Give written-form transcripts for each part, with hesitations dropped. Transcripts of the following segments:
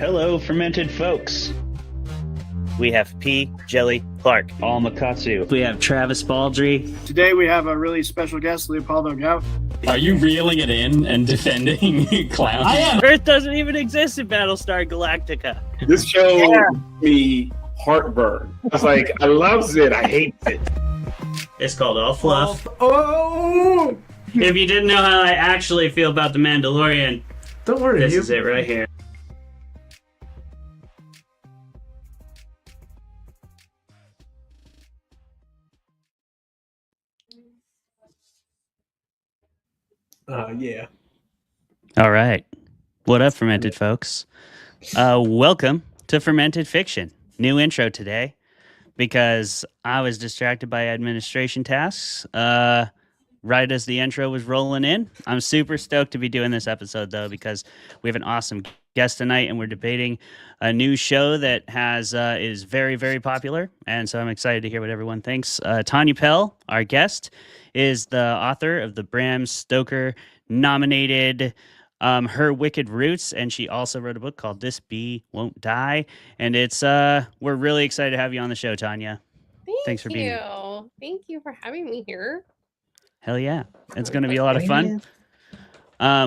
Hello, fermented folks. We have P. Jelly Clark. All Makatsu. We have Travis Baldry. Today we have a really special guest, Leopoldo Gout. Are you reeling it in and defending clowns? I am. Earth doesn't even exist in Battlestar Galactica. This show gives me heartburn. I was like, I loves it, I hate it. It's called All Fluff. Oh! If you didn't know how I actually feel about The Mandalorian, Don't worry, this is it right here. Yeah. All right. What up, fermented folks? Welcome to Fermented Fiction. New intro today because I was distracted by administration tasks right as the intro was rolling in. I'm super stoked to be doing this episode, though, because we have an awesome guest tonight, and we're debating a new show that is very, very popular, and so I'm excited to hear what everyone thinks. Tanya Pell, our guest, is the author of the Bram Stoker nominated Her Wicked Roots, and she also wrote a book called This Bee Won't Die, and it's we're really excited to have you on the show, Tanya. Thanks for being here. Thank you for having me here. Hell yeah. It's going to be a lot of fun.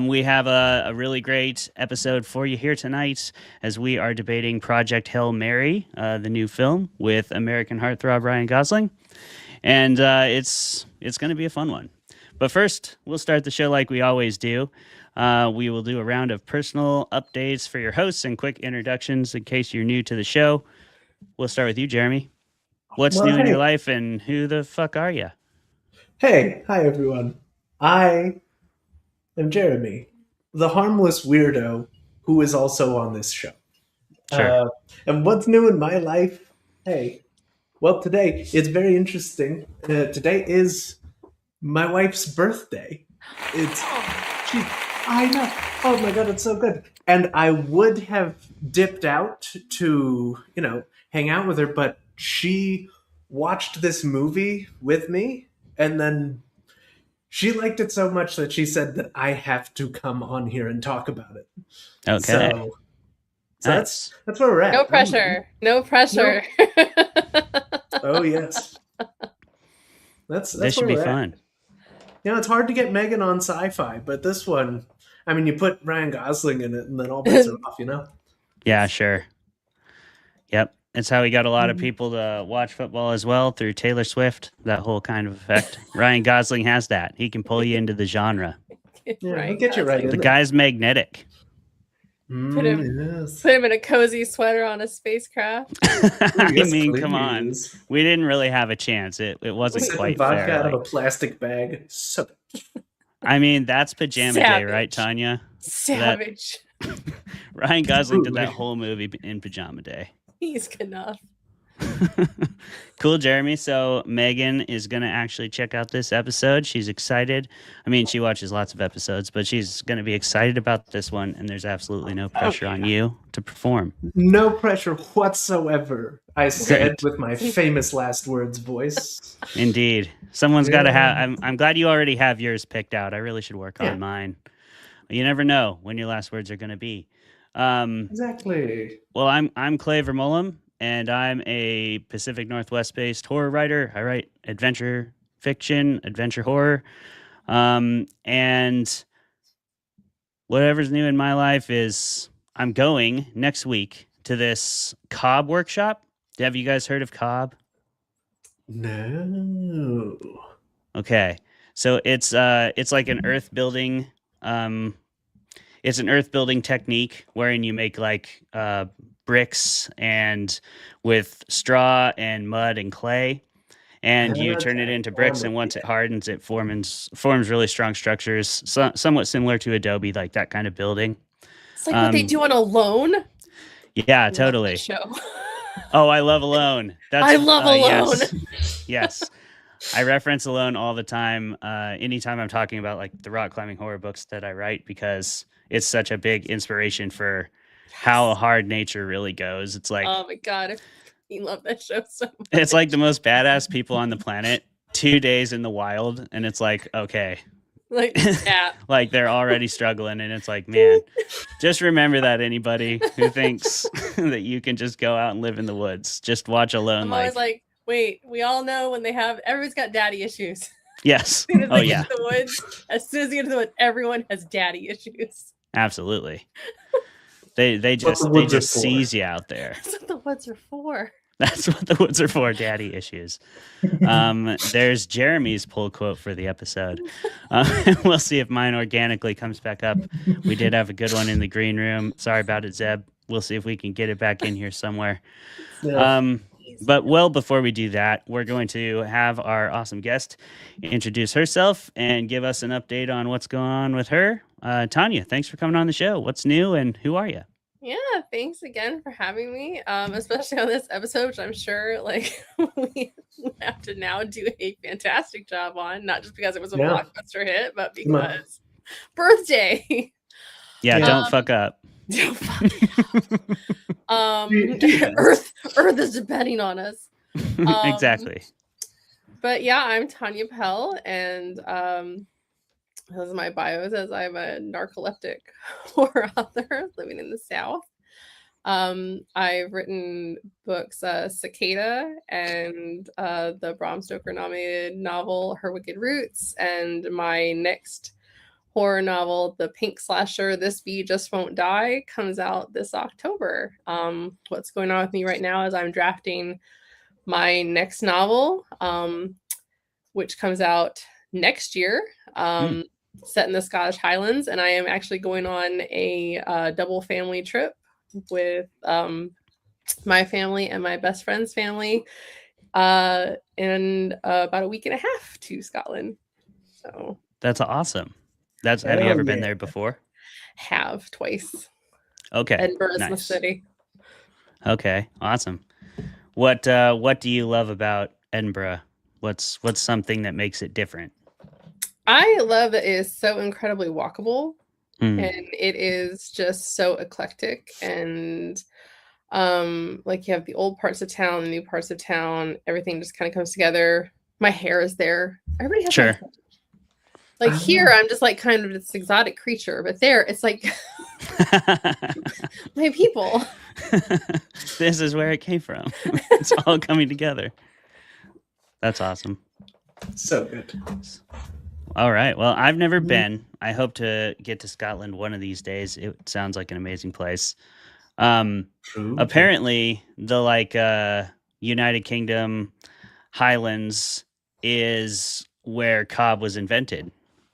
We have a really great episode for you here tonight as we are debating Project Hail Mary, the new film with American heartthrob Ryan Gosling. And it's going to be a fun one. But first, we'll start the show like we always do. We will do a round of personal updates for your hosts and quick introductions in case you're new to the show. We'll start with you, Jeremy. What's new in your life and who the fuck are you? Hey, hi everyone. I am Jeremy, the harmless weirdo who is also on this show. Sure. And what's new in my life? Hey, well, today it's very interesting. Today is my wife's birthday. I know. Oh my god, it's so good. And I would have dipped out to, hang out with her, but she watched this movie with me. And then she liked it so much that she said that I have to come on here and talk about it. Okay. So that's where we're at. No pressure. No pressure. Oh yes. That's this should where be we're fun. At. It's hard to get Megan on sci-fi, but this one, you put Ryan Gosling in it and then all bets are off, Yeah, sure. Yep. It's how we got a lot of people to watch football as well through Taylor Swift, that whole kind of effect. Ryan Gosling has that. He can pull you into the genre. Yeah, he'll get you right in The there. guy's magnetic. Put him in a cozy sweater on a spacecraft. Come on. We didn't really have a chance. It wasn't quite vodka fair. out of a plastic bag. So that's pajama day, right, Tanya? Savage. Ryan Gosling did that whole movie in pajama day. He's enough. Cool, Jeremy. So Megan is going to actually check out this episode. She's excited. She watches lots of episodes, but she's going to be excited about this one, and there's absolutely no pressure on you to perform. No pressure whatsoever, I said with my famous last words voice. Indeed. Someone's got to have... I'm glad you already have yours picked out. I really should work on mine. You never know when your last words are going to be. Exactly. Well, I'm Clay Vermolum, and I'm a Pacific Northwest-based horror writer. I write adventure fiction, adventure horror, and whatever's new in my life is I'm going next week to this Cobb workshop. Have you guys heard of Cobb? No. Okay, so it's like an earth building. It's an earth building technique wherein you make bricks and with straw and mud and clay, and you turn it into bricks. And once it hardens, it forms really strong structures, somewhat similar to Adobe, like that kind of building. It's like what they do on Alone. Yeah, totally. Show. Oh, I love Alone. I love Alone. Yes. I reference Alone all the time. Anytime I'm talking about the rock climbing horror books that I write, because it's such a big inspiration for how hard nature really goes. It's like, oh my god, I love that show so much. It's like the most badass people on the planet, 2 days in the wild, and it's like, okay, Like, yeah. Like they're already struggling, and it's like, man, just remember that anybody who thinks that you can just go out and live in the woods, just watch Alone. I'm always like, wait, we all know when everybody's got daddy issues. yes. As soon as Oh they yeah, get to the woods, as soon as you get to the woods, everyone has daddy issues. absolutely. They just the woods are for. seize you out there. That's what the woods are for. That's what the woods are for, daddy issues. There's Jeremy's pull quote for the episode. We'll see if mine organically comes back up. We did have a good one in the green room. Sorry about it, Zeb. We'll see if we can get it back in here somewhere. But well, before we do that, we're going to have our awesome guest introduce herself and give us an update on what's going on with her. Tanya, thanks for coming on the show. What's new and who are you? Yeah, thanks again for having me, especially on this episode, which I'm sure like we have to now do a fantastic job on, not just because it was a blockbuster hit, but because birthday. Yeah, don't fuck up. Don't fuck it up. Earth is depending on us. Exactly. But yeah, I'm Tanya Pell, and as my bio says, I'm a narcoleptic horror author living in the South. I've written books, Cicada, and the Bram Stoker nominated novel Her Wicked Roots, and my next horror novel, The Pink Slasher, This Bee Just Won't Die, comes out this October. What's going on with me right now is I'm drafting my next novel, which comes out next year. Set in the Scottish Highlands, and I am actually going on a double family trip with my family and my best friend's family in about a week and a half to Scotland. So that's awesome. Have you ever been there before? Have twice. Okay. Edinburgh's the city. Okay, awesome. What do you love about Edinburgh? What's something that makes it different? I love that it is so incredibly walkable, and it is just so eclectic, and like you have the old parts of town, the new parts of town, everything just kind of comes together. My hair is there. Everybody has sure. Like here, I'm just like kind of this exotic creature, but there, it's like my people. This is where it came from. It's all coming together. That's awesome. So good. All right. Well, I've never been. I hope to get to Scotland one of these days. It sounds like an amazing place. Apparently, the United Kingdom Highlands is where Cobb was invented.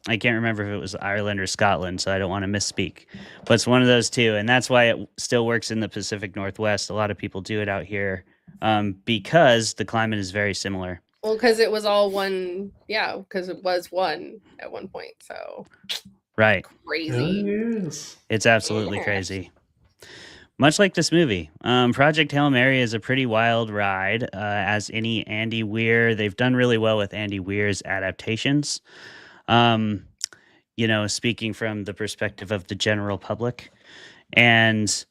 I can't remember if it was Ireland or Scotland, so I don't want to misspeak. But it's one of those two, and that's why it still works in the Pacific Northwest. A lot of people do it out here because the climate is very similar. Well, because it was all one, because it was one at one point, so. Right. Crazy. Yes. It's absolutely crazy. Much like this movie. Project Hail Mary is a pretty wild ride, as any Andy Weir. They've done really well with Andy Weir's adaptations. Speaking from the perspective of the general public. And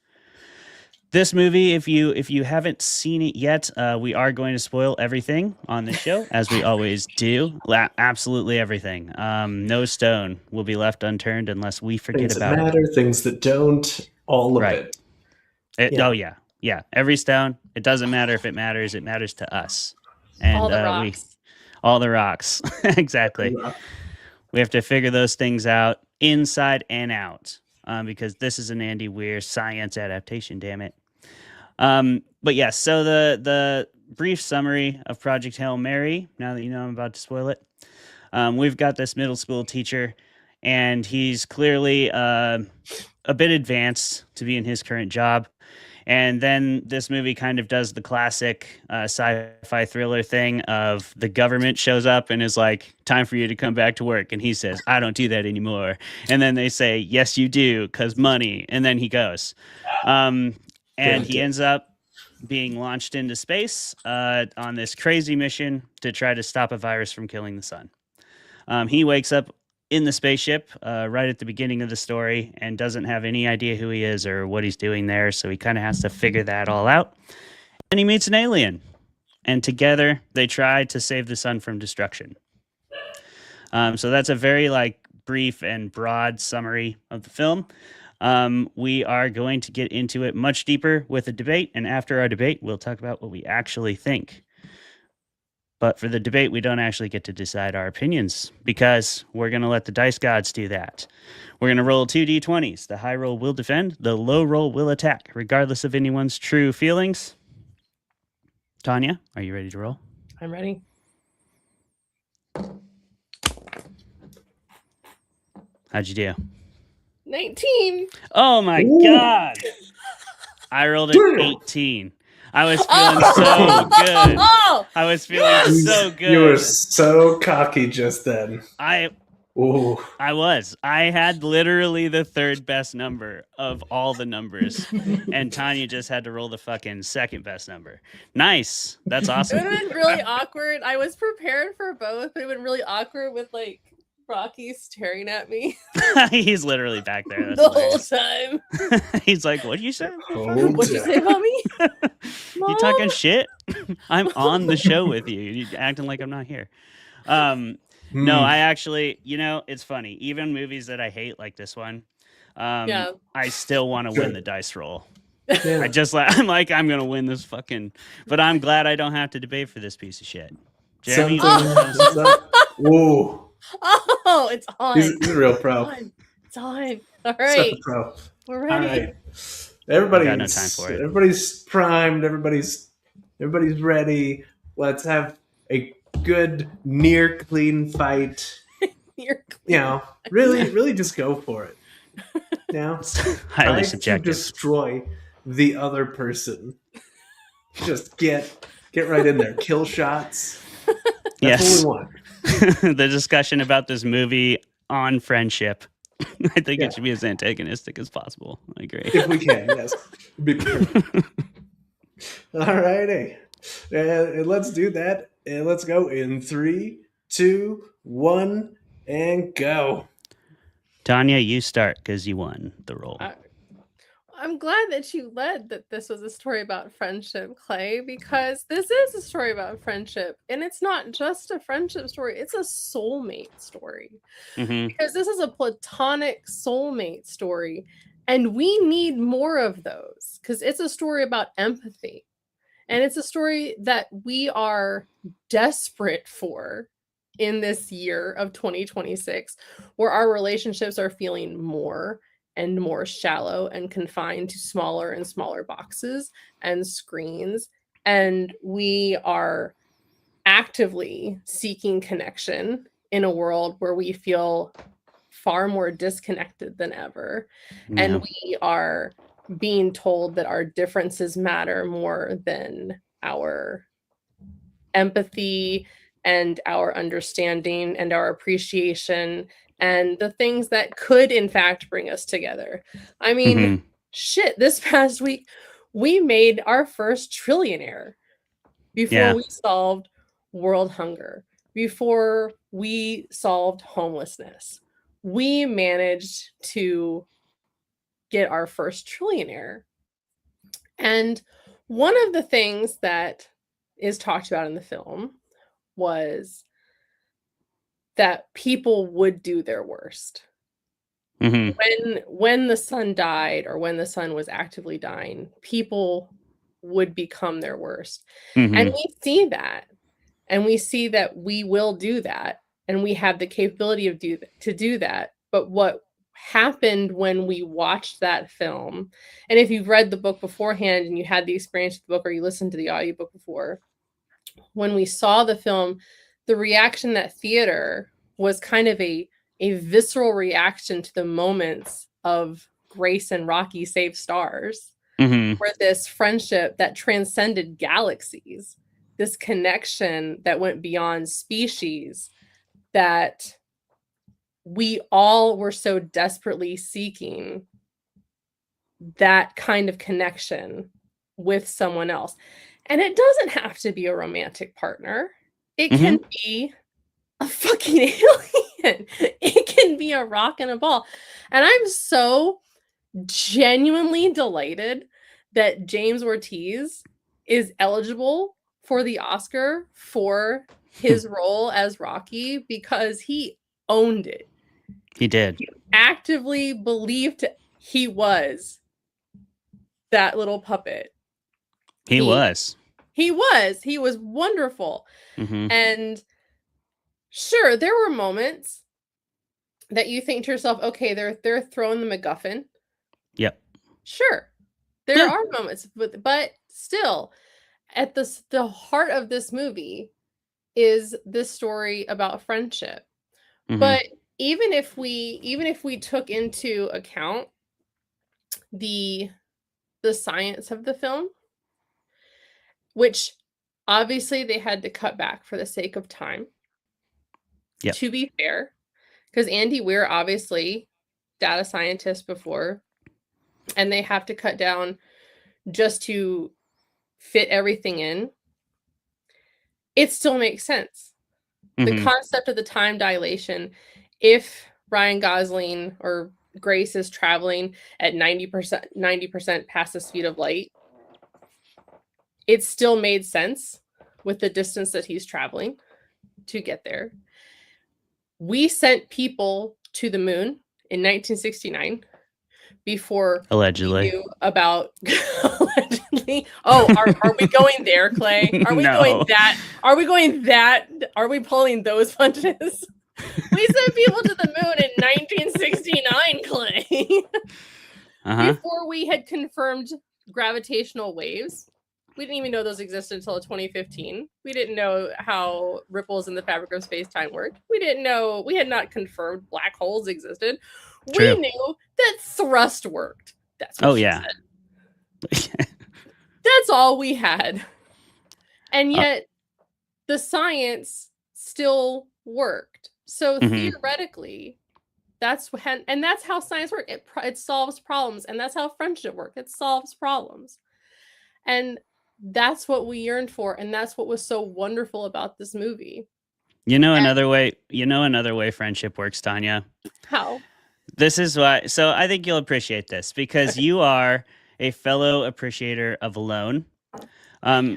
this movie, if you haven't seen it yet, we are going to spoil everything on this show, as we always do. Absolutely everything. No stone will be left unturned unless we forget things about that matter, things that don't, all of it. Oh, yeah. Yeah. Every stone. It doesn't matter if it matters. It matters to us. And all the rocks. All the rocks. Exactly. We have to figure those things out inside and out, because this is an Andy Weir science adaptation, damn it. But yeah, so the brief summary of Project Hail Mary, now that you know I'm about to spoil it, we've got this middle school teacher, and he's clearly a bit advanced to be in his current job. And then this movie kind of does the classic sci-fi thriller thing of the government shows up and is like, time for you to come back to work. And he says, I don't do that anymore. And then they say, yes, you do, because money. And then he goes. And he ends up being launched into space on this crazy mission to try to stop a virus from killing the sun. He wakes up in the spaceship right at the beginning of the story and doesn't have any idea who he is or what he's doing there. So he kind of has to figure that all out. And he meets an alien. And together they try to save the sun from destruction. So that's a very brief and broad summary of the film. We are going to get into it much deeper with a debate, and after our debate, we'll talk about what we actually think. But for the debate, we don't actually get to decide our opinions because we're going to let the dice gods do that. We're going to roll 2 d20s. The high roll will defend, the low roll will attack, regardless of anyone's true feelings. Tanya, are you ready to roll? I'm ready. How'd you do? 19. Oh my Ooh. God. I rolled an 18. I was feeling so good. Oh, I was feeling so good. You were so cocky just then. Ooh. I was. I had literally the third best number of all the numbers. And Tanya just had to roll the fucking second best number. Nice. That's it awesome. would have been really awkward. I was prepared for both, but it would have been really awkward with like Rocky staring at me He's literally back there. That's the whole hilarious. time. He's like, what'd you say? What'd you say about me? You talking shit? I'm on the show with you. You're acting like I'm not here. No, I actually, it's funny. Even movies that I hate like this one, I still want to win the dice roll. Yeah. I'm like, I'm going to win this fucking, but I'm glad I don't have to debate for this piece of shit. Jeremy? Ooh. Oh, it's on. He's a real pro. It's on. All Such right. a pro. We're ready. All right. Everybody's got no time for it. Everybody's primed. Everybody's ready. Let's have a good near clean fight. Really just go for it. Highly try subjective. to destroy the other person. Just get right in there. Kill shots. That's what we want. The discussion about this movie on friendship. I think it should be as antagonistic as possible. I agree. If we can, yes. Be perfect. All righty. And let's do that. And let's go in 3, 2, 1, and go. Tanya, you start because you won the roll. I'm glad that you led that this was a story about friendship, Clay, because this is a story about friendship. And it's not just a friendship story, it's a soulmate story. Mm-hmm. Because this is a platonic soulmate story. And we need more of those because it's a story about empathy. And it's a story that we are desperate for in this year of 2026, where our relationships are feeling more and more shallow and confined to smaller and smaller boxes and screens. And we are actively seeking connection in a world where we feel far more disconnected than ever. Yeah. And we are being told that our differences matter more than our empathy and our understanding and our appreciation and the things that could in fact bring us together. I mean, shit, this past week we made our first trillionaire before we solved world hunger, before we solved homelessness. We managed to get our first trillionaire. And one of the things that is talked about in the film was that people would do their worst. When the sun died or when the sun was actively dying, people would become their worst. And we see that. And we see that we will do that. And we have the capability to do that. But what happened when we watched that film, and if you've read the book beforehand and you had the experience of the book or you listened to the audiobook before, when we saw the film, the reaction at theater was kind of a visceral reaction to the moments of Grace and Rocky Save Stars, where this friendship that transcended galaxies, this connection that went beyond species, that we all were so desperately seeking that kind of connection with someone else. And it doesn't have to be a romantic partner. It can be a fucking alien. It can be a rock and a ball. And I'm so genuinely delighted that James Ortiz is eligible for the Oscar for his role as Rocky, because he owned it. He did. Actively believed he was that little puppet. He was. He was wonderful. Hmm. And sure, there were moments that you think to yourself, okay, they're throwing the MacGuffin. Yep. Sure. There are moments, but still, at the heart of this movie is this story about friendship. Mhm. But even if we took into account the science of the film, which obviously they had to cut back for the sake of time. Yep. To be fair, because Andy Weir, obviously data scientist before, and they have to cut down just to fit everything in. It still makes sense. The Mhm. concept of the time dilation, if Ryan Gosling or Grace is traveling at 90% past the speed of light, it still made sense with the distance that he's traveling to get there. We sent people to the moon in 1969 before Allegedly. we knew about allegedly. Oh, are we going there, Clay? Are we No. going that? Are we going that? Are we pulling those punches? We sent people to the moon in 1969, Clay. Uh-huh. Before we had confirmed gravitational waves. We didn't even know those existed until 2015. We didn't know how ripples in the fabric of space-time worked. We didn't know, we had not confirmed black holes existed. True. We knew that thrust worked. That's what she said. That's all we had. And yet the science still worked. So theoretically, that's how science works. It solves problems, and that's how friendship works. It solves problems. And that's what we yearned for, and that's what was so wonderful about this movie. Another way friendship works, Tanya. How? This is why. So I think you'll appreciate this because you are a fellow appreciator of Alone.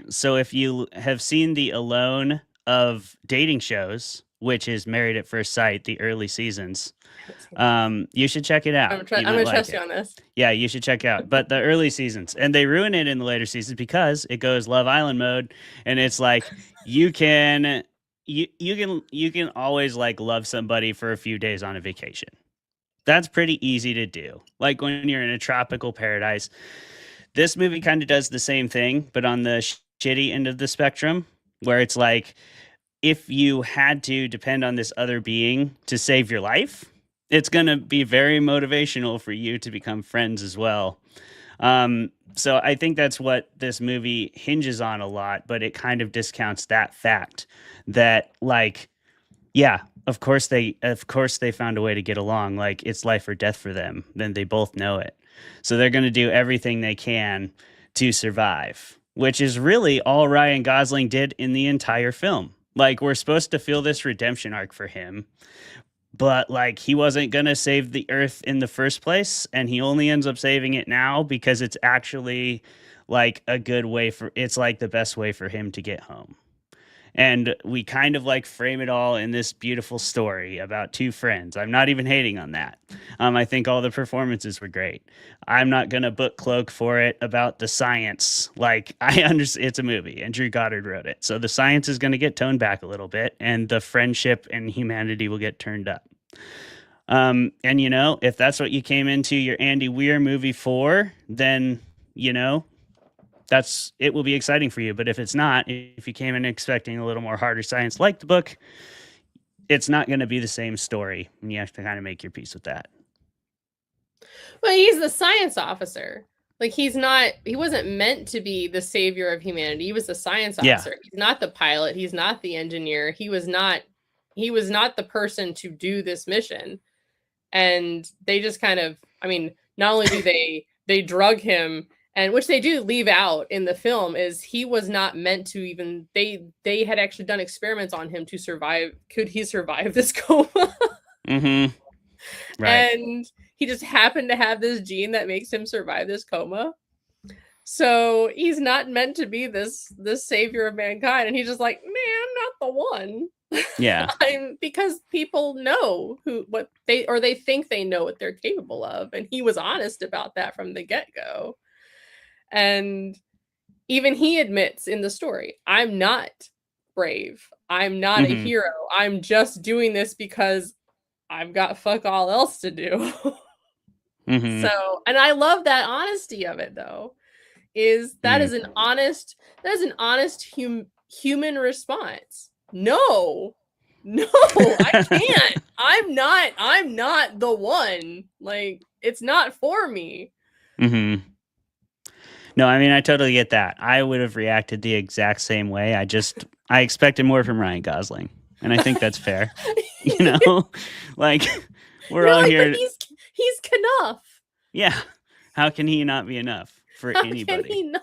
So if you have seen the Alone of dating shows, which is Married at First Sight, the early seasons, you should check it out. I'm gonna trust you on this. Yeah, you should check out. But the early seasons, and they ruin it in the later seasons because it goes Love Island mode, and it's like you can always like love somebody for a few days on a vacation. That's pretty easy to do. Like when you're in a tropical paradise. This movie kind of does the same thing, but on the shitty end of the spectrum, where it's like if you had to depend on this other being to save your life, it's going to be very motivational for you to become friends as well. So I think that's what this movie hinges on a lot, but it kind of discounts that fact that, like, yeah, of course they found a way to get along. Like it's life or death for them. Then they both know it. So they're going to do everything they can to survive, which is really all Ryan Gosling did in the entire film. Like we're supposed to feel this redemption arc for him, but like he wasn't going to save the earth in the first place. And he only ends up saving it now because it's actually like a good way it's like the best way for him to get home. And we kind of like frame it all in this beautiful story about two friends. I'm not even hating on that. I think all the performances were great. I'm not going to book cloak for it about the science. Like I understand it's a movie and Drew Goddard wrote it. So the science is going to get toned back a little bit and the friendship and humanity will get turned up. And if that's what you came into your Andy Weir movie for, then, it will be exciting for you. But if it's not, if you came in expecting a little more harder science like the book, it's not going to be the same story. And you have to kind of make your peace with that. Well, he's the science officer. Like he wasn't meant to be the savior of humanity. He was the science officer. Yeah. He's not the pilot. He's not the engineer. He was not the person to do this mission. And they just kind of, not only do they drug him, and which they do leave out in the film, is he was not meant to even, they had actually done experiments on him to survive. Could he survive this coma? Mm-hmm. Right. And he just happened to have this gene that makes him survive this coma. So he's not meant to be this savior of mankind. And he's just like, man, not the one. Yeah. Because people know what they think they know what they're capable of, and he was honest about that from the get-go. And even he admits in the story, I'm not brave. I'm not a hero. I'm just doing this because I've got fuck all else to do. So, and I love that honesty of it, though. That is an honest human response. No, I can't. I'm not the one. Like, it's not for me. No, I mean, I totally get that. I would have reacted the exact same way. I expected more from Ryan Gosling, and I think that's fair. You know, like we're all here. He's enough. Yeah. How can he not be enough for anybody? How can he not?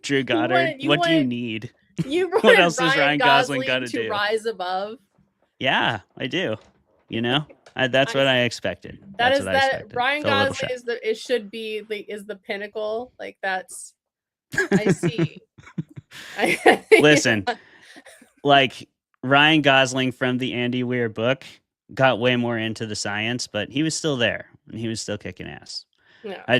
Drew Goddard, what do you need? What else does Ryan Gosling got to do? Rise above? Yeah, I do. You know, that's what I expected. That's what I expected. Ryan Gosling should be the pinnacle. Like, that's, I see. Listen, like Ryan Gosling from the Andy Weir book got way more into the science, but he was still there and he was still kicking ass. Yeah. I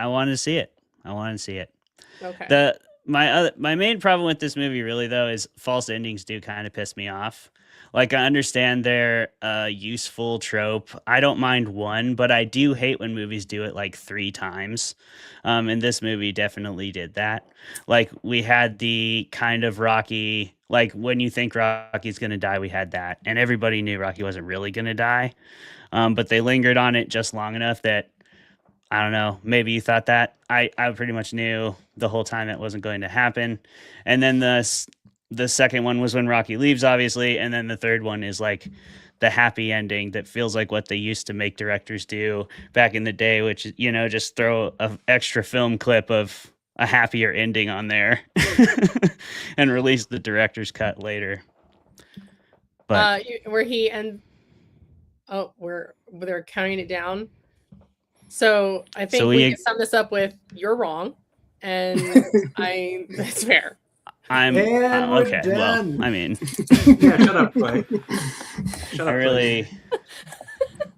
wanted to see it. I wanted to see it. Okay. My main problem with this movie really though is false endings do kind of piss me off. Like, I understand they're a useful trope. I don't mind one, but I do hate when movies do it like 3 times. And this movie definitely did that. Like, we had the kind of Rocky, like when you think Rocky's going to die, we had that. And everybody knew Rocky wasn't really going to die. But they lingered on it just long enough that, I don't know, maybe you thought that. I pretty much knew the whole time that wasn't going to happen. And then the second one was when Rocky leaves, obviously. And then the third one is like the happy ending that feels like what they used to make directors do back in the day, which, you know, just throw an extra film clip of a happier ending on there and release the director's cut later. But they're counting it down. So I think we can sum this up with, you're wrong. And that's fair. I'm okay. Done. Well, I mean, yeah, shut up, Clay.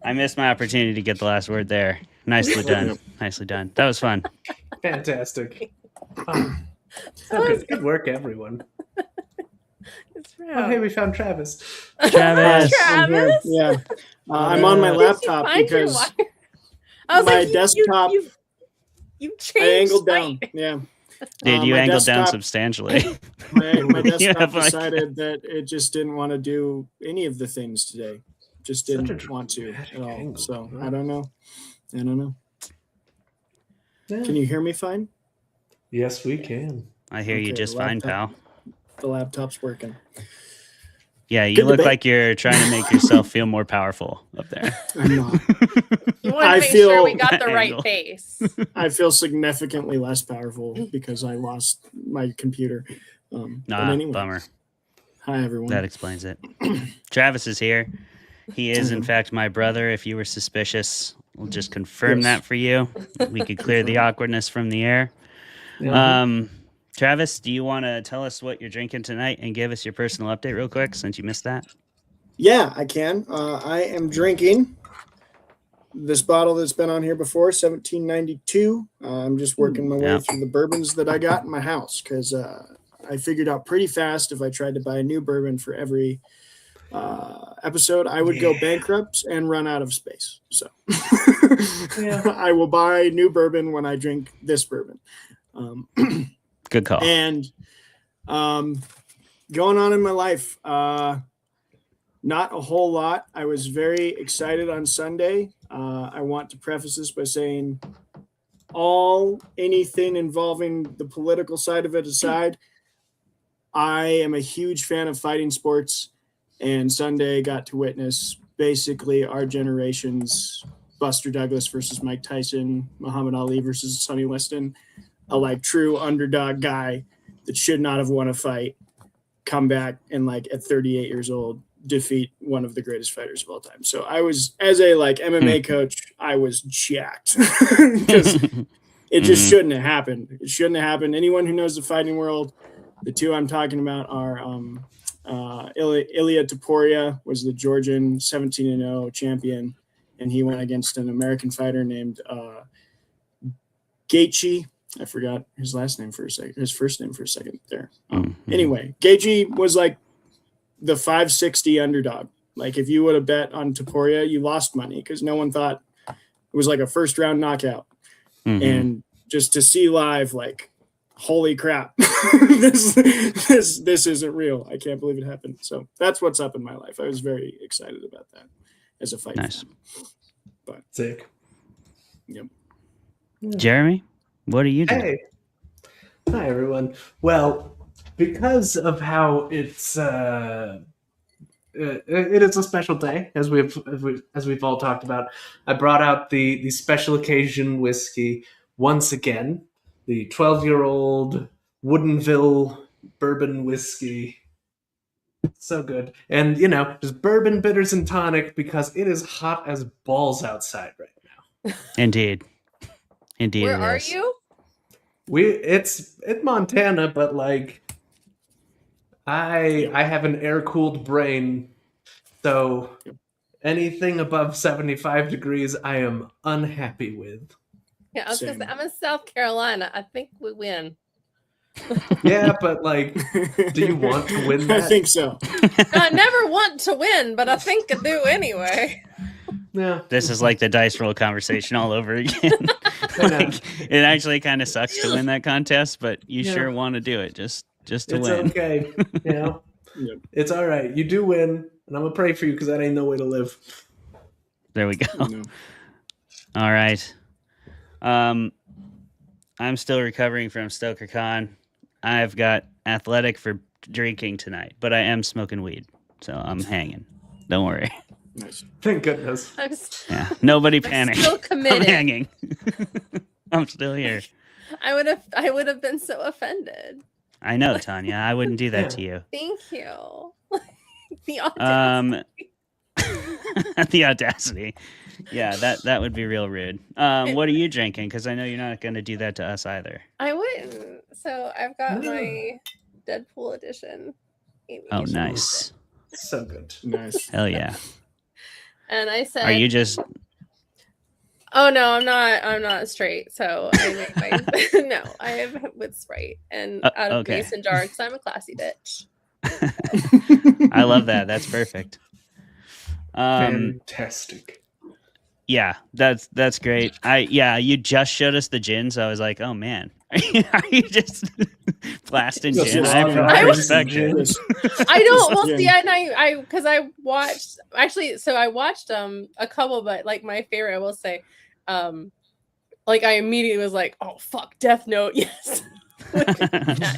I missed my opportunity to get the last word there. Nicely done. Nicely done. That was fun. Fantastic. Good work, everyone. Oh, hey, we found Travis. Travis. Yeah. I'm on my laptop because my desktop. You changed. I angled down. Yeah. Dude, you angled down substantially. My desktop decided that it just didn't want to do any of the things today. Just didn't want to at all. So I don't know. Yeah. Can you hear me fine? Yes, we can. I hear you just fine, pal. The laptop's working. Yeah, you look like you're trying to make yourself feel more powerful up there. I'm not. You want to make sure we got the right face. I feel significantly less powerful because I lost my computer. Anyway. Bummer. Hi, everyone. That explains it. Travis is here. He is, in fact, my brother. If you were suspicious, we'll just confirm that for you. We could clear the awkwardness from the air. Travis, do you want to tell us what you're drinking tonight and give us your personal update real quick since you missed that? Yeah, I can. I am drinking this bottle that's been on here before, 1792. I'm just working my way through the bourbons that I got in my house because I figured out pretty fast if I tried to buy a new bourbon for every episode, I would go bankrupt and run out of space. So I will buy new bourbon when I drink this bourbon. Good call. And going on in my life, not a whole lot. I was very excited on Sunday. I want to preface this by saying anything involving the political side of it aside, I am a huge fan of fighting sports, and Sunday got to witness basically our generation's Buster Douglas versus Mike Tyson, Muhammad Ali versus Sonny Liston, a true underdog guy that should not have won a fight, come back and at 38 years old, defeat one of the greatest fighters of all time. So I was, as a MMA coach, I was jacked because it just shouldn't have happened. It shouldn't have happened. Anyone who knows the fighting world, the two I'm talking about are Ilya Taporia was the Georgian 17-0 champion, and he went against an American fighter named Gaethje. I forgot his last name for a second. His first name for a second there. Anyway, Gaethje was like the 560 underdog. Like if you would have bet on Taporia, you lost money because no one thought it was like a first round knockout. And just to see live, like, holy crap, this isn't real. I can't believe it happened. So that's what's up in my life. I was very excited about that as a fight. Nice. fan. But Sick. Yep. Jeremy, what are you doing? Hey. Hi, everyone. Well, because of how it's it is a special day, as we've all talked about, I brought out the special occasion whiskey once again, the 12-year-old Woodinville bourbon whiskey. So good. And, just bourbon, bitters, and tonic because it is hot as balls outside right now. Indeed. Where it are is. you? It's in Montana, but like I have an air-cooled brain, so anything above 75 degrees I am unhappy with. Yeah, I was gonna Same. say, I'm in South Carolina. I think we win. Yeah, but like, do you want to win that? I think so. I never want to win, but I think I do anyway. Yeah. This is like the dice roll conversation all over again. Like, it actually kind of sucks to win that contest, but you sure want to do it just to It's win. okay. Yep. It's all right. You do win, and I'm gonna pray for you because that ain't no way to live. There we go. No. All right. I'm still recovering from StokerCon. I've got athletic for drinking tonight, but I am smoking weed, so I'm hanging. Don't worry. Nice. Thank goodness. Yeah, nobody I'm panic. still I'm committed. hanging. I'm still here. I would have been so offended. I know, Tanya. I wouldn't do that to you. Thank you. The audacity. The audacity. Yeah, that would be real rude. What are you drinking? Because I know you're not going to do that to us either. I wouldn't. So I've got my Deadpool edition. Oh, aviation nice. So good. Nice. Hell yeah. And I said, Are you just... "Oh no, I'm not straight." So I make my no. I have with Sprite and out of okay. mason jar because I'm a classy bitch. I love that. That's perfect. Fantastic. Yeah, that's great. You just showed us the gin, so I was like, oh man, are you just blasting Just gin? I I respect it. I don't. Well, Yeah. see, and I because I watched actually. So I watched a couple, but like my favorite, I will say, like I immediately was like, oh fuck, Death Note, yes. I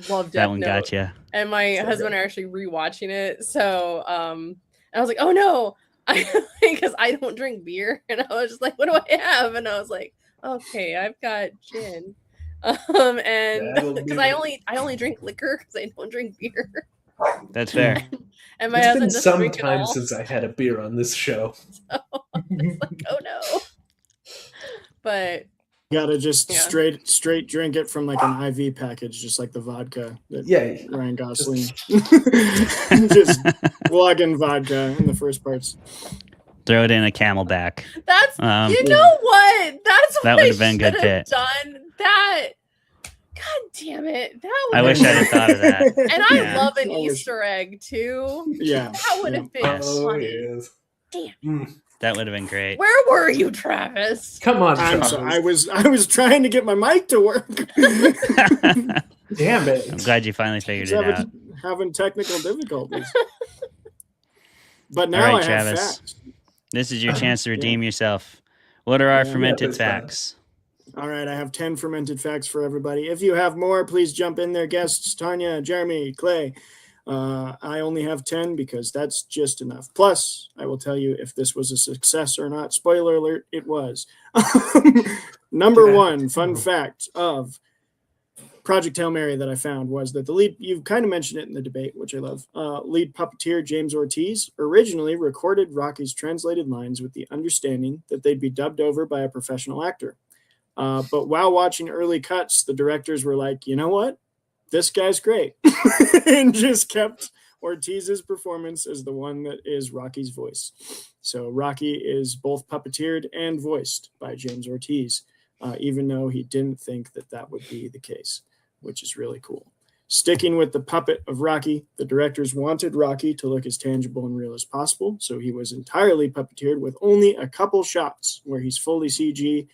love Death That one Note. got you. And my husband are actually rewatching it. So I was like, oh no, because I don't drink beer, and I was just like, what do I have? And I was like, okay, I've got gin, and That'll because do I only drink liquor because I don't drink beer. That's fair. And my It's been husband doesn't some drink at time all. since I had a beer on this show. So I was like, oh no. But Gotta just Yeah. straight drink it from like an IV package, just like the vodka that Yeah. Ryan Gosling. Just plug in vodka in the first parts. Throw it in a Camelback. that's you Yeah. know what? That's what That I would've been good should have fit. done. That God damn it. That would I wish I'd have thought of that. And I Yeah. love an I wish- Easter egg too. Yeah. That would have been Yes. Oh, funny. yes. Damn. That would have been great. Where were you, Travis? Come on, I'm Travis. sorry. I was trying to get my mic to work. Damn it. I'm glad you finally figured Just it out. having technical difficulties. But now All right, I have Travis. facts. This is your chance to redeem yourself. What are our Yeah, fermented that's fine. facts? All right, I have 10 fermented facts for everybody. If you have more, please jump in there, guests. Tanya, Jeremy, Clay. I only have 10 because that's just enough. Plus, I will tell you if this was a success or not. Spoiler alert, it was. Number Okay. one fun fact of Project Hail Mary that I found was that the lead, you've kind of mentioned it in the debate, which I love, lead puppeteer James Ortiz originally recorded Rocky's translated lines with the understanding that they'd be dubbed over by a professional actor. But while watching early cuts, the directors were like, you know what? This guy's great. And just kept Ortiz's performance as the one that is Rocky's voice. So Rocky is both puppeteered and voiced by James Ortiz, even though he didn't think that that would be the case, which is really cool. Sticking with the puppet of Rocky, the directors wanted Rocky to look as tangible and real as possible, so he was entirely puppeteered with only a couple shots where he's fully CG.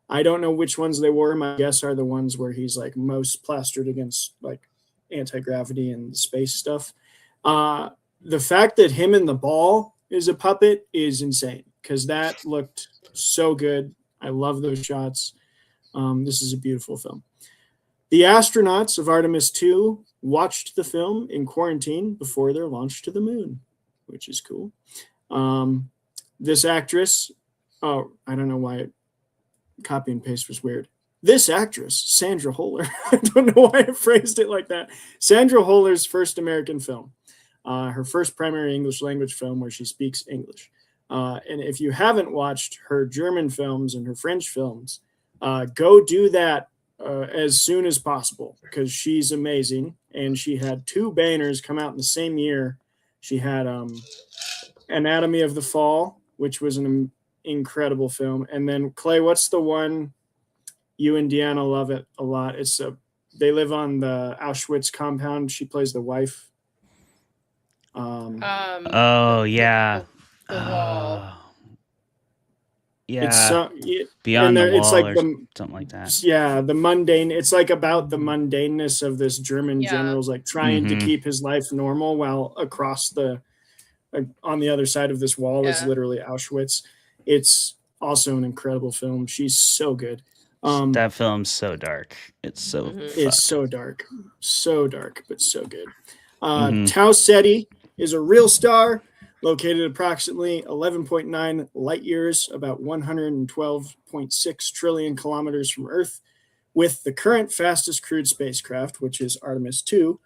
I don't know which ones they were. My guess are the ones where he's like most plastered against like anti-gravity and space stuff. The fact that him and the ball is a puppet is insane because that looked so good. I love those shots. This is a beautiful film. The astronauts of Artemis 2 watched the film in quarantine before their launch to the moon, which is cool. This actress, I don't know why copy and paste was weird. This actress, Sandra Holler, I don't know why I phrased it like that. Sandra Holler's first American film, her first primary English language film where she speaks English. And if you haven't watched her German films and her French films, go do that as soon as possible because she's amazing. And she had 2 banners come out in the same year. She had Anatomy of the Fall, which was an incredible film. And then Clay, what's the one you and Deanna love it a lot? It's they live on the Auschwitz compound. She plays the wife. Oh yeah. The wall. Yeah. It's Beyond the Wall it's like or something like that. Yeah, the mundane. It's like about the mundaneness of this German Yeah. general's like trying to keep his life normal while across the on the other side of this wall is literally Auschwitz. It's also an incredible film. She's so good. That film's so dark. It's so It's so dark, but so good. Tau Ceti is a real star located approximately 11.9 light years, about 112.6 trillion kilometers from Earth. With the current fastest crewed spacecraft, which is Artemis 2,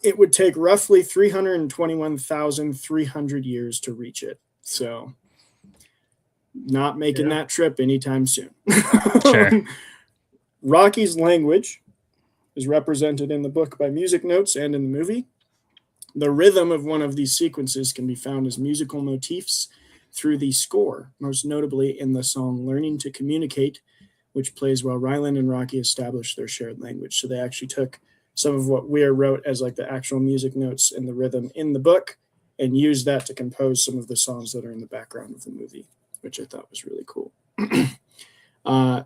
it would take roughly 321,300 years to reach it. So not making that trip anytime soon. Sure. Rocky's language is represented in the book by music notes and in the movie. The rhythm of one of these sequences can be found as musical motifs through the score, most notably in the song Learning to Communicate, which plays while Ryland and Rocky establish their shared language. So they actually took some of what Weir wrote as like the actual music notes and the rhythm in the book and used that to compose some of the songs that are in the background of the movie, which I thought was really cool.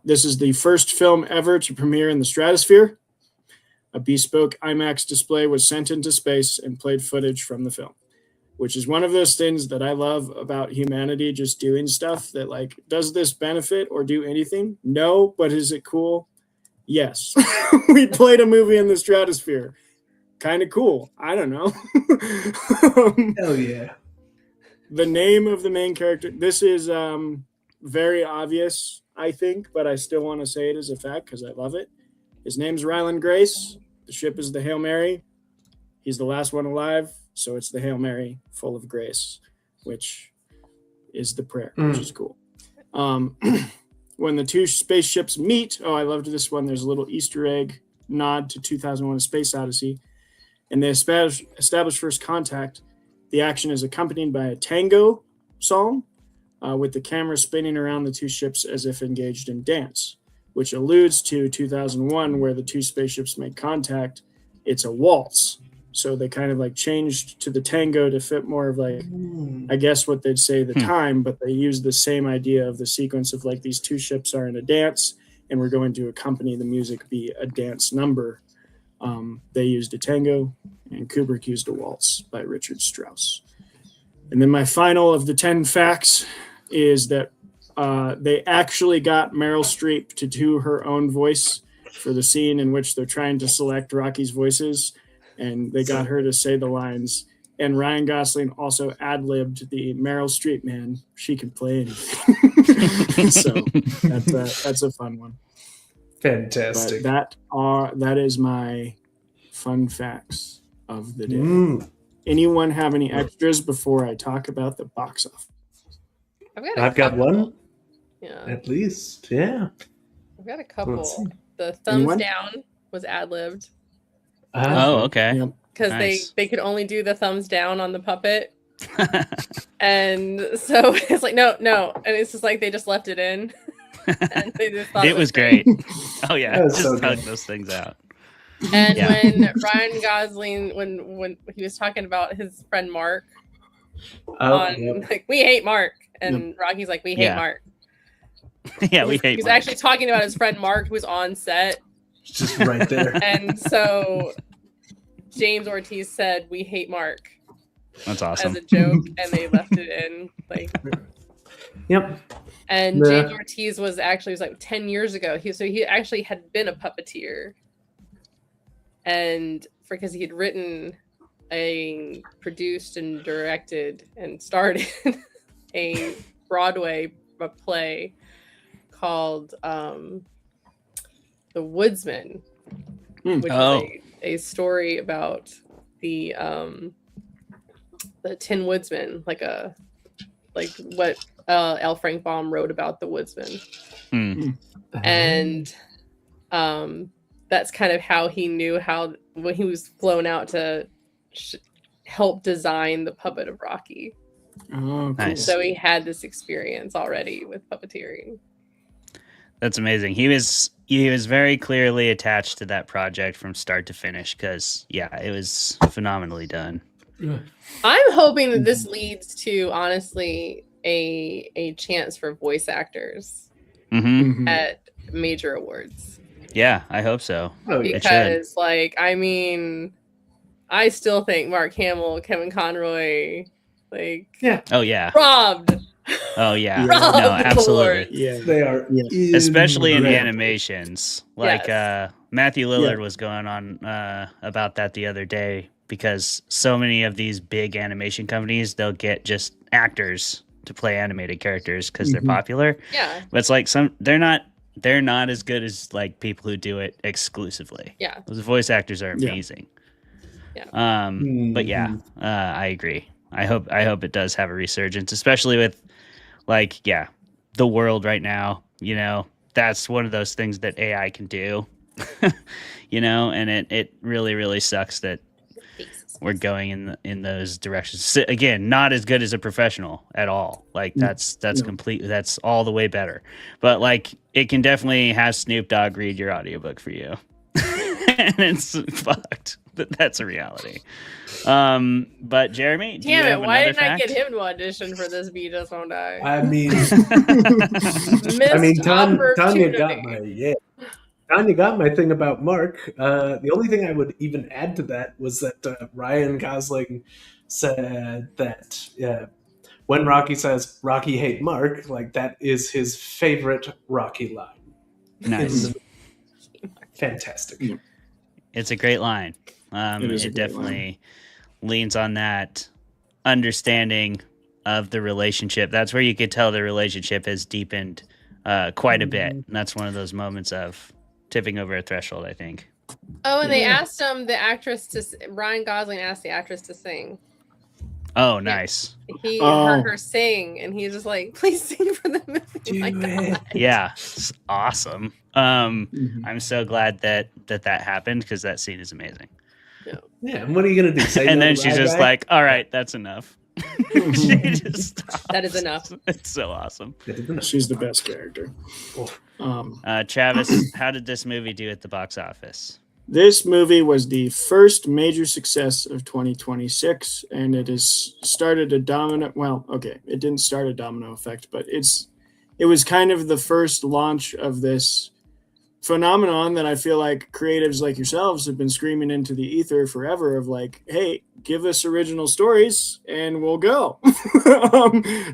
This is the first film ever to premiere in the stratosphere. A bespoke IMAX display was sent into space and played footage from the film, which is one of those things that I love about humanity, just doing stuff that like, does this benefit or do anything? No, but is it cool? Yes. We played a movie in the stratosphere. Kind of cool. I don't know. Hell yeah. The name of the main character, this is very obvious, I think, but I still want to say it as a fact because I love it. His name's Ryland Grace. The ship is the Hail Mary. He's the last one alive, so it's the Hail Mary full of grace, which is the prayer, which is cool. When the 2 spaceships meet, I loved this one. There's a little Easter egg nod to 2001: A Space Odyssey. And they establish first contact. The action is accompanied by a tango song with the camera spinning around the 2 ships as if engaged in dance, which alludes to 2001 where the 2 spaceships make contact. It's a waltz. So they kind of like changed to the tango to fit more of like, I guess what they'd say the time, but they used the same idea of the sequence of like these 2 ships are in a dance and we're going to accompany the music be a dance number. They used a tango and Kubrick used a waltz by Richard Strauss. And then my final of the 10 facts is that they actually got Meryl Streep to do her own voice for the scene in which they're trying to select Rocky's voices, and they got her to say the lines. And Ryan Gosling also ad-libbed the Meryl Streep, man. She can play anything. So that's a fun one. Fantastic. But that is my fun facts of the day. Anyone have any extras before I talk about the box office? I've got one. Yeah. At least, yeah. I've got a couple. Let's see. The thumbs Anyone? down was ad-libbed. Oh, okay. Yep. because Nice. they could only do the thumbs down on the puppet. And so it's like no, and it's just like they just left it in. And they just thought It was great. Oh yeah, That was just so tug good. those things out. And Yeah. when Ryan Gosling, when he was talking about his friend Mark on like we hate Mark, and Rocky's like we hate Yeah. Mark. Yeah, we hate He's Mark. actually talking about his friend Mark who was on set, Just right there. and so James Ortiz said we hate Mark That's awesome. as a joke, and they left it in like. Yep. And Yeah. James Ortiz was like 10 years ago. He actually had been a puppeteer, and because he had written, produced, and directed and starred in a Broadway play called The Woodsman, which is a story about the Tin Woodsman, like what L. Frank Baum wrote about the Woodsman. And that's kind of how he knew how, when he was flown out to help design the puppet of Rocky. Oh, cool. Nice. So he had this experience already with puppeteering. That's amazing. He was very clearly attached to that project from start to finish because it was phenomenally done. I'm hoping that this leads to, honestly, a chance for voice actors Mm-hmm. at major awards. Yeah, I hope so. Oh, yeah. Because, like, I mean, I still think Mark Hamill, Kevin Conroy, like, Oh yeah. robbed. Oh yeah. Yeah. Robbed No, the absolutely. award. Yeah. They are Especially in incredible. animations. Like Yes. Matthew Lillard was going on about that the other day because so many of these big animation companies, they'll get just actors to play animated characters because they're popular. Yeah. But it's like they're not as good as like people who do it exclusively. Yeah. Those voice actors are amazing. Yeah. But yeah, I agree. I hope it does have a resurgence, especially with like, the world right now, that's one of those things that AI can do, and it really, really sucks that we're going in those directions. So, again, not as good as a professional at all. Like that's complete. That's all the way better. But like, it can definitely have Snoop Dogg read your audiobook for you. And it's fucked, but that's a reality. But Jeremy, do you Damn have it, why another didn't I fact? get him to audition for this Be Just Won't Die? I mean, Missed Tanya opportunity. got my thing about Mark. The only thing I would even add to that was that Ryan Gosling said that when Rocky says Rocky hate Mark, like that is his favorite Rocky line. Nice. It's fantastic. It's a great line. It definitely leans on that understanding of the relationship. That's where you could tell the relationship has deepened quite a bit. And that's one of those moments of tipping over a threshold, I think. Oh, and they asked Ryan Gosling asked the actress to sing. Oh, nice. He heard her sing, and he's just like, "Please sing for the movie." Do My it. God. Yeah, it's awesome. I'm so glad that happened because that scene is amazing. Yeah, and what are you gonna do? Say And no then to she's that just guy? like, "All right, that's enough." She just stops. That is enough. It's so awesome. She's the best character. Travis, how did this movie do at the box office? This movie was the first major success of 2026, and it has started a domino. Well, okay, it didn't start a domino effect, but it was kind of the first launch of this phenomenon that I feel like creatives like yourselves have been screaming into the ether forever of like, hey, give us original stories and we'll go.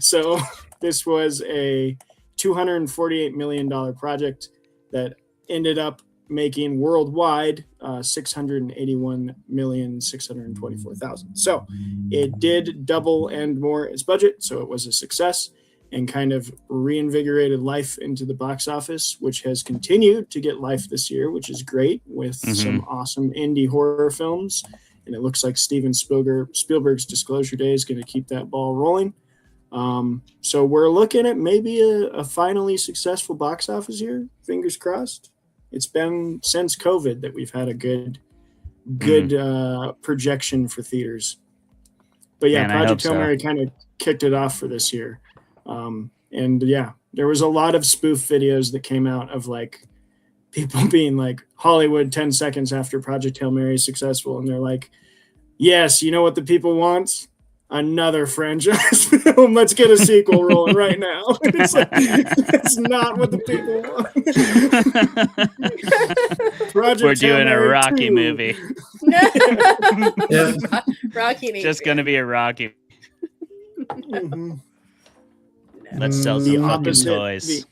So this was a $248 million project that ended up making worldwide 681,624,000. So it did double and more its budget. So it was a success and kind of reinvigorated life into the box office, which has continued to get life this year, which is great with some awesome indie horror films. And it looks like Steven Spielberg's Disclosure Day is going to keep that ball rolling. So we're looking at maybe a finally successful box office here. Fingers crossed. It's been since COVID that we've had a good good projection for theaters. But yeah, Man, I hope Project Hail so. Mary kind of kicked it off for this year. And yeah, there was a lot of spoof videos that came out of like people being like, Hollywood 10 seconds after Project Hail Mary is successful. And they're like, yes, you know what the people want? Another franchise film. Let's get a sequel rolling right now. It's like, that's not what the people want. Project We're Hail doing a Mary Rocky 2. movie. Yeah. Rocky ain't Just gonna be a Rocky. Mhm. Let's sell The some fucking opposite, toys.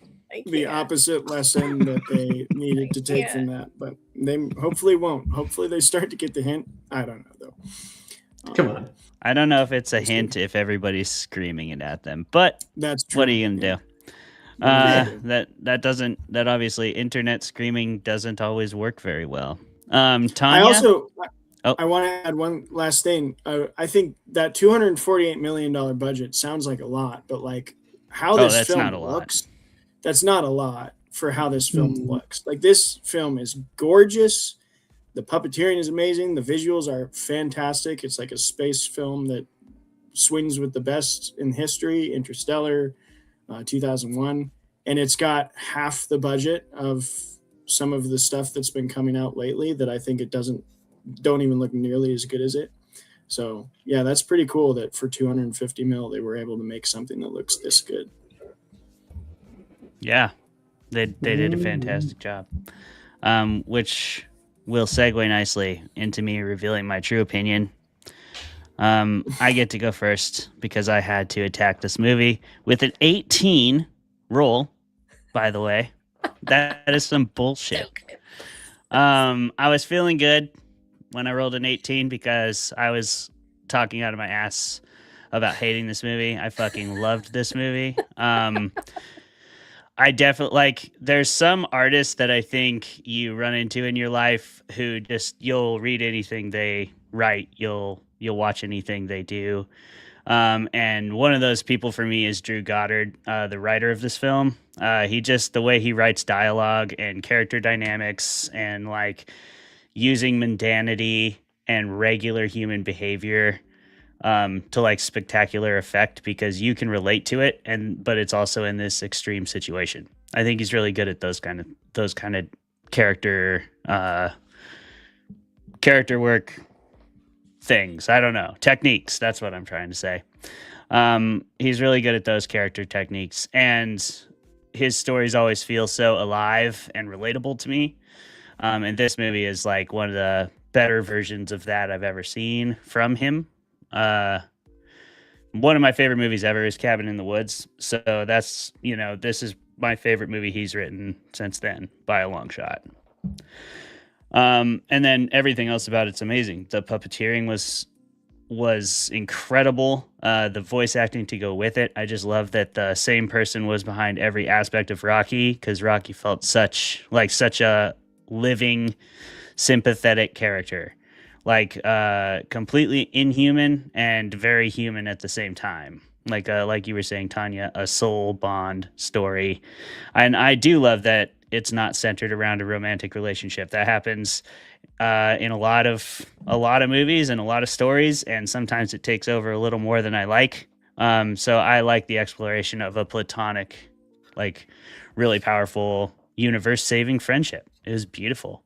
the opposite lesson that they needed to take from that, but they hopefully won't. Hopefully they start to get the hint. I don't know though. Come on. I don't know if it's a hint if everybody's screaming it at them, but That's true. what are you gonna do? That obviously internet screaming doesn't always work very well. Tanya, I also Oh. I want to add one last thing. I think that $248 million budget sounds like a lot, but like how this that's film not a lot. looks, that's not a lot for how this film looks. Like this film is gorgeous. The puppeteering is amazing. The visuals are fantastic. It's like a space film that swings with the best in history. Interstellar, 2001, and it's got half the budget of some of the stuff that's been coming out lately that I think it don't even look nearly as good as it. So yeah, that's pretty cool that for 250 mil they were able to make something that looks this good. Yeah, they did a fantastic job, which will segue nicely into me revealing my true opinion. I get to go first because I had to attack this movie with an 18 roll, by the way. That is some bullshit. I was feeling good when I rolled an 18 because I was talking out of my ass about hating this movie. I fucking loved this movie. I definitely there's some artists that I think you run into in your life who just you'll read anything they write, you'll watch anything they do. And one of those people for me is Drew Goddard, the writer of this film. The way he writes dialogue and character dynamics and like using mundanity and regular human behavior to like spectacular effect because you can relate to it, but it's also in this extreme situation. I think he's really good at those kind of character work things. I don't know, techniques. That's what I'm trying to say. He's really good at those character techniques, and his stories always feel so alive and relatable to me. And this movie is like one of the better versions of that I've ever seen from him. One of my favorite movies ever is Cabin in the Woods. So that's, this is my favorite movie he's written since then by a long shot. And then everything else about it's amazing. The puppeteering was incredible. The voice acting to go with it. I just love that the same person was behind every aspect of Rocky, because Rocky felt such a living, sympathetic character. Completely inhuman and very human at the same time. Like you were saying, Tanya, a soul bond story. And I do love that it's not centered around a romantic relationship. That happens in a lot of movies and a lot of stories, and sometimes it takes over a little more than I like. So I like the exploration of a platonic, really powerful, universe-saving friendship. It was beautiful.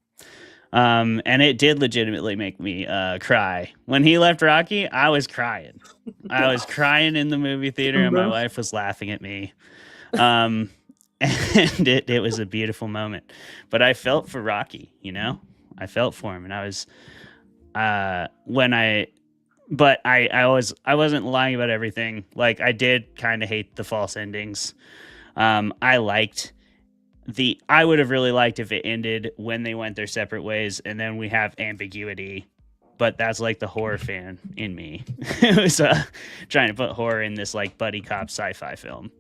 And it did legitimately make me cry. When he left Rocky, I was crying. I was crying in the movie theater, and my wife was laughing at me. And it was a beautiful moment. But I felt for Rocky, I felt for him, and I was I wasn't lying about everything. I did kind of hate the false endings. I would have really liked if it ended when they went their separate ways and then we have ambiguity, but that's the horror fan in me. It was trying to put horror in this buddy cop sci-fi film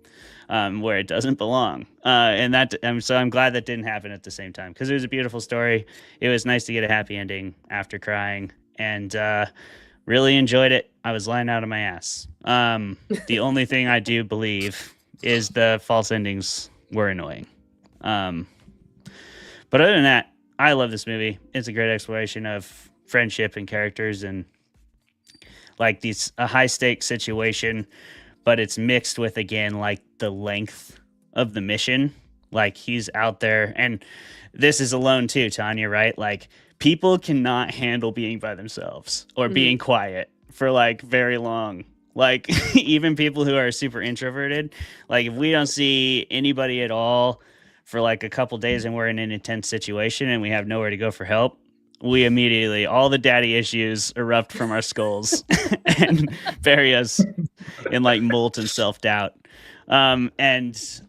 where it doesn't belong. So I'm glad that didn't happen at the same time, because it was a beautiful story. It was nice to get a happy ending after crying, and really enjoyed it. I was lying out of my ass. The only thing I do believe is the false endings were annoying. But other than that, I love this movie. It's a great exploration of friendship and characters, and like a high stakes situation, but it's mixed with, again, like the length of the mission. Like he's out there, and this is alone too, Tanya, right? Like people cannot handle being by themselves or being quiet for like very long. Like even people who are super introverted, like if we don't see anybody at all for like a couple days and we're in an intense situation and we have nowhere to go for help, we immediately, all the daddy issues erupt from our skulls and bury us in like molten self-doubt. And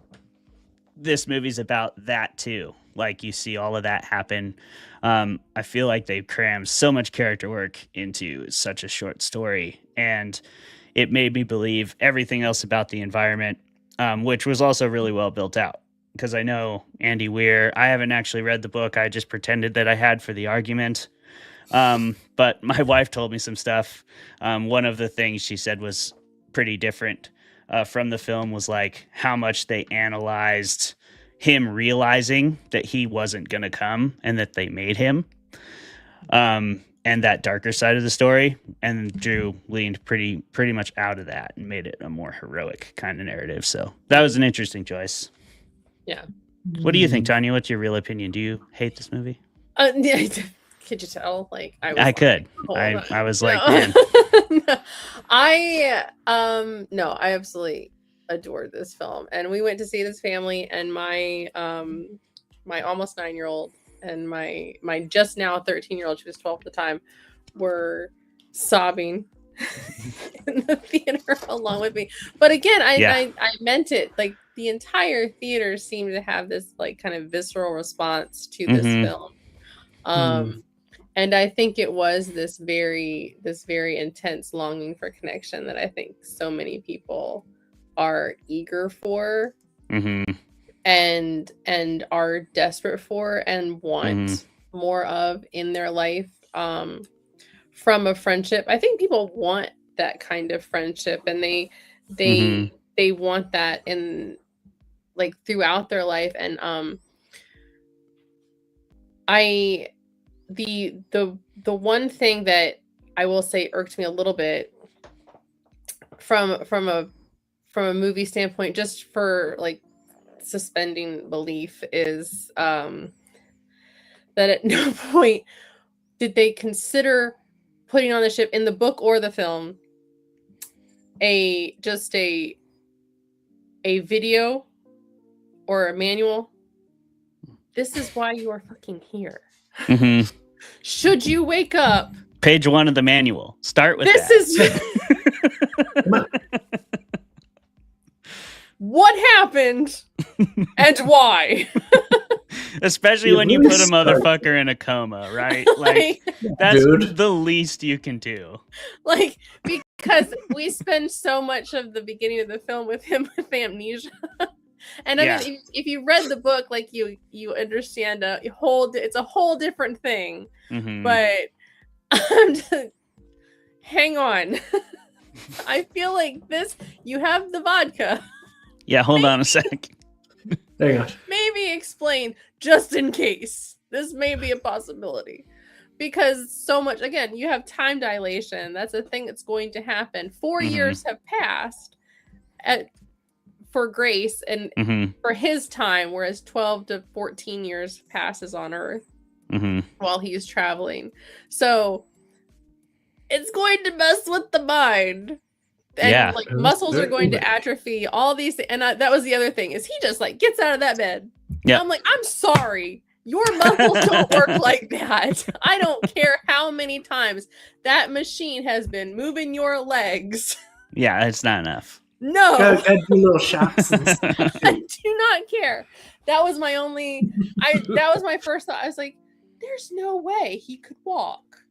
this movie's about that too. Like you see all of that happen. I feel like they crammed so much character work into such a short story, and it made me believe everything else about the environment, which was also really well built out. Because I know Andy Weir, I haven't actually read the book. I just pretended that I had for the argument. But my wife told me some stuff. One of the things she said was pretty different from the film was like how much they analyzed him realizing that he wasn't going to come and that they made him. And that darker side of the story. And Drew leaned pretty much out of that and made it a more heroic kind of narrative. So that was an interesting choice. Yeah. What do you think, Tanya? What's your real opinion? Do you hate this movie? Could you tell? Like I could. Like, I was no. like, man. I absolutely adored this film, and we went to see this family, and my almost 9-year-old and my just now 13-year-old, she was 12 at the time, were sobbing in the theater along with me. But again, I meant it. Like the entire theater seemed to have this like kind of visceral response to this film. And I think it was this very intense longing for connection that I think so many people are eager for, and are desperate for and want more of in their life, from a friendship. I think people want that kind of friendship, and they want that in like throughout their life. And the one thing that I will say irked me a little bit from a movie standpoint, just for like suspending belief, is that at no point did they consider putting on the ship, in the book or the film, a video or a manual. This is why you are fucking here. Should you wake up? Page 1 of the manual. Start with this that. What happened and why? Especially when you put a motherfucker in a coma, right? Like that's the least you can do. Like, because we spend so much of the beginning of the film with him with amnesia. And I mean, if you read the book, like you understand it's a whole different thing. But hang on. I feel like this, you have the vodka. Yeah, hold on a sec. Hang on. Maybe explain, just in case. This may be a possibility. Because so much, again, you have time dilation. That's a thing that's going to happen. 4 years have passed for Grace and for his time, whereas 12 to 14 years passes on Earth while he's traveling. So it's going to mess with the mind. And like muscles are going to atrophy, all these things. And that was the other thing, is he just like gets out of that bed. Yeah. I'm like, I'm sorry. Your muscles don't work like that. I don't care how many times that machine has been moving your legs. Yeah, it's not enough. No. Gotta do little shots. I do not care. That was my only, that was my first thought. I was like, there's no way he could walk.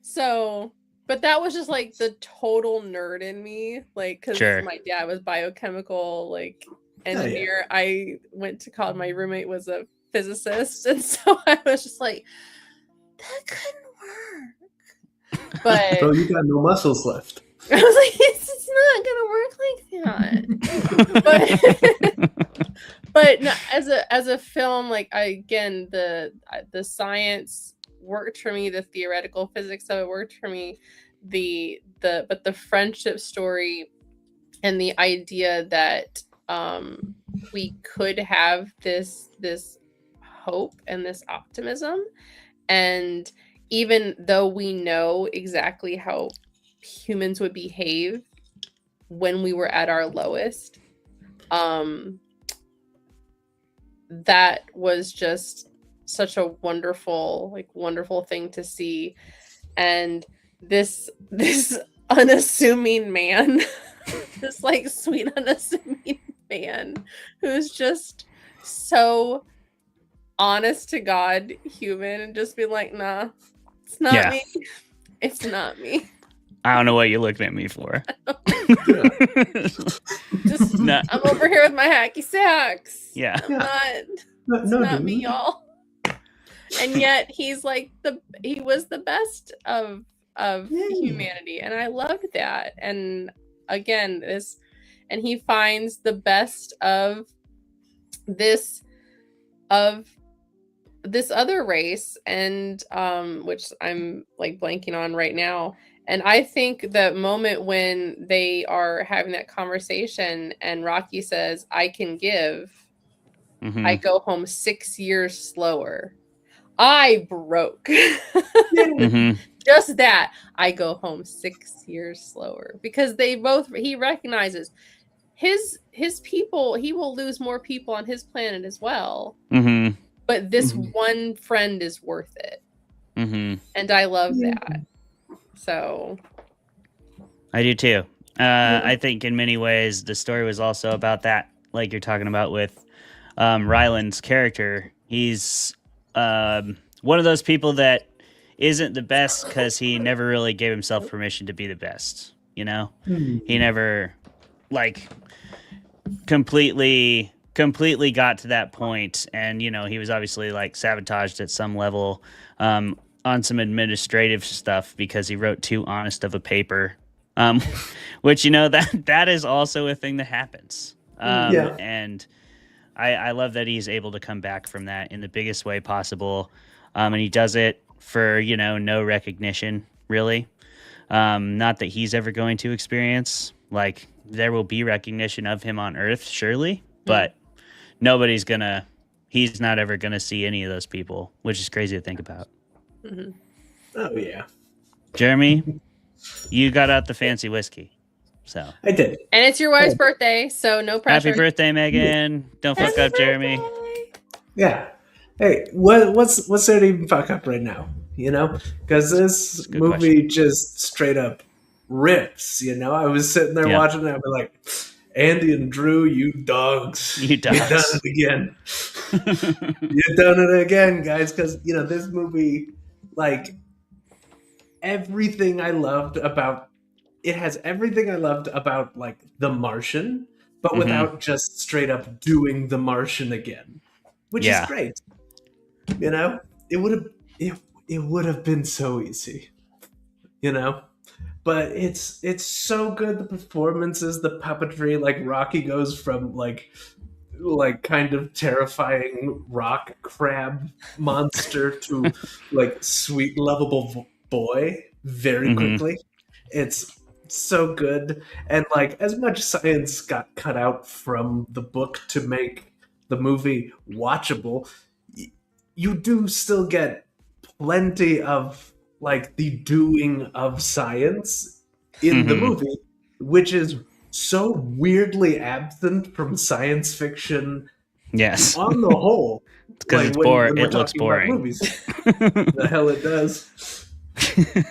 So, but that was just like the total nerd in me. Like, because my dad was biochemical, like, engineer. I went to college. My roommate was a physicist. And so I was just like, that couldn't work. But so you got no muscles left. I was like, it's not gonna work like that. But no, as a film, like the science worked for me. The theoretical physics of it worked for me. But the friendship story and the idea that we could have this hope and this optimism, and even though we know exactly how humans would behave when we were at our lowest, that was just such a wonderful thing to see. And this unassuming man, this like sweet unassuming man who's just so honest to God human, and just be like, nah, it's not me. It's not me. I don't know what you're looking at me for. Just I'm over here with my hacky sacks. Yeah. It's not me, y'all. And yet he's like he was the best of humanity, and I loved that. And again, he finds the best of this other race, and which I'm like blanking on right now. And I think the moment when they are having that conversation and Rocky says, I can give, I go home 6 years slower. I broke. Just that. I go home 6 years slower, because he recognizes his people, he will lose more people on his planet as well. But this one friend is worth it. And I love that. So I do too. I think in many ways the story was also about that, like you're talking about with Ryland's character. He's one of those people that isn't the best because he never really gave himself permission to be the best. You know, he never like completely got to that point, and you know, he was obviously like sabotaged at some level on some administrative stuff because he wrote too honest of a paper, which, you know, that is also a thing that happens. And I love that he's able to come back from that in the biggest way possible, and he does it for, you know, no recognition really. Not that he's ever going to experience, like, there will be recognition of him on Earth, surely, but he's not ever gonna see any of those people, which is crazy to think about. Oh yeah, Jeremy, you got out the fancy whiskey, so I did. And it's your wife's birthday, so no pressure. Happy birthday, Megan! Don't fuck up, Jeremy. Yeah. Hey, what's there to even fuck up right now? You know, because this movie just straight up rips. You know, I was sitting there watching it, I'd be like, Andy and Drew, you dogs. You done it again. You've done it again, guys. Because, you know, this movie, like, everything I loved about it has everything I loved about, like, The Martian, but without just straight up doing The Martian again, which is great. You know, it would have been so easy, you know. But it's so good. The performances, the puppetry, like Rocky goes from like kind of terrifying rock crab monster to like sweet lovable boy very quickly. It's so good. And like, as much science got cut out from the book to make the movie watchable, you do still get plenty of like the doing of science in the movie, which is so weirdly absent from science fiction. Yes, on the whole, because like, it's boring. It looks boring. The hell it does.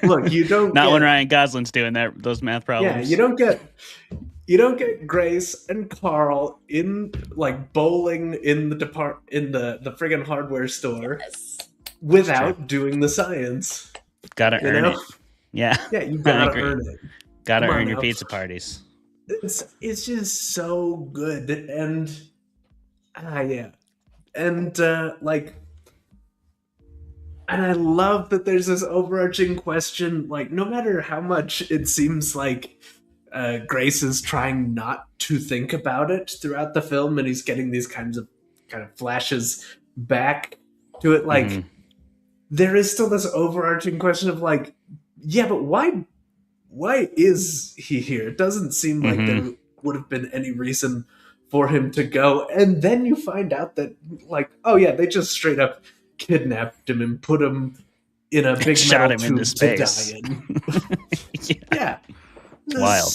Look, you don't not when Ryan Gosling's doing those math problems. Yeah, you don't get Grace and Carl in like bowling in the the friggin' hardware store without doing the science. Gotta earn it. Yeah. Yeah, you gotta earn it. Gotta earn your pizza parties. It's just so good. And and and I love that there's this overarching question, like, no matter how much it seems like Grace is trying not to think about it throughout the film, and he's getting these kind of flashes back to it, like there is still this overarching question of like, yeah, but why is he here? It doesn't seem like there would have been any reason for him to go. And then you find out that, like, oh yeah, they just straight up kidnapped him and put him in a big Shot metal him into tube to space. die in. Yeah. Wild.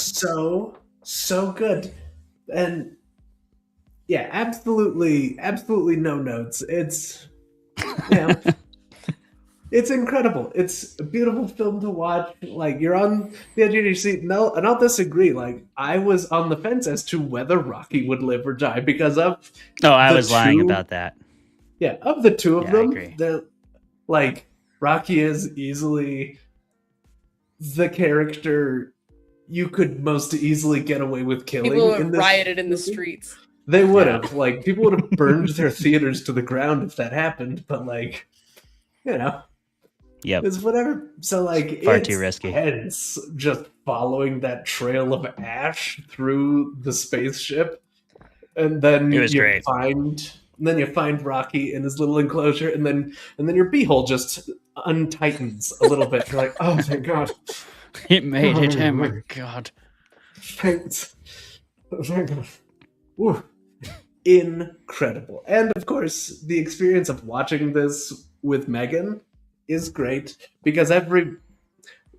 So good. And yeah, absolutely no notes. It's it's incredible. It's a beautiful film to watch. Like, you're on the edge of your seat. No, and I'll disagree. Like, I was on the fence as to whether Rocky would live or die because of I was lying about that. Yeah, of the two of I them, agree. they're like, Rocky is easily the character you could most easily get away with killing. People have in this rioted in the movie. streets. They would have. Like, people would have burned their theaters to the ground if that happened. But, like, you know, it's whatever. So, like, Far it's too risky. tense just following that trail of ash through the spaceship, and then It was great. you find Rocky in his little enclosure, and then your beehole just untightens a little bit. You're like, oh, thank God. It made it. Oh my God. Thanks. Thank God. Ooh. Incredible. And of course, the experience of watching this with Megan is great because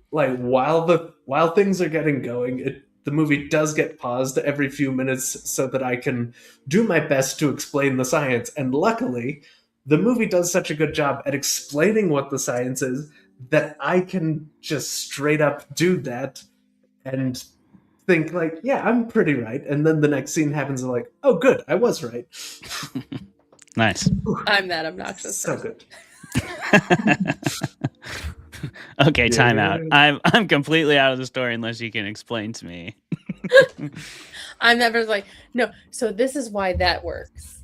while things are getting going, the movie does get paused every few minutes so that I can do my best to explain the science. And luckily, the movie does such a good job at explaining what the science is that I can just straight up do that and think like, yeah, I'm pretty right. And then the next scene happens and like, oh, good, I was right. Nice. I'm that obnoxious. So person. good. Okay, time out. I'm completely out of the story unless you can explain to me. I'm never like, no, so this is why that works.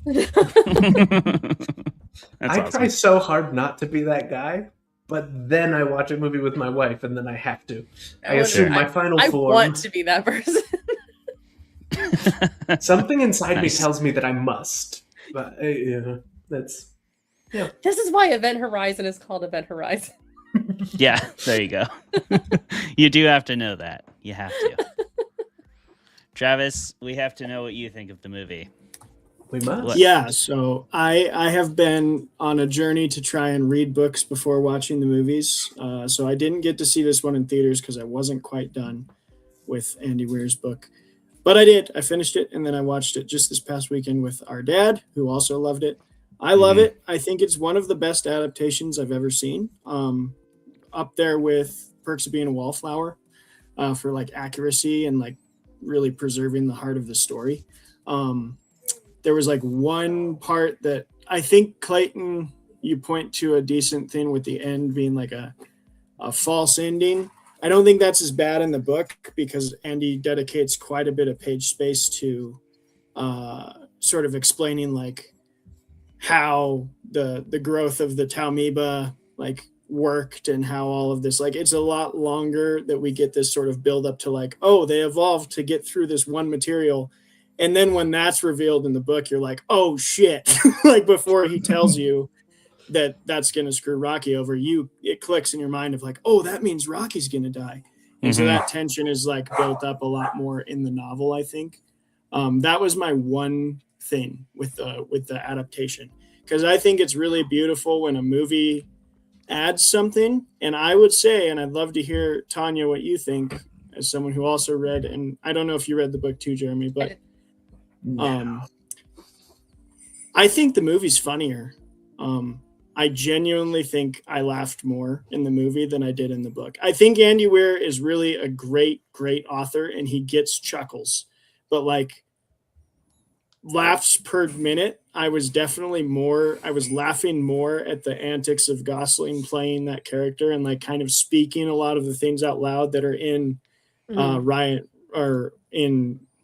I try so hard not to be that guy, but then I watch a movie with my wife and then I have to. I assume my final form. I want to be that person. Something inside me tells me that I must. But that's... Yeah. This is why Event Horizon is called Event Horizon. Yeah, there you go. You do have to know that. You have to. Travis, we have to know what you think of the movie. We must. Yeah, so I have been on a journey to try and read books before watching the movies. So I didn't get to see this one in theaters because I wasn't quite done with Andy Weir's book. But I did. I finished it, and then I watched it just this past weekend with our dad, who also loved it. I love it. I think it's one of the best adaptations I've ever seen. Up there with Perks of Being a Wallflower for like accuracy and like really preserving the heart of the story. There was like one part that I think, Clayton, you point to a decent thing with the end being like a false ending. I don't think that's as bad in the book because Andy dedicates quite a bit of page space to sort of explaining like how the growth of the Taumiba like worked and how all of this, like, it's a lot longer that we get this sort of build up to like, oh, they evolved to get through this one material. And then when that's revealed in the book, you're like, oh shit. Like before he tells you that that's going to screw Rocky over, it clicks in your mind of like, oh, that means Rocky's going to die. And so that tension is like built up a lot more in the novel, I think. That was my one thing with the adaptation, because I think it's really beautiful when a movie adds something. And I would say, and I'd love to hear, Tanya, what you think as someone who also read, and I don't know if you read the book too, Jeremy, but I think the movie's funnier. I genuinely think I laughed more in the movie than I did in the book. I think Andy Weir is really a great, great author, and he gets chuckles, but like laughs per minute, I was laughing more at the antics of Gosling playing that character and like kind of speaking a lot of the things out loud that are in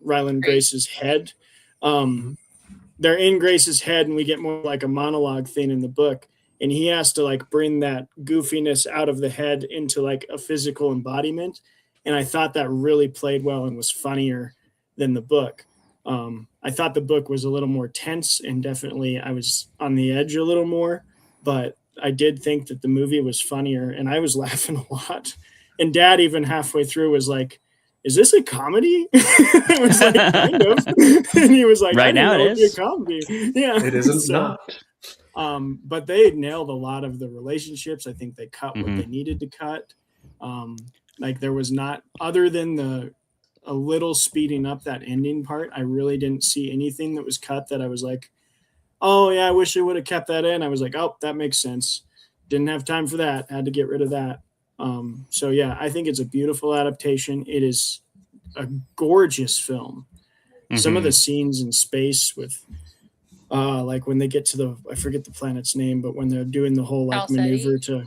Ryland Grace's head. They're in Grace's head, and we get more like a monologue thing in the book. And he has to like bring that goofiness out of the head into like a physical embodiment. And I thought that really played well and was funnier than the book. I thought the book was a little more tense, and definitely I was on the edge a little more, but I did think that the movie was funnier, and I was laughing a lot. And Dad, even halfway through, was like, "Is this a comedy?" I was like, "Kind of." And he was like, Right "I didn't now know it it'd be a is. comedy." Yeah, It isn't So, not. but they nailed a lot of the relationships. I think they cut what Mhm. they needed to cut. Like there was not, other than a little speeding up that ending part, I really didn't see anything that was cut that I was like, "Oh yeah, I wish I would have kept that in." I was like, "Oh, that makes sense." Didn't have time for that. Had to get rid of that. So yeah, I think it's a beautiful adaptation. It is a gorgeous film. Some of the Mhm. scenes in space with like when they get to I forget the planet's name, but when they're doing the whole like Tau maneuver Ceti.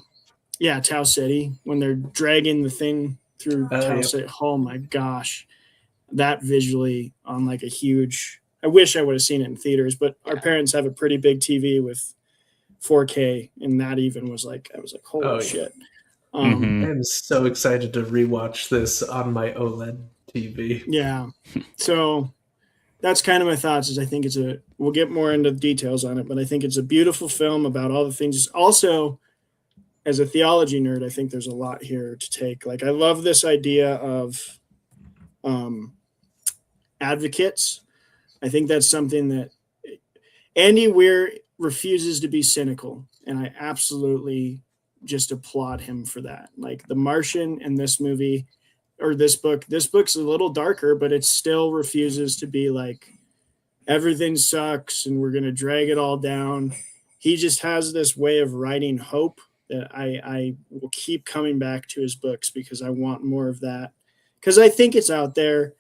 Tau Ceti, when they're dragging the thing through Tau Yep. Ceti. Oh my gosh, that visually on like a huge. I wish I would have seen it in theaters, but our parents have a pretty big TV with 4K, and that even was like, I was like, holy Oh, yeah. shit. Mhm. I'm so excited to rewatch this on my OLED TV. Yeah. So that's kind of my thoughts. Is I think we'll get more into the details on it, but I think it's a beautiful film about all the things. Also, as a theology nerd, I think there's a lot here to take. Like, I love this idea of advocates. I think that's something that Andy Weir refuses to be cynical, and I absolutely just applaud him for that. Like The Martian and this movie or this book's a little darker, but it still refuses to be like everything sucks and we're going to drag it all down. He just has this way of writing hope that I will keep coming back to his books because I want more of that. Because I think it's out there.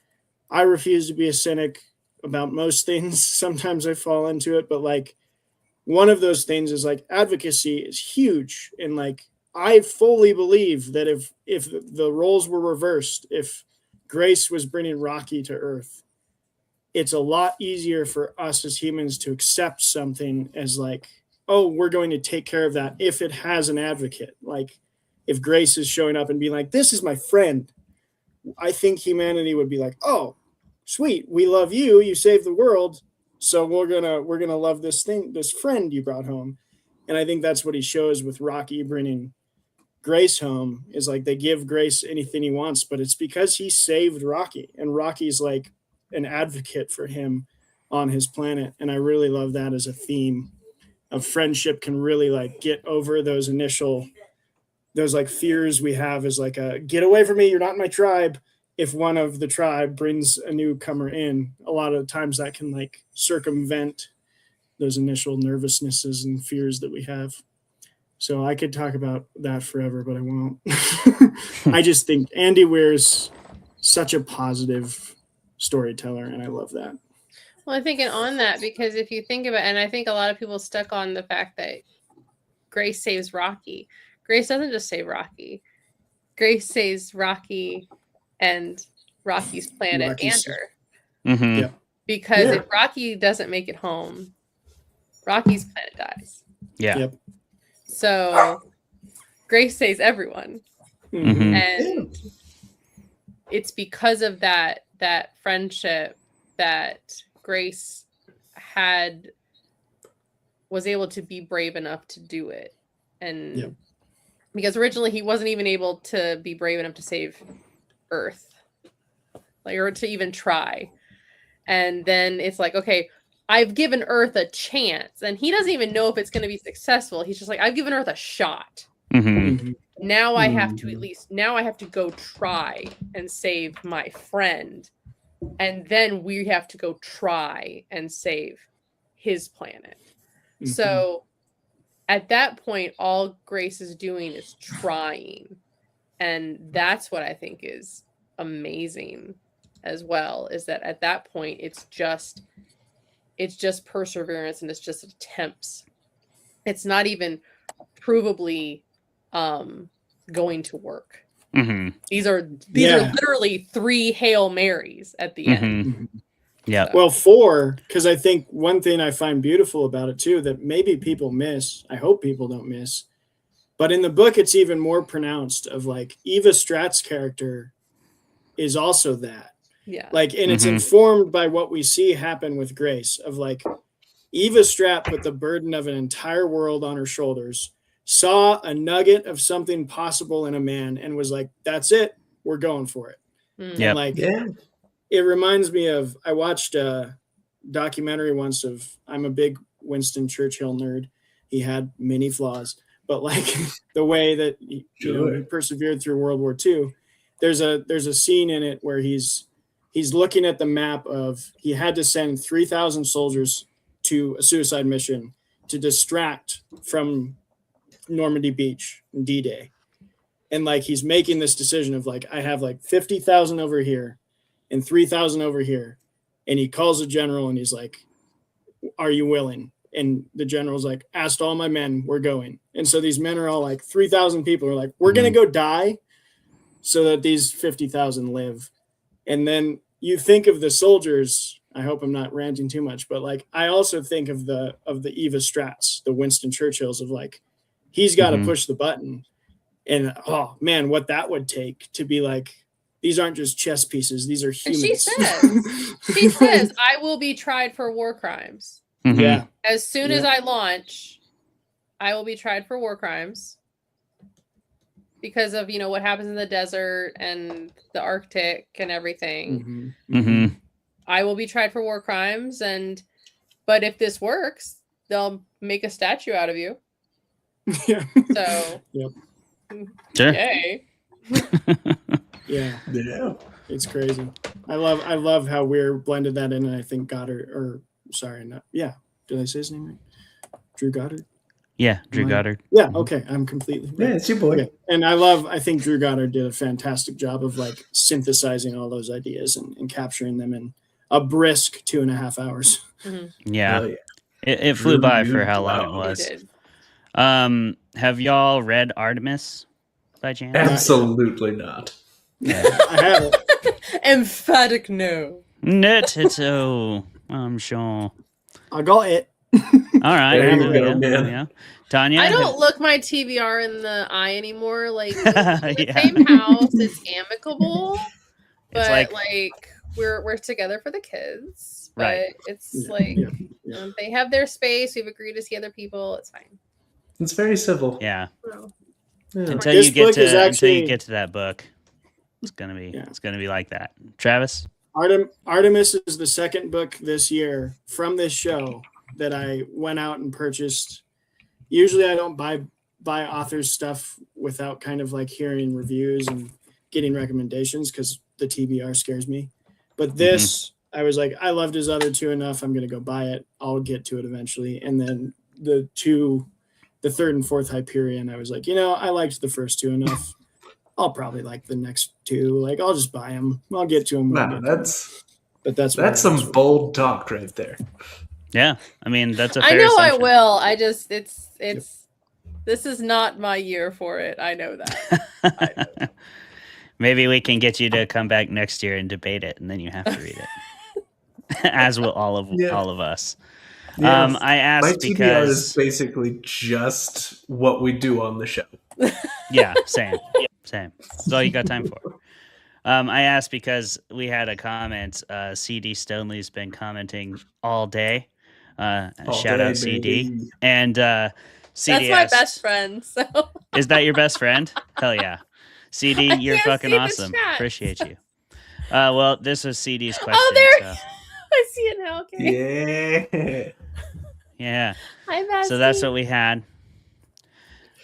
I refuse to be a cynic about most things. Sometimes I fall into it, but like one of those things is like advocacy is huge. And like, I fully believe that if the roles were reversed, if Grace was bringing Rocky to Earth, it's a lot easier for us as humans to accept something as like, oh, we're going to take care of that if it has an advocate. Like if Grace is showing up and being like, this is my friend, I think humanity would be like, oh, sweet, we love you, you saved the world, so we're gonna love this friend you brought home. And I think that's what he shows with Rocky bringing Grace home, is like they give Grace anything he wants, but it's because he saved Rocky, and Rocky's like an advocate for him on his planet. And I really love that as a theme of friendship can really like get over those like fears we have, is like a get away from me, you're not in my tribe. If one of the tribe brings a newcomer in, a lot of times that can like circumvent those initial nervousnesses and fears that we have. So I could talk about that forever, but I won't. I just think Andy Weir's such a positive storyteller, and I love that. Well, I think, and on that, because if you think about, and I think a lot of people stuck on the fact that Grace saves Rocky. Grace doesn't just save Rocky. Grace saves Rocky and Rocky's planet and her. Mhm. Yep. Because Yeah. if Rocky doesn't make it home, Rocky's planet dies. Yeah. Yep. So Grace saves everyone. Mhm. And it's because of that friendship that Grace was able to be brave enough to do it. And Yep. because originally he wasn't even able to be brave enough to save Earth, like, or to even try. And then it's like, okay, I've given Earth a chance, and he doesn't even know if it's going to be successful. He's just like, I've given Earth a shot. Mhm. Now I have to now I have to go try and save my friend. And then we have to go try and save his planet. So at that point, all Grace is doing is trying. And that's what I think is amazing as well, is that at that point, it's just perseverance, and it's just attempts. It's not even provably going to work. Mhm. These are literally 3 Hail Marys at the end. Yeah. Well, 4, because I think one thing I find beautiful about it too, that maybe people miss, I hope people don't miss, but in the book it's even more pronounced, of like Eva Strat's character is also that. Yeah. Like, and it's informed by what we see happen with Grace, of like Eva Strat put the burden of an entire world on her shoulders, saw a nugget of something possible in a man and was like, that's it, we're going for it. Mm. Yep. And like, Yeah. it reminds me of, I watched a documentary once of, I'm a big Winston Churchill nerd. He had many flaws, but like the way that he persevered through World War II, there's a scene in it where he's looking at the map of, he had to send 3,000 soldiers to a suicide mission to distract from Normandy Beach, D-Day. And like, he's making this decision of like, I have like 50,000 over here and 3,000 over here. And he calls a general and he's like, are you willing? And the general's like, asked all my men, we're going. And so these men are all like, 3,000 people are like, we're going to go die so that these 50,000 live. And then you think of the soldiers, I hope I'm not ranting too much, but like, I also think of the Eva Strats, the Winston Churchills of like, he's got to push the button. And oh man, what that would take to be like, these aren't just chess pieces, these are humans. And she says, I will be tried for war crimes. Mhm. Yeah. As soon as I launch, I will be tried for war crimes because of, what happens in the desert and the Arctic and everything. Mhm. I will be tried for war crimes. But if this works, they'll make a statue out of you. Yeah. So, Yep. Sure. yay. Yeah. Yeah. It's crazy. I love how Weir blended that in, and I think Did I say his name right? Drew Goddard? Yeah, Drew Goddard. Yeah, okay. I'm completely right. Yeah, it's your boy. Okay. And I think Drew Goddard did a fantastic job of like synthesizing all those ideas and capturing them in a brisk 2.5 hours. Yeah. Oh, yeah. It flew by Drew for how long it Goddard. was. It did. Have y'all read Artemis by chance? Absolutely not. I have it. Emphatic no. No, I'm sure. I got it. All right. There you we go, man. There we go. Tanya? I don't look my TBR in the eye anymore. Like, we live in the Yeah. same house. It's amicable, It's but like- we're together for the kids. But Right. it's Yeah, like yeah. they have their space. We've agreed to see other people. It's fine. It's very civil. Yeah. So, Yeah. Until This you get book is to actually- to that book, it's gonna be Yeah. it's gonna be like that. Travis? Artemis is the second book this year from this show that I went out and purchased. Usually I don't buy authors stuff without kind of like hearing reviews and getting recommendations because the TBR scares me. But this, I was like, I loved his other two enough. I'm going to go buy it. I'll get to it eventually. And then the third and fourth Hyperion, I was like, I liked the first two enough. I'll probably like the next two. Like, I'll just buy them. I'll get to them. Wow, that's That's some bold talk right there. Yeah. I mean, that's a I fair know I assumption. will. I just it's this is not my year for it. I know that. Maybe we can get you to come back next year and debate it, and then you have to read it. As will all of us. Yeah. I My asked TBR is because basically just what we do on the show. yeah, same. That's all you got time for. I asked because we had a comment. CD Stonley's been commenting all day. Shout out CD. baby. And CD That's my asked, best friend. So Is that your best friend? Hell yeah. CD, I you're can't fucking see the awesome. chat. Appreciate you. Well, this was CD's question. Oh, there so, I see it now. Okay. Yeah. yeah. Hi, Bestie. So that's what we had.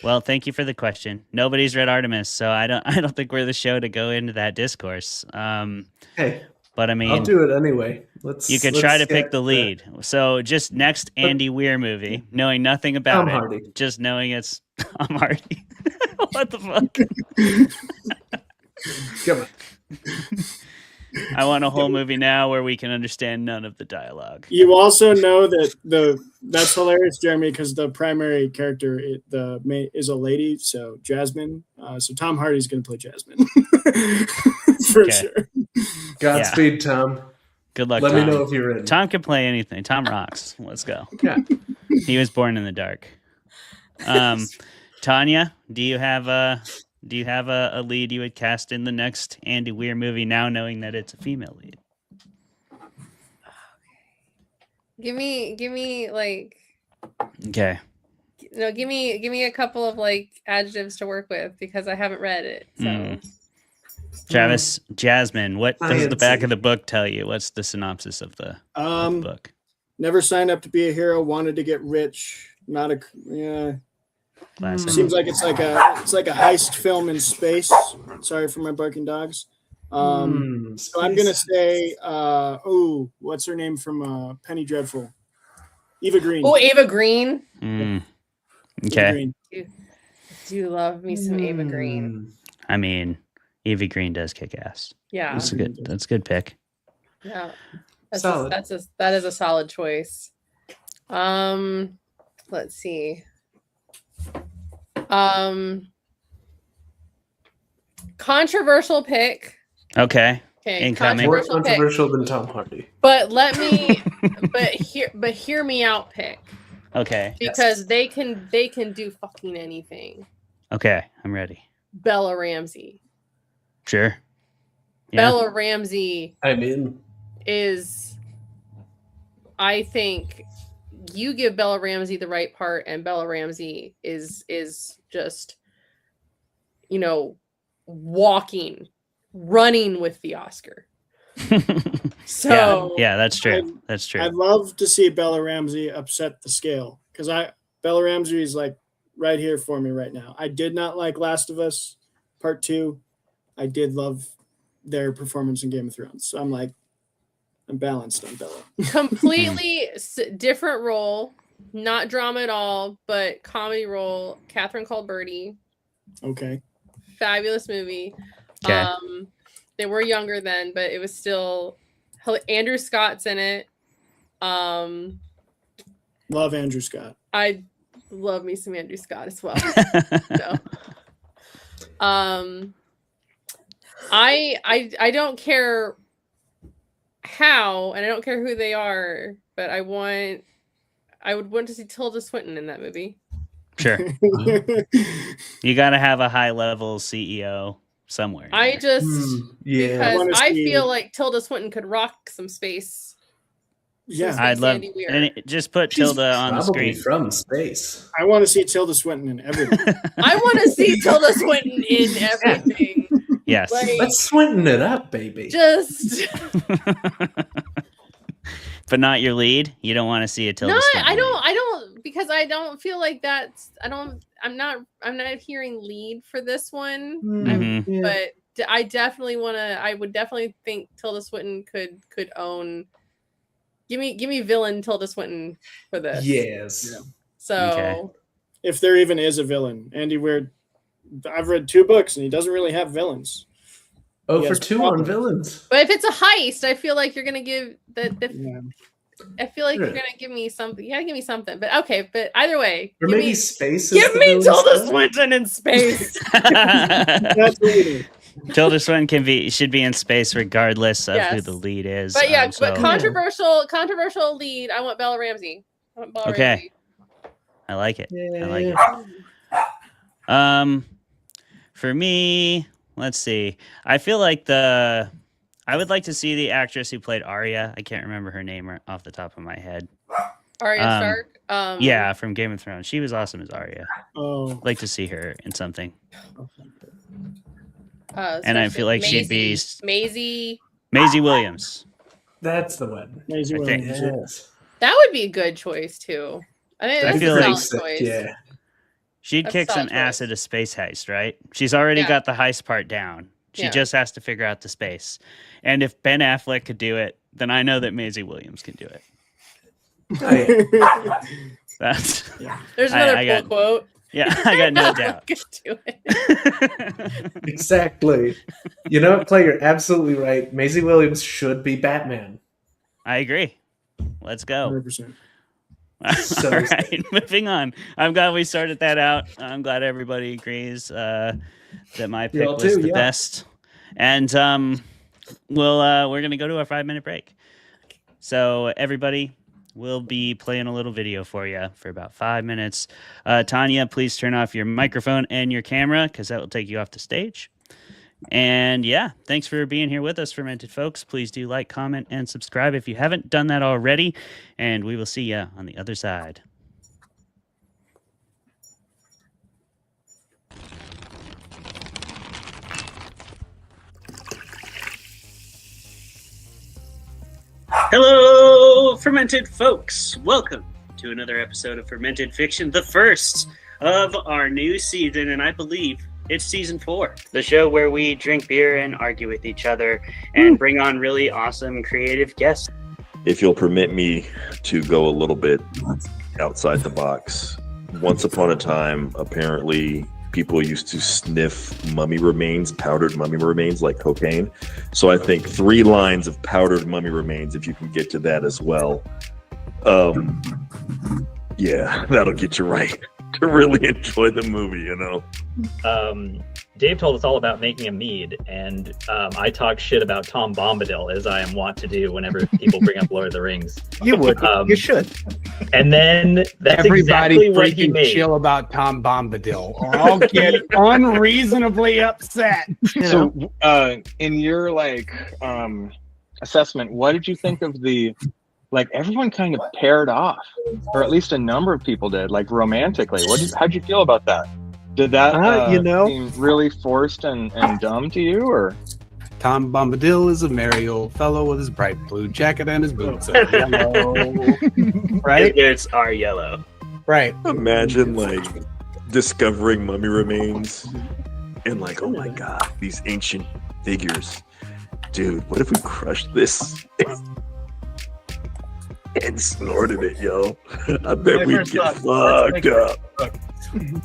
Well, thank you for the question. Nobody's read Artemis, so I don't think we're the show to go into that discourse. Hey, But I mean, I'll do it anyway. you could try to get pick the lead. So just next Andy Weir movie, knowing nothing about Tom it, Hardy. just knowing it's Tom Hardy. What the fuck? Come on. I want a whole movie now where we can understand none of the dialogue. You also know that that's hilarious, Jeremy, because the primary character is a lady, so Jasmine. So Tom Hardy's going to play Jasmine for Okay. sure. Godspeed, Tom. Good luck, Let Tom. me know if you're in. Tom can play anything. Tom rocks. Let's go. Yeah. He was born in the dark. Tanya, do you have a lead you would cast in the next Andy Weir movie now, knowing that it's a female lead? Give me like Okay. No, give me a couple of like adjectives to work with because I haven't read it. So Travis, Jasmine, what does the back Sciencey. of the book tell you? What's the synopsis of the book? Never signed up to be a hero. Wanted to get rich. Not a Classic. Seems like it's like a heist film in space. Sorry for my barking dogs. So I'm gonna say, what's her name from Penny Dreadful? Eva Green. Oh, Ava Green. Mm. Eva Okay. Green. Do love me some Ava Green. I mean, Evie Green does kick ass. Yeah. That's a good pick. Yeah. Solid. That is a solid choice. Let's see. Controversial pick. Okay. Okay. Incoming. More Controversial pick. controversial than Tom Hardy. But hear me out pick. Okay. Because they can do fucking anything. Okay. I'm ready. Bella Ramsey. Sure. Yeah. Bella Ramsey I mean, I think you give Bella Ramsey the right part, and Bella Ramsey is just, running with the Oscar. So yeah, that's true. That's true. I'd love to see Bella Ramsey upset the scale because Bella Ramsey is like right here for me right now. I did not like Last of Us Part 2. I did love their performance in Game of Thrones. So I'm balanced on Bella. completely different role, not drama at all, but comedy role. Catherine called Birdie. Okay. Fabulous movie. Okay. They were younger then, but it was still Andrew Scott's in it. Love Andrew Scott. I love me some Andrew Scott as well. So, I don't care how, and I don't care who they are, but I would want to see Tilda Swinton in that movie. Sure. You got to have a high level CEO somewhere. I just because I feel like Tilda Swinton could rock some space. Yeah, I'd love and just put Tilda on the screen from space. I want to see Tilda Swinton in everything. I want to see Tilda Swinton in everything. Yes. Let's Swinton it up, baby. Just but not your lead. You don't want to see a Tilda Swinton. I don't because I don't feel like that's I'm not hearing lead for this one. Mm-hmm. But I would definitely think Tilda Swinton could own. Give me villain Tilda Swinton for this. Yes. Yeah. So if there even is a villain, Andy Weir, I've read 2 books and he doesn't really have villains. For 2 on villains. But if it's a heist, I feel like you're gonna give Yeah. I feel like you're gonna give me something. You gotta give me something. But okay, but either way, Or maybe space. Give me Tilda Swinton in space. That's what it is. Tilda Swinton should be in space regardless of who the lead is. But yeah, but controversial lead. I want Bella Ramsey. Okay. I like it. Yeah. I like it. For me, let's see. I feel like I would like to see the actress who played Arya. I can't remember her name off the top of my head. Arya Stark. Yeah, from Game of Thrones. She was awesome as Arya. Oh. Like to see her in something. And I feel like she'd be Maisie Williams. That's the one. Maisie Williams. Yes. That would be a good choice too. I think that's a solid choice. Yeah. She'd kick some ass at a space heist, right? She's already got the heist part down. She just has to figure out the space. And if Ben Affleck could do it, then I know that Maisie Williams can do it. That's There's another cool quote. Yeah, I got no doubt. Do it. Exactly. You know what, Clay? You're absolutely right. Maisie Williams should be Batman. I agree. Let's go. 100%. So all right, moving on. I'm glad we sorted that out. I'm glad everybody agrees that my pick was the best. And we're gonna go to our 5-minute break. So everybody, we'll be playing a little video for you for about 5 minutes. Tanya, please turn off your microphone and your camera because that will take you off the stage. And yeah, thanks for being here with us, Fermented folks. Please do like, comment, and subscribe if you haven't done that already. And we will see you on the other side. Hello, fermented folks. Welcome to another episode of Fermented Fiction, the first of our new season, and I believe it's season 4. The show where we drink beer and argue with each other and bring on really awesome creative guests. If you'll permit me to go a little bit outside the box. Once upon a time, apparently, people used to sniff mummy remains, powdered mummy remains like cocaine. So I think 3 lines of powdered mummy remains, if you can get to that as well. Yeah, that'll get you right to really enjoy the movie, you know. Dave told us all about making a mead, and I talk shit about Tom Bombadil, as I am wont to do whenever people bring up Lord of the Rings. You would. You should. And then that's Everybody exactly what he freaking made. chill about Tom Bombadil, or I'll get unreasonably upset. So, in your assessment, what did you think of the everyone kind of paired off, or at least a number of people did, romantically? How'd you feel about that? Did that seem really forced and dumb to you, or? Tom Bombadil is a merry old fellow with his bright blue jacket and his boots are yellow. Right? His boots are yellow. Right. Imagine discovering mummy remains and oh my god, these ancient figures. Dude, what if we crushed this and snorted it, yo? I bet we'd get fucked up.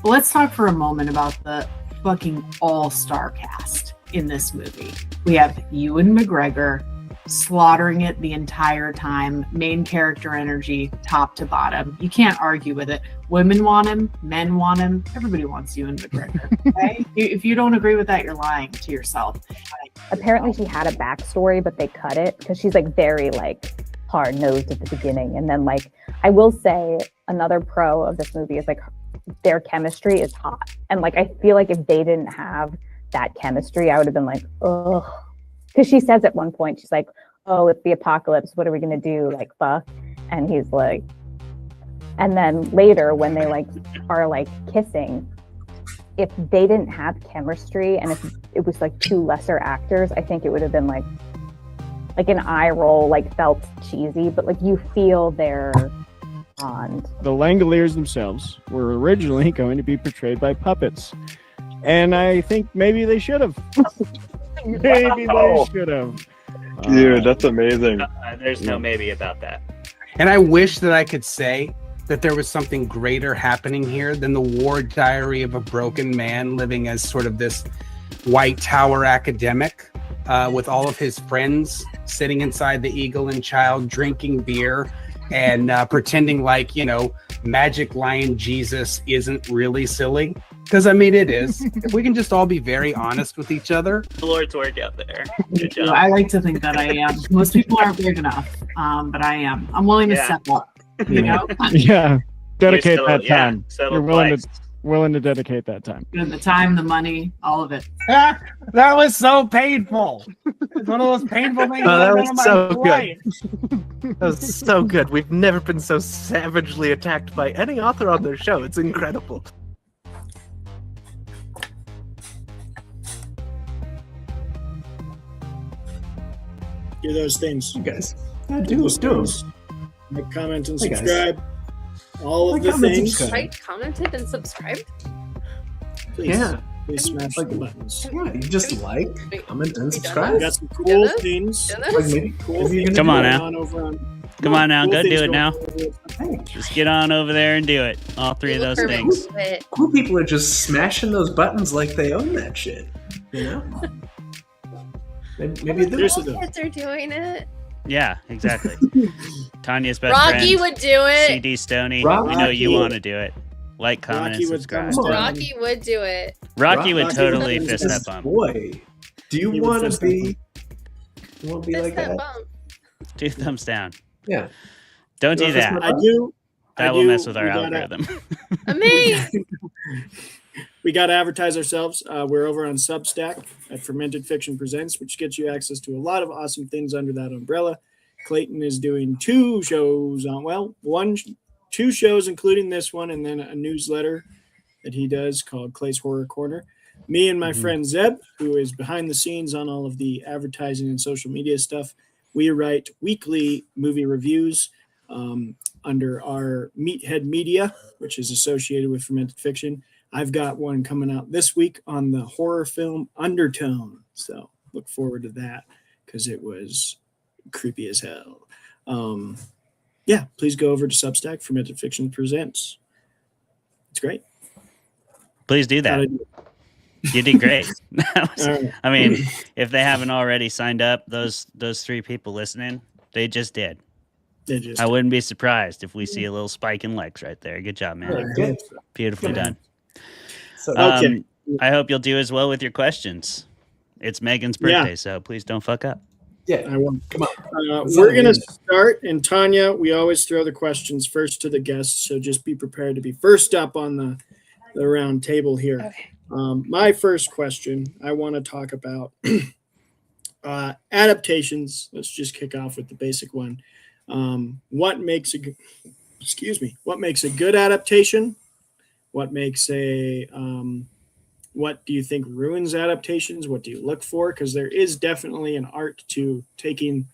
Let's talk for a moment about the fucking all-star cast in this movie. We have Ewan McGregor slaughtering it the entire time, main character energy, top to bottom. You can't argue with it. Women want him, men want him, everybody wants Ewan McGregor. Okay? If you don't agree with that, you're lying to yourself. Apparently she had a backstory, but they cut it because she's very hard-nosed at the beginning. And then I will say another pro of this movie is their chemistry is hot. And I feel if they didn't have that chemistry, I would have been ugh. Because she says at one point, she's oh, it's the apocalypse. What are we going to do? Fuck. And he's and then later when they are kissing, if they didn't have chemistry and if it was 2 lesser actors, I think it would have been an eye roll, felt cheesy, but you feel their bond. The Langoliers themselves were originally going to be portrayed by puppets. And I think maybe they should have. Maybe they should have. Dude, that's amazing. There's no maybe about that. And I wish that I could say that there was something greater happening here than the war diary of a broken man living as sort of this White Tower academic with all of his friends sitting inside the Eagle and Child drinking beer and pretending Magic Lion Jesus isn't really silly. Because, it is. If we can just all be very honest with each other. The Lord's work out there. Good job. I like to think that I am. Most people aren't big enough, but I am. I'm willing to step up, you know? Yeah. Dedicate that yeah, time. You're willing to dedicate that time. The time, the money, all of it. That was so painful. It's one of those painful things. Oh, that was in my so life. good. That was so good. We've never been so savagely attacked by any author on their show. It's incredible. Do those things. You guys. Do them. Like, comment, and subscribe. All of the things. Right, commented, and subscribed. Please. Yeah. Please smash the buttons. Yeah, you just comment, and subscribe. We got some cool things. Come on now. Come on now. Go do it now. Just get on over there and do it. All 3 of those things. Cool people are just smashing those buttons like they own that shit. You know? Maybe the kids are doing it. Yeah, exactly. Tanya's best Rocky friend. would do it. CD Stoney. We know you want to do it. Like, comment, and subscribe. Rocky would do it. Rocky would totally fist that bump. Boy, do you want to be? You want to be like that? 2 thumbs down. Yeah. Don't do that. I do. That will mess with our algorithm. Amazing. We got to advertise ourselves. We're over on Substack at Fermented Fiction Presents, which gets you access to a lot of awesome things under that umbrella. Clayton is doing 2 shows on, 2 shows, including this one, and then a newsletter that he does called Clay's Horror Corner. Me and my friend Zeb, who is behind the scenes on all of the advertising and social media stuff, We write weekly movie reviews under our Meathead Media, which is associated with Fermented Fiction. I've got one coming out this week on the horror film Undertone. So look forward to that because it was creepy as hell. Yeah, please go over to Substack, Fermented Fiction Presents. It's great. Please do that. You did great. I mean, if they haven't already signed up, those 3 people listening, they just did. I wouldn't be surprised if we see a little spike in likes right there. Good job, man. Beautifully done. I hope you'll do as well with your questions. It's Megan's birthday, so please don't fuck up. Yeah, I won't. Come on. We're going to start, and Tanya, we always throw the questions first to the guests, so just be prepared to be first up on the round table here. Okay. My first question, I want to talk about adaptations. Let's just kick off with the basic one. What makes a good adaptation? What do you think ruins adaptations? What do you look for? Because there is definitely an art to taking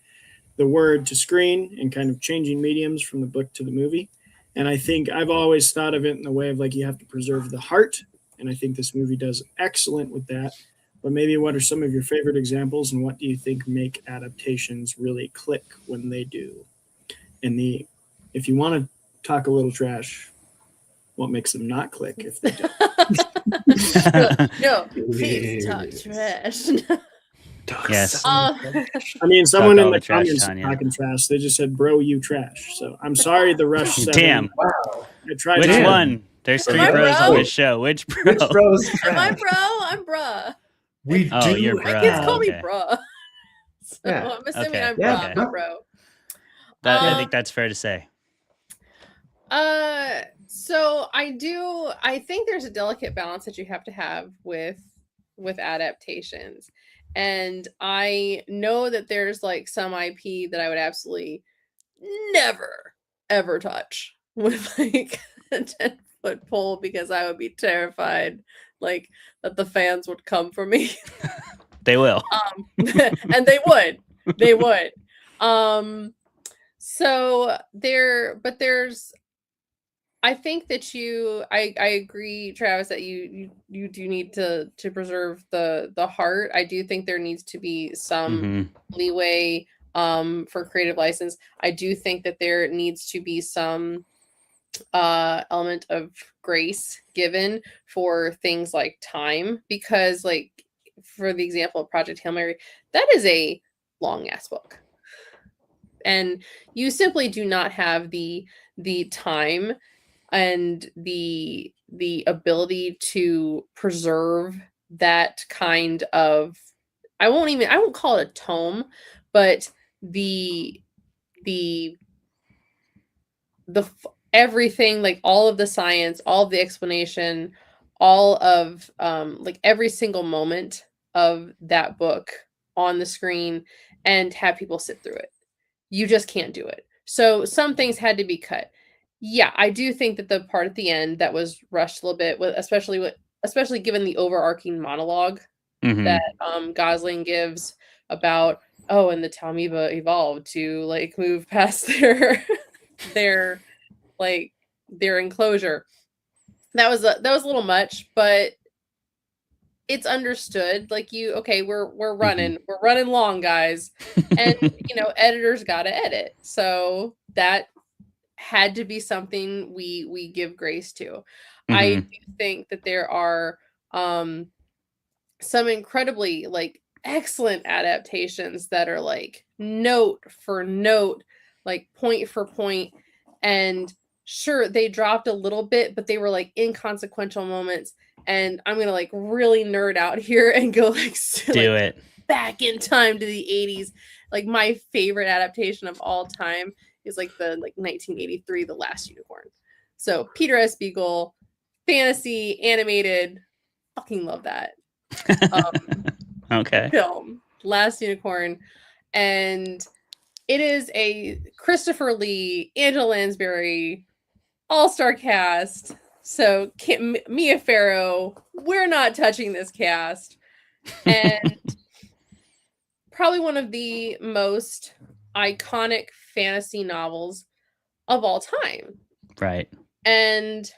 the word to screen and kind of changing mediums from the book to the movie. And I think I've always thought of it in the way of like you have to preserve the heart. And I think this movie does excellent with that. But maybe what are some of your favorite examples and what do you think make adaptations really click when they do? And if you want to talk a little trash, what makes them not click if they don't? No, please talk trash. Yes. I mean, someone in the comments talking trash. They just said, "Bro, you trash." So I'm sorry, the Rush 7. Damn. Wow. I tried. Which one? There's 3 bros on this show. Which bro? Which bros? Am I bro? I'm bruh. You're My bro. kids call me Okay. bruh. So Yeah. I'm assuming Okay. I'm bruh, not bro. I think that's fair to say. So I think there's a delicate balance that you have to have with adaptations. And I know that there's like some IP that I would absolutely never ever touch with like a 10-foot pole because I would be terrified like that the fans would come for me. They will. And they would. So there's I think that I agree, Travis, that you do need to preserve the heart. I do think there needs to be some leeway for creative license. I do think that there needs to be some element of grace given for things like time, because like for the example of Project Hail Mary, that is a long ass book. And you simply do not have the time and the ability to preserve that kind of, I won't call it a tome, but the everything, like all of the science, all of the explanation, all of like every single moment of that book on the screen, and have people sit through it. You just can't do it. So some things had to be cut. Yeah, I do think that the part at the end that was rushed a little bit, especially given the overarching monologue that Gosling gives about, and the Talmiba evolved to like move past their enclosure. That was a little much, but it's understood. Like we're running long, guys, and editors got to edit, so that had to be something we give grace to. I do think that there are some incredibly like excellent adaptations that are like note for note, like point for point, and sure they dropped a little bit, but they were like inconsequential moments. And I'm gonna like really nerd out here and go back in time to the 80s. Like my favorite adaptation of all time is like the 1983 The Last Unicorn. So Peter S. Beagle, fantasy, animated, fucking love that. Okay. Film, Last Unicorn. And it is a Christopher Lee, Angela Lansbury, all-star cast. So Mia Farrow, we're not touching this cast. And probably one of the most iconic fantasy novels of all time. Right. And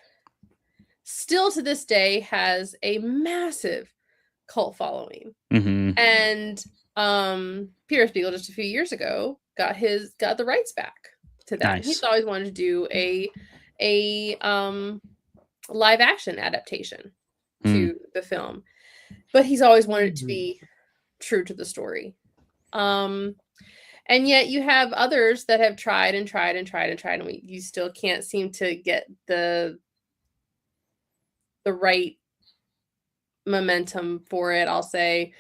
still to this day has a massive cult following. Mm-hmm. And Peter Spiegel just a few years ago got the rights back to that. Nice. He's always wanted to do a live action adaptation to the film, but he's always wanted it to be true to the story. And yet you have others that have tried and tried and tried and tried, and you still can't seem to get the right momentum for it. I'll say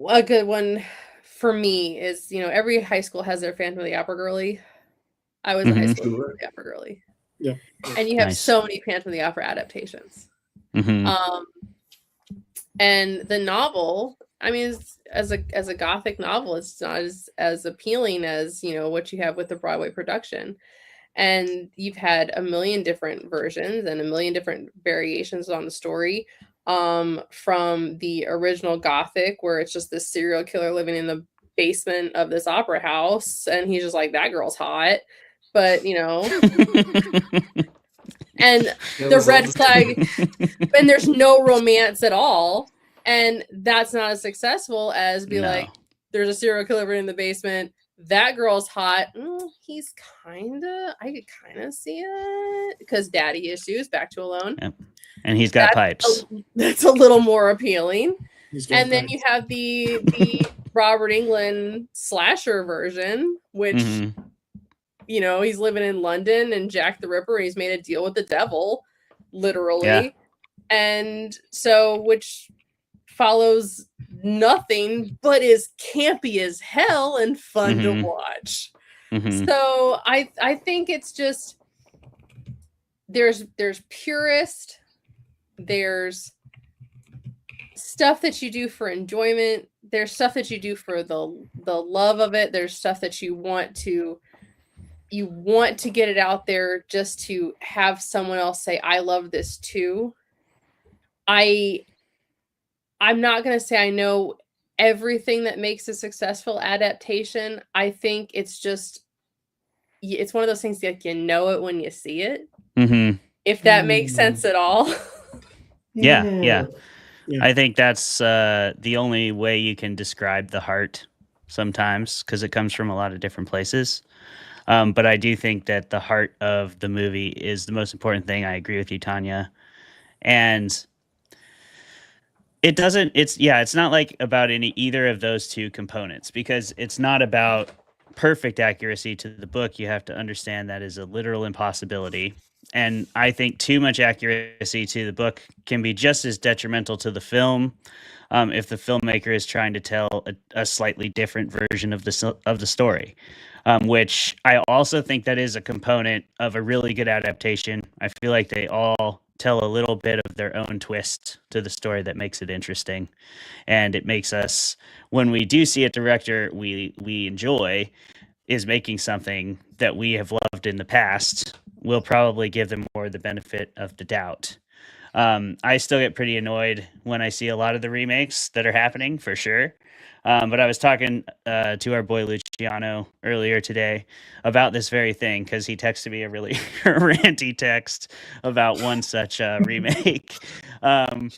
a good one for me is, every high school has their Phantom of the Opera girly. I was a high school Phantom of the Opera girly. Yeah. And you have so many Phantom of the Opera adaptations. Mm-hmm. And the novel, I mean, as a Gothic novel, it's not as appealing as, what you have with the Broadway production. And you've had a million different versions and a million different variations on the story. From the original Gothic, where it's just this serial killer living in the basement of this opera house, and he's just like, that girl's hot. But, and the red flag, and there's no romance at all. And that's not as successful as like, there's a serial killer in the basement. That girl's hot. He's I could kind of see it because daddy issues, back to Alone. Yep. And he's got pipes. That's a little more appealing. And then pipes. you have the Robert Englund slasher version, which, he's living in London and Jack the Ripper, and he's made a deal with the devil, literally. Yeah. And so, which follows nothing but is campy as hell and fun to watch. So I think it's just there's purist, there's stuff that you do for enjoyment, there's stuff that you do for the love of it, there's stuff that you want to get it out there just to have someone else say, I love this too. I'm not going to say I know everything that makes a successful adaptation. I think it's one of those things like you know it when you see it. If that makes sense at all. Yeah. I think that's the only way you can describe the heart sometimes, because it comes from a lot of different places. But I do think that the heart of the movie is the most important thing. I agree with you, Tanya. And it's not like about either of those two components, because it's not about perfect accuracy to the book. You have to understand that is a literal impossibility. And I think too much accuracy to the book can be just as detrimental to the film if the filmmaker is trying to tell a slightly different version of the story, which I also think that is a component of a really good adaptation. I feel like they all tell a little bit of their own twist to the story that makes it interesting. And it makes us, when we do see a director we enjoy is making something that we have loved in the past, we'll probably give them more the benefit of the doubt. I still get pretty annoyed when I see a lot of the remakes that are happening, for sure. But I was talking to our boy Luciano earlier today about this very thing, because he texted me a really ranty text about one such remake. And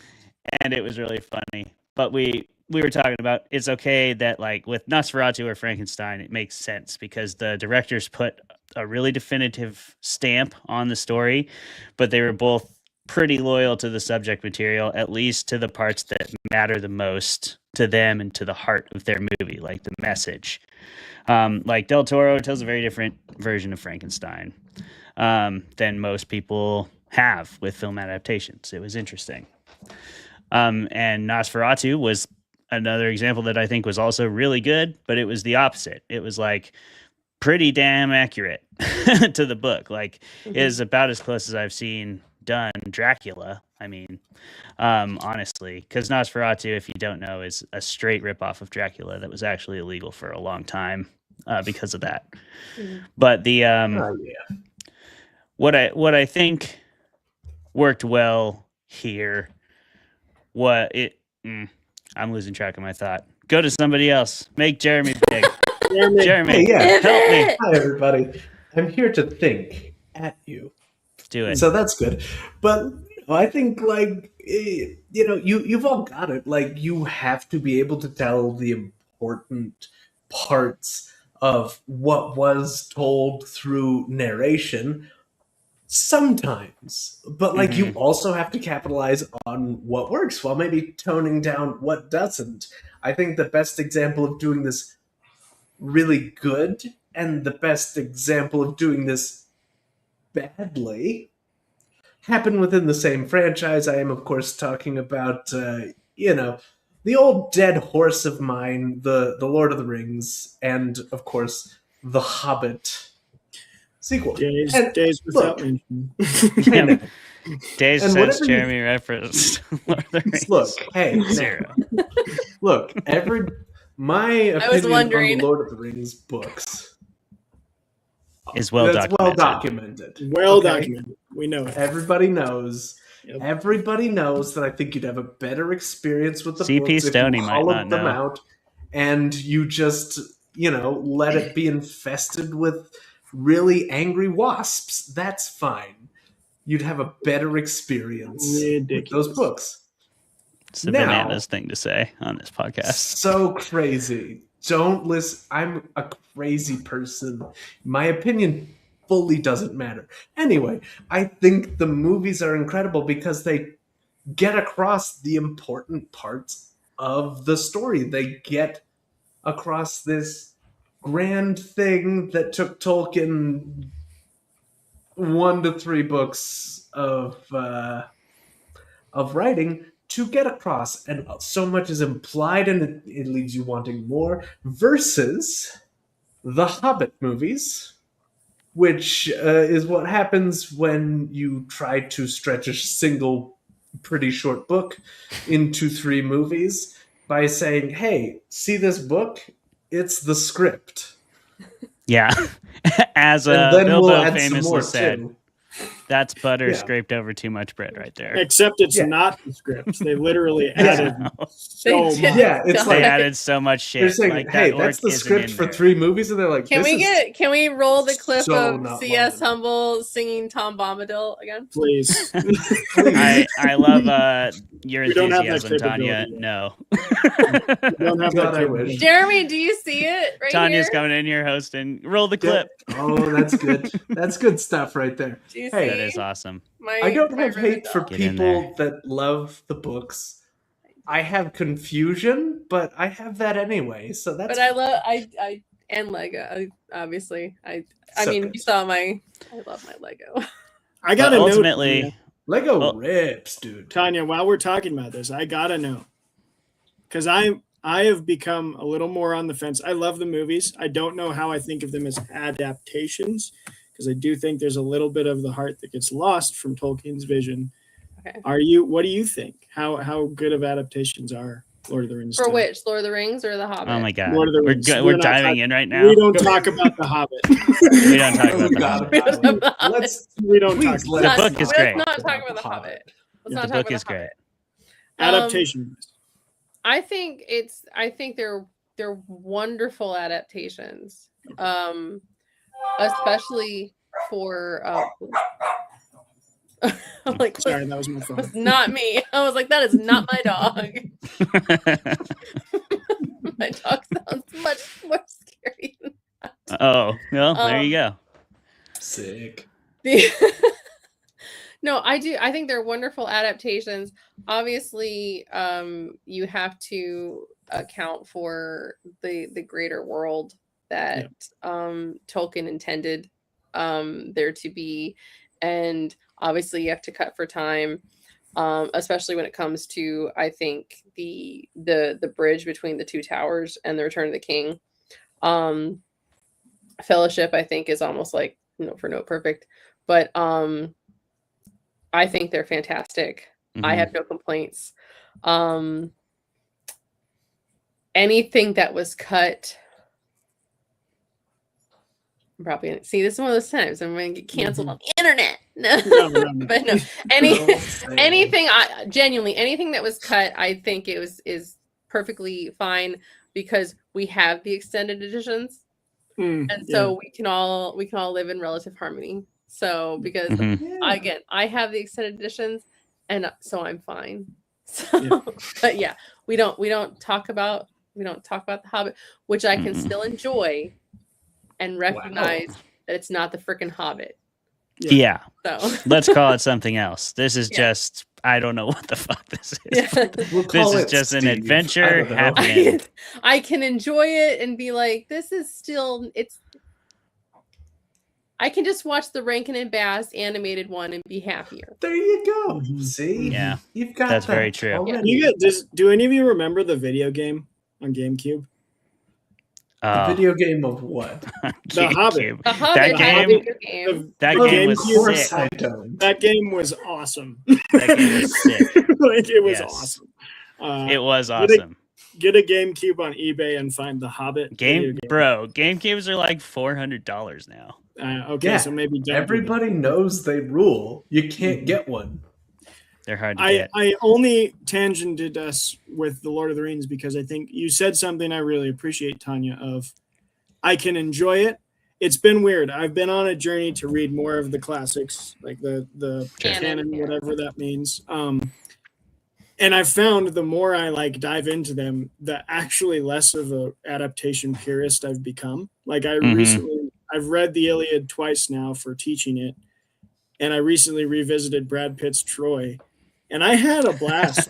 it was really funny. But we were talking about, it's okay that, like, with Nosferatu or Frankenstein, it makes sense because the directors put a really definitive stamp on the story, but they were both pretty loyal to the subject material, at least to the parts that matter the most to them and to the heart of their movie, like the message. Like Del Toro tells a very different version of Frankenstein than most people have with film adaptations. It was interesting. And Nosferatu was another example that I think was also really good, but it was the opposite. It was like pretty damn accurate to the book. Like, it is about as close as I've seen done Dracula. I mean, honestly, because Nosferatu, if you don't know, is a straight ripoff of Dracula that was actually illegal for a long time because of that. But the what I think worked well here, I'm losing track of my thought. Go to somebody else. Make Jeremy big. Jeremy, Hey, yeah. help me. Hi, everybody. I'm here to think at you. Do it. So that's good. But I think, like, you've all got it. Like, you have to be able to tell the important parts of what was told through narration sometimes. But, like, you also have to capitalize on what works while maybe toning down what doesn't. I think the best example of doing this really good and the best example of doing this badly happen within the same franchise. I am, of course, talking about, the old dead horse of mine, the Lord of the Rings, and, of course, The Hobbit sequel. Days without Yeah. Days And since whatever you- Jeremy referenced Lord of the Rings. Look, hey, Zero. Look, my I was opinion on wondering. the Lord of the Rings books is well that's documented. well documented. Well okay? documented. We know it. Everybody knows. Yep. Everybody knows that I think you'd have a better experience with the CP books if Stoney you might hollowed not them know. out and you just, let it be infested with really angry wasps. That's fine. You'd have a better experience with those books. It's a Now- bananas thing to say on this podcast. So crazy. Don't listen. I'm a crazy person. My opinion fully doesn't matter. Anyway, I think the movies are incredible because they get across the important parts of the story. They get across this grand thing that took Tolkien 1 to 3 books of writing to get across, and so much is implied and it leaves you wanting more, versus the Hobbit movies, which is what happens when you try to stretch a single pretty short book into 3 movies by saying, hey, see this book? It's the script. Yeah. As And then Bilbo we'll add some famously more, said, too. that's butter Yeah. scraped over too much bread right there. Except it's not the script. They literally added so much. Yeah, it's They like added so much shit. they're saying, like, hey, that that's orc the isn't script in for there. 3 movies, and they're like, Can we roll the clip so of not C.S. Humble singing Tom Bombadil again? Please. I love your We don't have that enthusiasm, Tanya. capability yet. No. don't have God, that I wish. Jeremy, do you see it right Tanya's here? coming in here hosting. Roll the clip. Oh, that's good. That's good stuff right there. Do you Hey, That see? is awesome. I don't my have hate for Get in people that love the books. I have confusion, but I have that anyway. So that's. But I love I and Lego. Obviously, I So mean, good. you saw I love my Lego. I gotta know. ultimately, Tanya. Lego rips, dude. Tanya, while we're talking about this, I gotta know. Because I have become a little more on the fence. I love the movies. I don't know how I think of them as adaptations, because I do think there's a little bit of the heart that gets lost from Tolkien's vision. Okay. What do you think? How good of adaptations are Lord of the Rings? For to? which? Lord of the Rings or The Hobbit? oh my god, Lord of the we're Rings. go- We're we're not diving talking- in right now. We don't talk about the Hobbit. We don't talk about the God, Hobbit. God. Let's. We don't Please, talk. let's The book is Let's great. not talk about The Hobbit. Let's The not talk book about is The Hobbit. great. Adaptation. I think they're wonderful adaptations. Especially for I'm like, Sorry, that was my phone. was not me. I was like, that is not my dog. My dog sounds much more scary than Oh, well, there you go. Sick. No, I do. I think they're wonderful adaptations. Obviously, you have to account for the greater world that Tolkien intended there to be, and obviously you have to cut for time, especially when it comes to, I think, the bridge between the Two Towers and the Return of the King. Fellowship, I think, is almost like note for note perfect, but I think they're fantastic. I have no complaints. Anything that was cut, I'm probably gonna see, this is one of those times I'm gonna get canceled on the internet. No. But no, anything, genuinely anything that was cut, I think is perfectly fine. because we have the extended editions, and so we can all live in relative harmony. So because I have the extended editions, and so I'm fine. So, but yeah, we don't talk about the Hobbit, which I can still enjoy and recognize that it's not the freaking Hobbit. Yeah. So let's call it something else. This is just, I don't know what the fuck this is. We'll This call is it just an Steve. I adventure don't know. happening. I can enjoy it and be like, this is still, I can just watch the Rankin and Bass animated one and be happier. There you go. See? Yeah. You've got That's that very true. already. You do any of you remember the video game on GameCube? The video game of what? The Hobbit. The Hobbit. That game was GameCube- Of course sick. I don't. That game was awesome. That game was sick. Like, it was Yes. awesome. It was awesome. Get a GameCube on eBay and find the Hobbit. video game. GameCubes are like $400 now. Okay, Yeah, so maybe don't do everybody knows they rule. You can't get one. They're hard to I get. I only tangented us with the Lord of the Rings because I think you said something I really appreciate, Tanya, of I can enjoy it. It's been weird. I've been on a journey to read more of the classics, like the canon, whatever that means. And I've found the more I like dive into them, the actually less of a adaptation purist I've become. Like I've read the Iliad twice now for teaching it, and I recently revisited Brad Pitt's Troy. And I had a blast.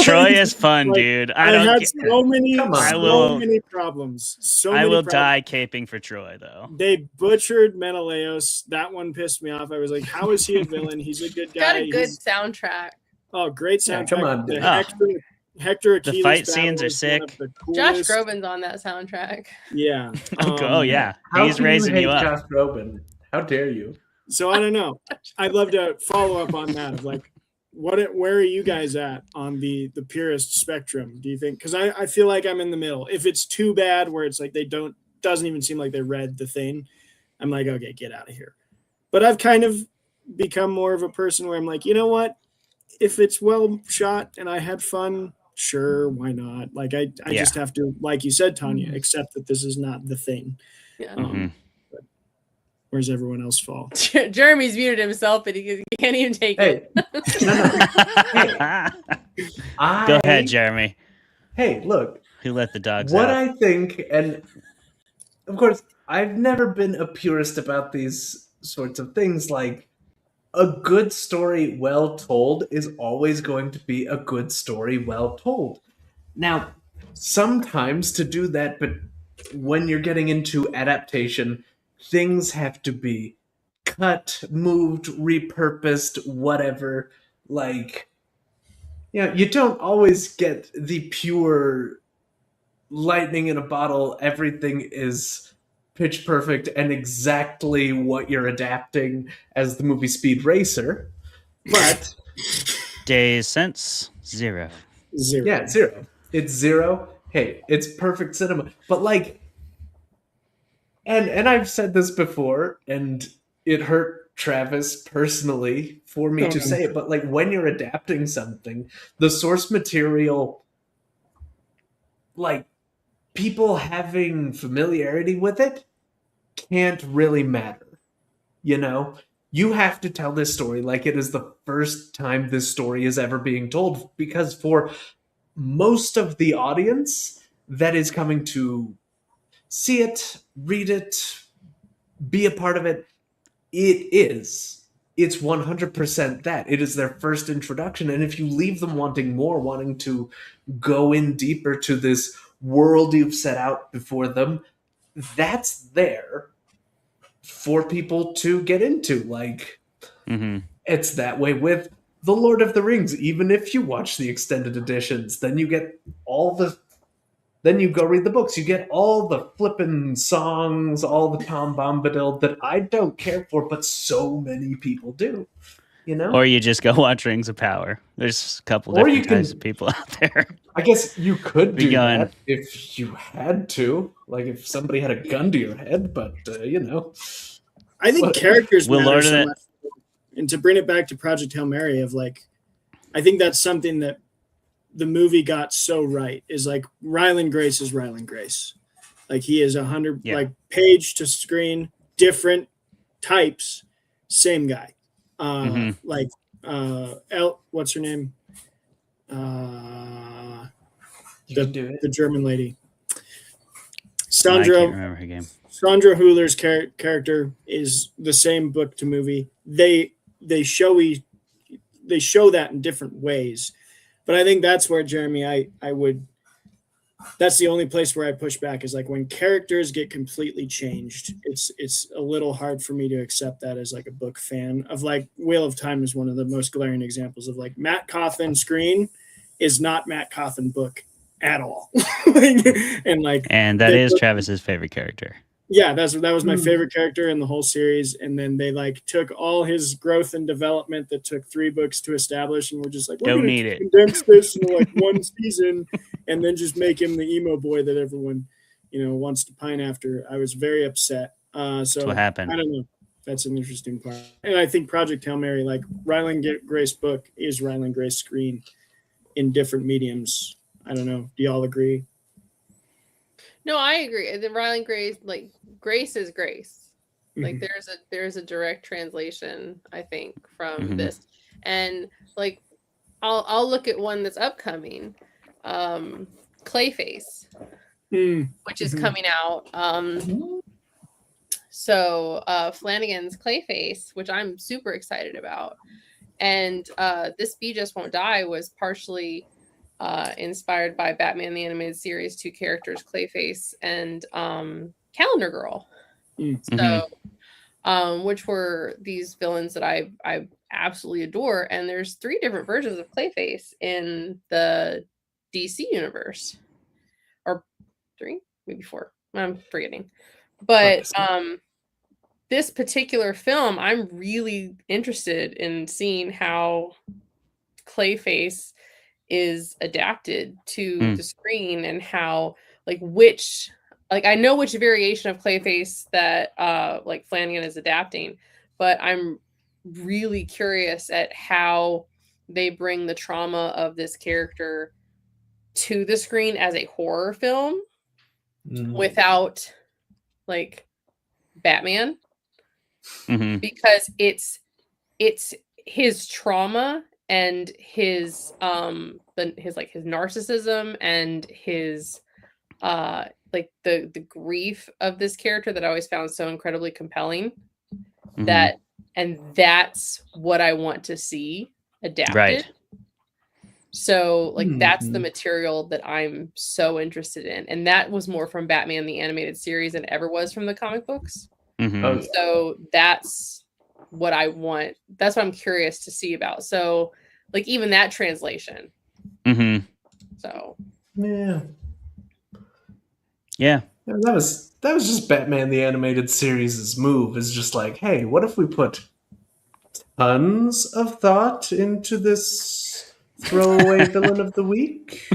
Troy is fun, dude. I don't had get- so many, Come on. so many problems. I will die caping for Troy, though. They butchered Menelaus. That one pissed me off. I was like, how is he a villain? He's a good guy. Got a good He's- soundtrack. Oh, great soundtrack. come on, The dude. Hector The Achilles fight battle scenes are is one of sick. the Josh coolest- Groban's on that soundtrack. Yeah. Oh, yeah. How He's can raising you you hate up. Josh Groban? How dare you? So I don't know. I'd love to follow up on that. Of like, where are you guys at on the purist spectrum? Do you think? Because I feel like I'm in the middle. If it's too bad, where it's like doesn't even seem like they read the thing, I'm like, okay, get out of here. But I've kind of become more of a person where I'm like, you know what? If it's well shot and I had fun, sure, why not? Like I just have to, like you said, Tanya, accept that this is not the thing. Yeah. But where's everyone else fall? Jeremy's muted himself, and he can't even take it. Go ahead, Jeremy. Hey, look. Who let the dogs What out? I think, and of course, I've never been a purist about these sorts of things. Like, a good story well told is always going to be a good story well told. Now, sometimes to do that, but when you're getting into adaptation, things have to be cut, moved, repurposed, whatever. Like, you don't always get the pure lightning in a bottle, everything is pitch perfect and exactly what you're adapting as the movie Speed Racer. But Days since 0. Yeah, 0. It's 0. Hey, it's perfect cinema. But like, and I've said this before, and it hurt Travis personally for me to say it, but like when you're adapting something, the source material, like people having familiarity with it can't really matter. You have to tell this story like it is the first time this story is ever being told, because for most of the audience that is coming to see it, read it, be a part of it, it's 100% that. It is their first introduction, and if you leave them wanting more, wanting to go in deeper to this world you've set out before them, that's there for people to get into. Like, it's that way with The Lord of the Rings. Even if you watch the extended editions, then you get then you go read the books, you get all the flippin' songs, all the Tom Bombadil that I don't care for, but so many people do. Or you just go watch Rings of Power. There's a couple different types of people out there. I guess you could Be do going. that if you had to, like if somebody had a gun to your head, but I think characters Will matter Lord of so the- much. And to bring it back to Project Hail Mary, of like, I think that's something that the movie got so right is like Ryland Grace is Ryland Grace. Like he is 100 like page to screen, different types, same guy. Like what's her name? The German lady. I can't remember her name. Sandra Hüller's character is the same book to movie. They show that in different ways, but I think that's where Jeremy, I would. That's the only place where I push back is like when characters get completely changed. It's a little hard for me to accept that as like a book fan of like Wheel of Time is one of the most glaring examples of like Matt Cawthon screen is not Matt Cawthon book at all. and that is Travis's favorite character. Yeah, that was my favorite character in the whole series. And then they like took all his growth and development that took 3 books to establish, and we're just like, we're don't gonna need it. Condense this into like 1 season, and then just make him the emo boy that everyone, wants to pine after. I was very upset. So that's what happened. I don't know. That's an interesting part. And I think Project Hail Mary, like Ryland Grace book is Ryland Grace screen in different mediums. I don't know. Do y'all agree? No, I agree. The Ryland Grace, like Grace is Grace. Like there's a direct translation, I think, from this. And like I'll look at one that's upcoming. Clayface, which is coming out. So Flanagan's Clayface, which I'm super excited about. And This Bee Just Won't Die was partially inspired by Batman the Animated Series 2 characters, Clayface and Calendar Girl. So, which were these villains that I absolutely adore. And there's 3 different versions of Clayface in the DC universe, or 3, maybe 4. I'm forgetting. But this particular film, I'm really interested in seeing how Clayface is adapted to the screen, and how I know which variation of Clayface that like Flanagan is adapting, but I'm really curious at how they bring the trauma of this character to the screen as a horror film without like Batman, because it's his trauma and his narcissism and his like the grief of this character that I always found so incredibly compelling. That's what I want to see adapted. Right. So like that's the material that I'm so interested in. And that was more from Batman the Animated Series than ever was from the comic books. So that's what I want. That's what I'm curious to see about. So like even that translation. So yeah. That was just Batman the Animated Series' move. Is just like, hey, what if we put tons of thought into this throwaway villain of the week?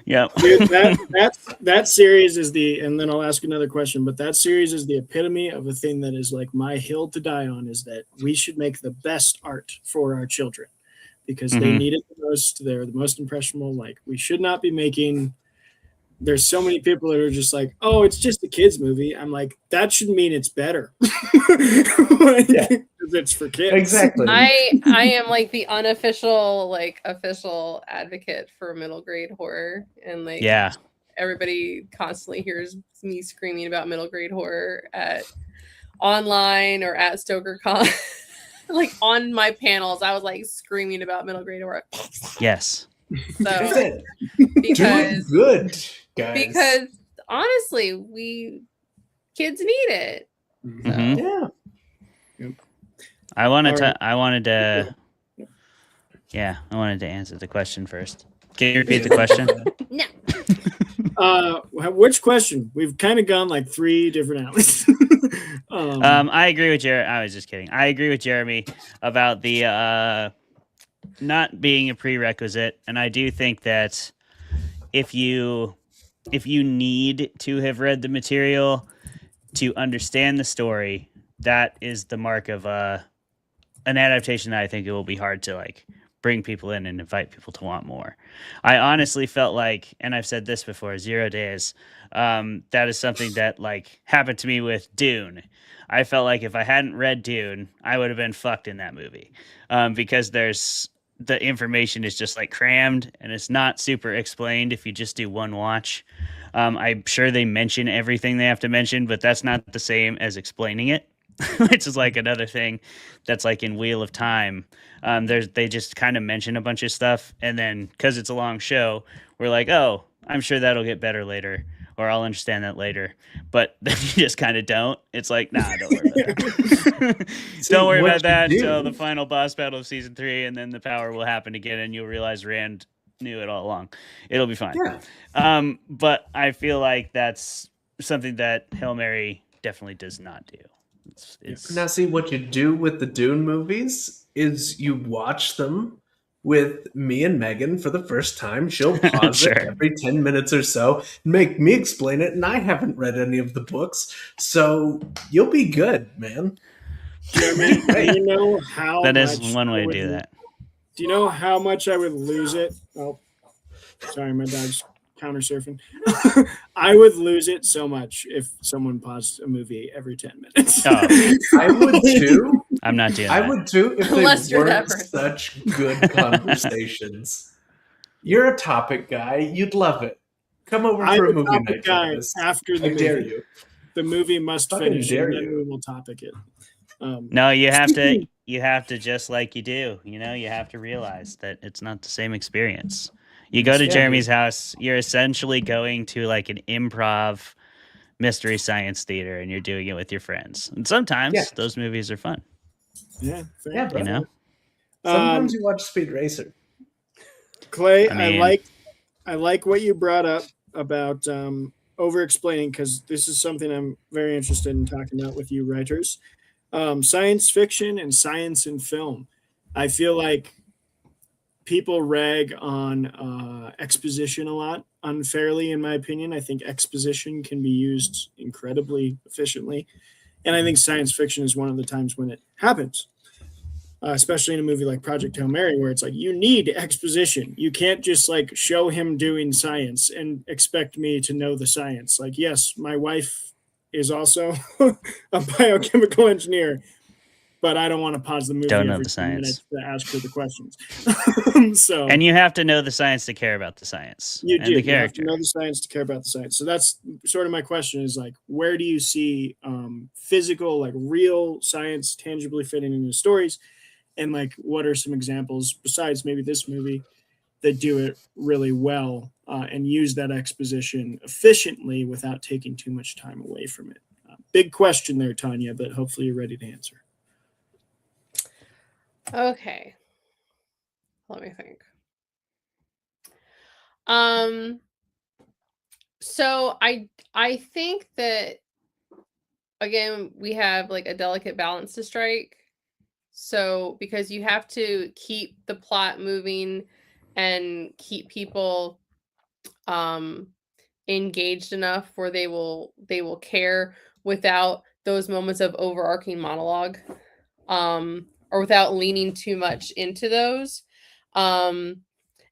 Yeah. Dude, that series is and then I'll ask another question, but that series is the epitome of a thing that is like my hill to die on, is that we should make the best art for our children because they need it the most. They're the most impressionable. Like we should not be making, there's so many people that are just like, oh, it's just a kid's movie. I'm like, that should mean it's better. It's for kids. Exactly. I am like the unofficial, like official advocate for middle grade horror, and like everybody constantly hears me screaming about middle grade horror at online or at StokerCon. Like on my panels, I was like screaming about middle grade horror. Yes. So because good, guys. Because honestly, kids need it. So. Yeah. I wanted to answer the question first. Can you repeat the question? No. Which question? We've kind of gone like 3 different alleys. I agree with Jeremy. I was just kidding. I agree with Jeremy about the not being a prerequisite, and I do think that if you need to have read the material to understand the story, that is the mark of an adaptation that I think it will be hard to like bring people in and invite people to want more. I honestly felt like, and I've said this before, 0 days, that is something that like happened to me with Dune. I felt like if I hadn't read Dune, I would have been fucked in that movie, because the information is just like crammed and it's not super explained if you just do one watch. I'm sure they mention everything they have to mention, but that's not the same as explaining it. Which is like another thing that's like in Wheel of Time. They just kind of mention a bunch of stuff, and then because it's a long show, we're like, oh, I'm sure that'll get better later, or I'll understand that later. But then you just kind of don't. It's like, nah, don't worry about that. Don't worry about that until the final boss battle of season 3, and then the power will happen again, and you'll realize Rand knew it all along. It'll be fine. Yeah. But I feel like that's something that Hail Mary definitely does not do. Now, see, what you do with the Dune movies is you watch them with me and Megan for the first time. She'll pause Sure. it every 10 minutes or so, make me explain it, and I haven't read any of the books, so you'll be good, man. Jeremy, do you know how that is much one way I to would- do that. Do you know how much I would lose it? Oh, sorry, my dog's counter surfing. I would lose it so much if someone paused a movie every 10 minutes. Oh. I would too. I'm not doing I that. would too if Unless they you're that weren't person. such good conversations. You're a topic guy. You'd love it. Come over I'm for a a movie topic night, guy Travis. after the I dare movie. you. The movie must Fucking finish, dare and then you. we will topic it. No, you have to just like you do. You know, you have to realize that it's not the same experience. You go to Yeah, Jeremy's house, you're essentially going to like an improv mystery science theater, and you're doing it with your friends. And sometimes Yeah. those movies are fun. Yeah, fair Yeah, enough. bro. You know, Sometimes you watch Speed Racer. Clay, I I mean- like what you brought up about over explaining, because this is something I'm very interested in talking about with you writers. Science fiction and science in film. I feel like people rag on exposition a lot unfairly, in my opinion. I think exposition can be used incredibly efficiently, and I think science fiction is one of the times when it happens. Especially in a movie like Project Hail Mary, where it's like you need exposition. You can't just like show him doing science and expect me to know the science. Like, yes, my wife is also a biochemical engineer, but I don't want to pause the movie Don't know every the 10 science. minutes to ask her the questions. So and you have to know the science to care about the science you and do. the You have to character. know the science to care about the science. So that's sort of my question: is like, where do you see physical, like real science, tangibly fitting into stories? And like, what are some examples besides maybe this movie that do it really well and use that exposition efficiently without taking too much time away from it? Big question there, Tanya, but hopefully you're ready to answer. Okay. Let me think. So I think that again we have like a delicate balance to strike. So because you have to keep the plot moving and keep people engaged enough where they will care without those moments of overarching monologue, or without leaning too much into those. And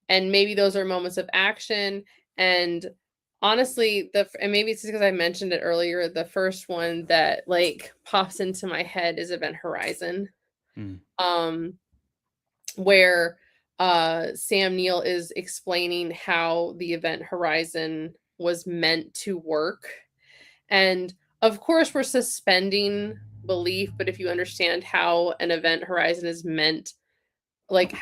maybe those are moments of action. And honestly, and maybe it's because I mentioned it earlier, the first one that like pops into my head is Event Horizon. Where Sam Neill is explaining how the Event Horizon was meant to work. And of course, we're suspending belief, but if you understand how an event horizon is meant, like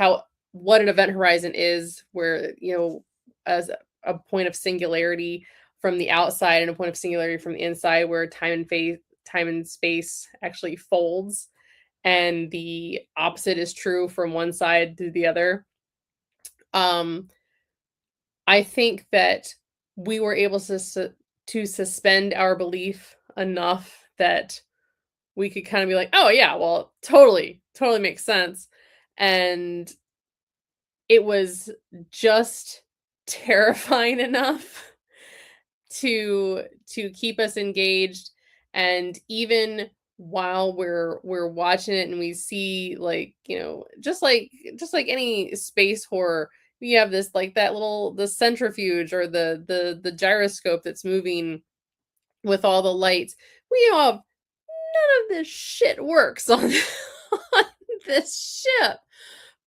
what an event horizon is, where, you know, as a point of singularity from the outside and a point of singularity from the inside, where time and space actually folds, and the opposite is true from one side to the other. I think that we were able to suspend our belief enough that we could kind of be like, oh yeah, well, totally makes sense. And it was just terrifying enough to keep us engaged. And even while we're watching it and we see, like, you know, just like any space horror, we have this, like, that little, the centrifuge or the gyroscope that's moving with all the lights. We have none of this shit works on, on this ship,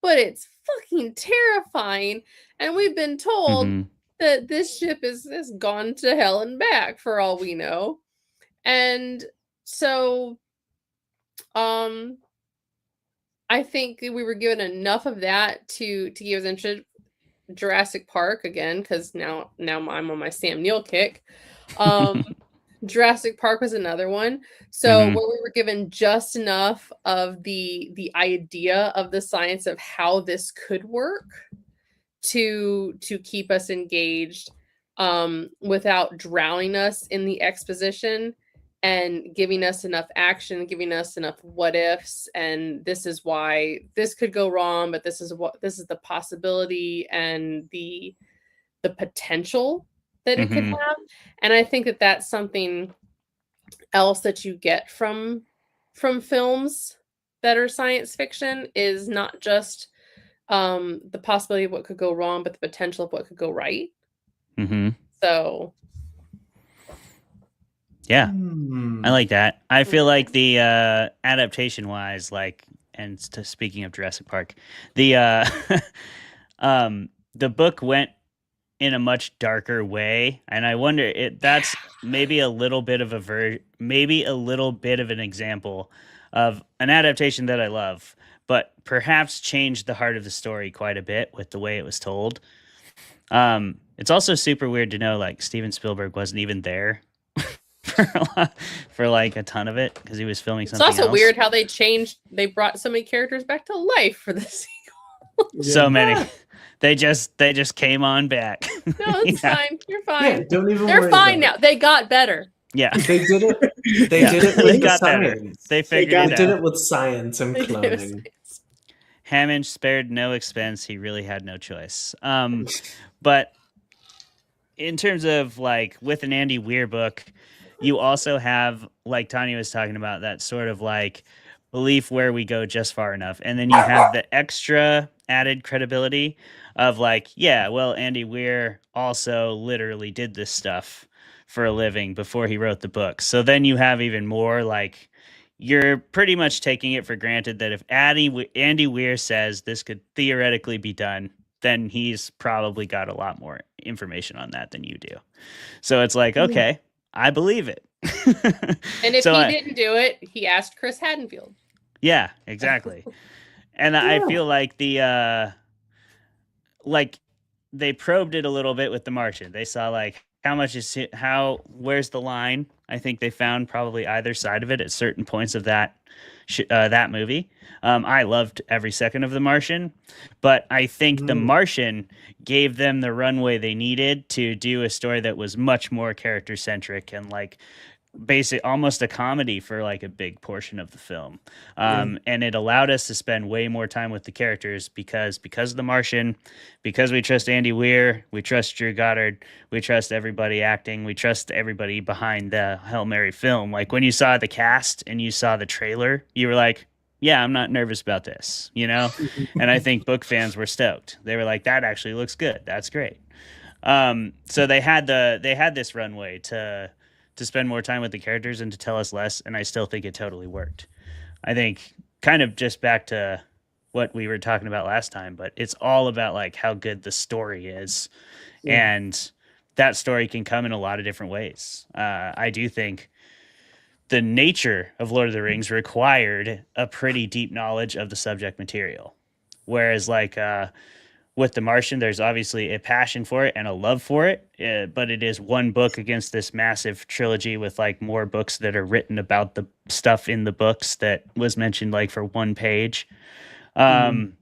but it's fucking terrifying. And we've been told that this ship is gone to hell and back for all we know. And so I think we were given enough of that to give us interested. Jurassic Park again, because now I'm on my Sam Neill kick. Jurassic Park was another one. So where we were given just enough of the idea of the science of how this could work to keep us engaged, without drowning us in the exposition, and giving us enough action, giving us enough what ifs, and this is why this could go wrong, but this is the possibility and the potential that it could have. And I think that that's something else that you get from films that are science fiction, is not just the possibility of what could go wrong, but the potential of what could go right. So yeah, I like that. I feel like the adaptation wise, like, and speaking of Jurassic Park, the the book went in a much darker way, and I wonder that's maybe a little bit of maybe a little bit of an example of an adaptation that I love, but perhaps changed the heart of the story quite a bit with the way it was told. It's also super weird to know, like, Steven Spielberg wasn't even there for like a ton of it, because he was filming something else. It's also weird how they brought so many characters back to life for the sequel. So many. They just came on back. No, it's fine. You're fine. Yeah, don't even They're worry fine about now. They got better. Yeah. They did it. They did it with the science. They figured it out. They did it with science and cloning. Hammond spared no expense. He really had no choice. But in terms of, like, with an Andy Weir book, you also have, like Tanya was talking about, that sort of like belief where we go just far enough. And then you have the extra added credibility of, like, yeah, well, Andy Weir also literally did this stuff for a living before he wrote the book. So then you have even more, like, you're pretty much taking it for granted that if Andy Weir says this could theoretically be done, then he's probably got a lot more information on that than you do. So it's like, okay, I believe it. And if he didn't do it, he asked Chris Haddonfield. Yeah, exactly. And I feel like like they probed it a little bit with The Martian. They saw, like, where's the line? I think they found probably either side of it at certain points of that movie. I loved every second of The Martian, but I think The Martian gave them the runway they needed to do a story that was much more character centric and, like, almost a comedy for, like, a big portion of the film. And it allowed us to spend way more time with the characters because of The Martian, because we trust Andy Weir, we trust Drew Goddard, we trust everybody acting, we trust everybody behind the Hail Mary film. Like, when you saw the cast and you saw the trailer, you were like, yeah, I'm not nervous about this, you know? And I think book fans were stoked. They were like, that actually looks good. That's great. So they had this runway to spend more time with the characters and to tell us less, and I still think it totally worked. I think, kind of just back to what we were talking about last time, but it's all about, like, how good the story is. Yeah. And that story can come in a lot of different ways. I do think the nature of Lord of the Rings required a pretty deep knowledge of the subject material. Whereas, like, with The Martian, there's obviously a passion for it and a love for it, but it is one book against this massive trilogy with, like, more books that are written about the stuff in the books that was mentioned, like, for one page. And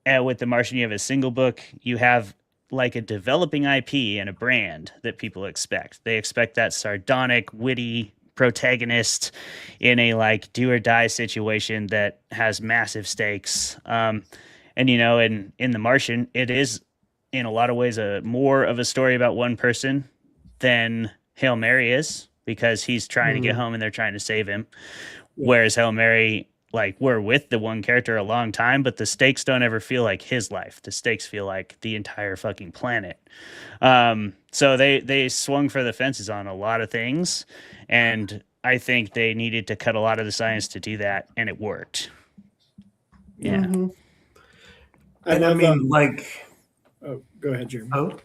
with The Martian, you have a single book. You have, like, a developing IP and a brand that people expect. They expect that sardonic, witty protagonist in a, like, do or die situation that has massive stakes. And, you know, in The Martian, it is in a lot of ways more of a story about one person than Hail Mary is. because he's trying to get home and they're trying to save him. Whereas Hail Mary, like, we're with the one character a long time, but the stakes don't ever feel like his life. The stakes feel like the entire fucking planet. So they swung for the fences on a lot of things, and I think they needed to cut a lot of the science to do that, and it worked. Yeah. And I mean, like, oh, go ahead, Jeremy. Oh,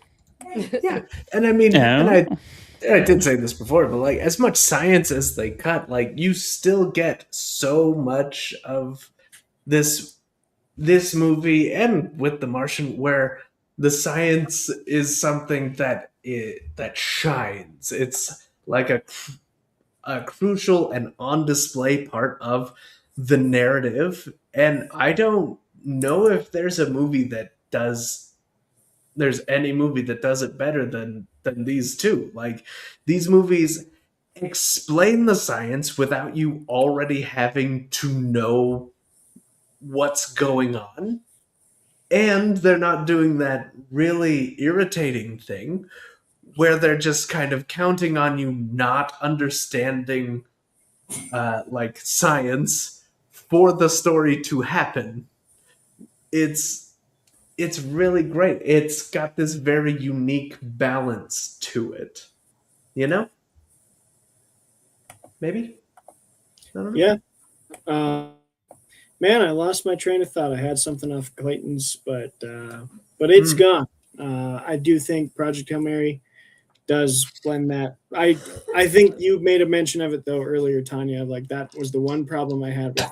yeah. And I mean, and I did say this before, but like, as much science as they cut, like, you still get so much of this movie and with The Martian, where the science is something that that shines. It's like a crucial and on display part of the narrative. And I don't know if there's any movie that does it better than these two. Like, these movies explain the science without you already having to know what's going on. And they're not doing that really irritating thing where they're just kind of counting on you not understanding like science for the story to happen. It's really great. It's got this very unique balance to it. You know? Maybe? I don't know. Yeah. Man, I lost my train of thought. I had something off Clayton's, but it's gone. I do think Project Hail Mary does blend that. I think you made a mention of it though earlier, Tanya. Like, that was the one problem I had with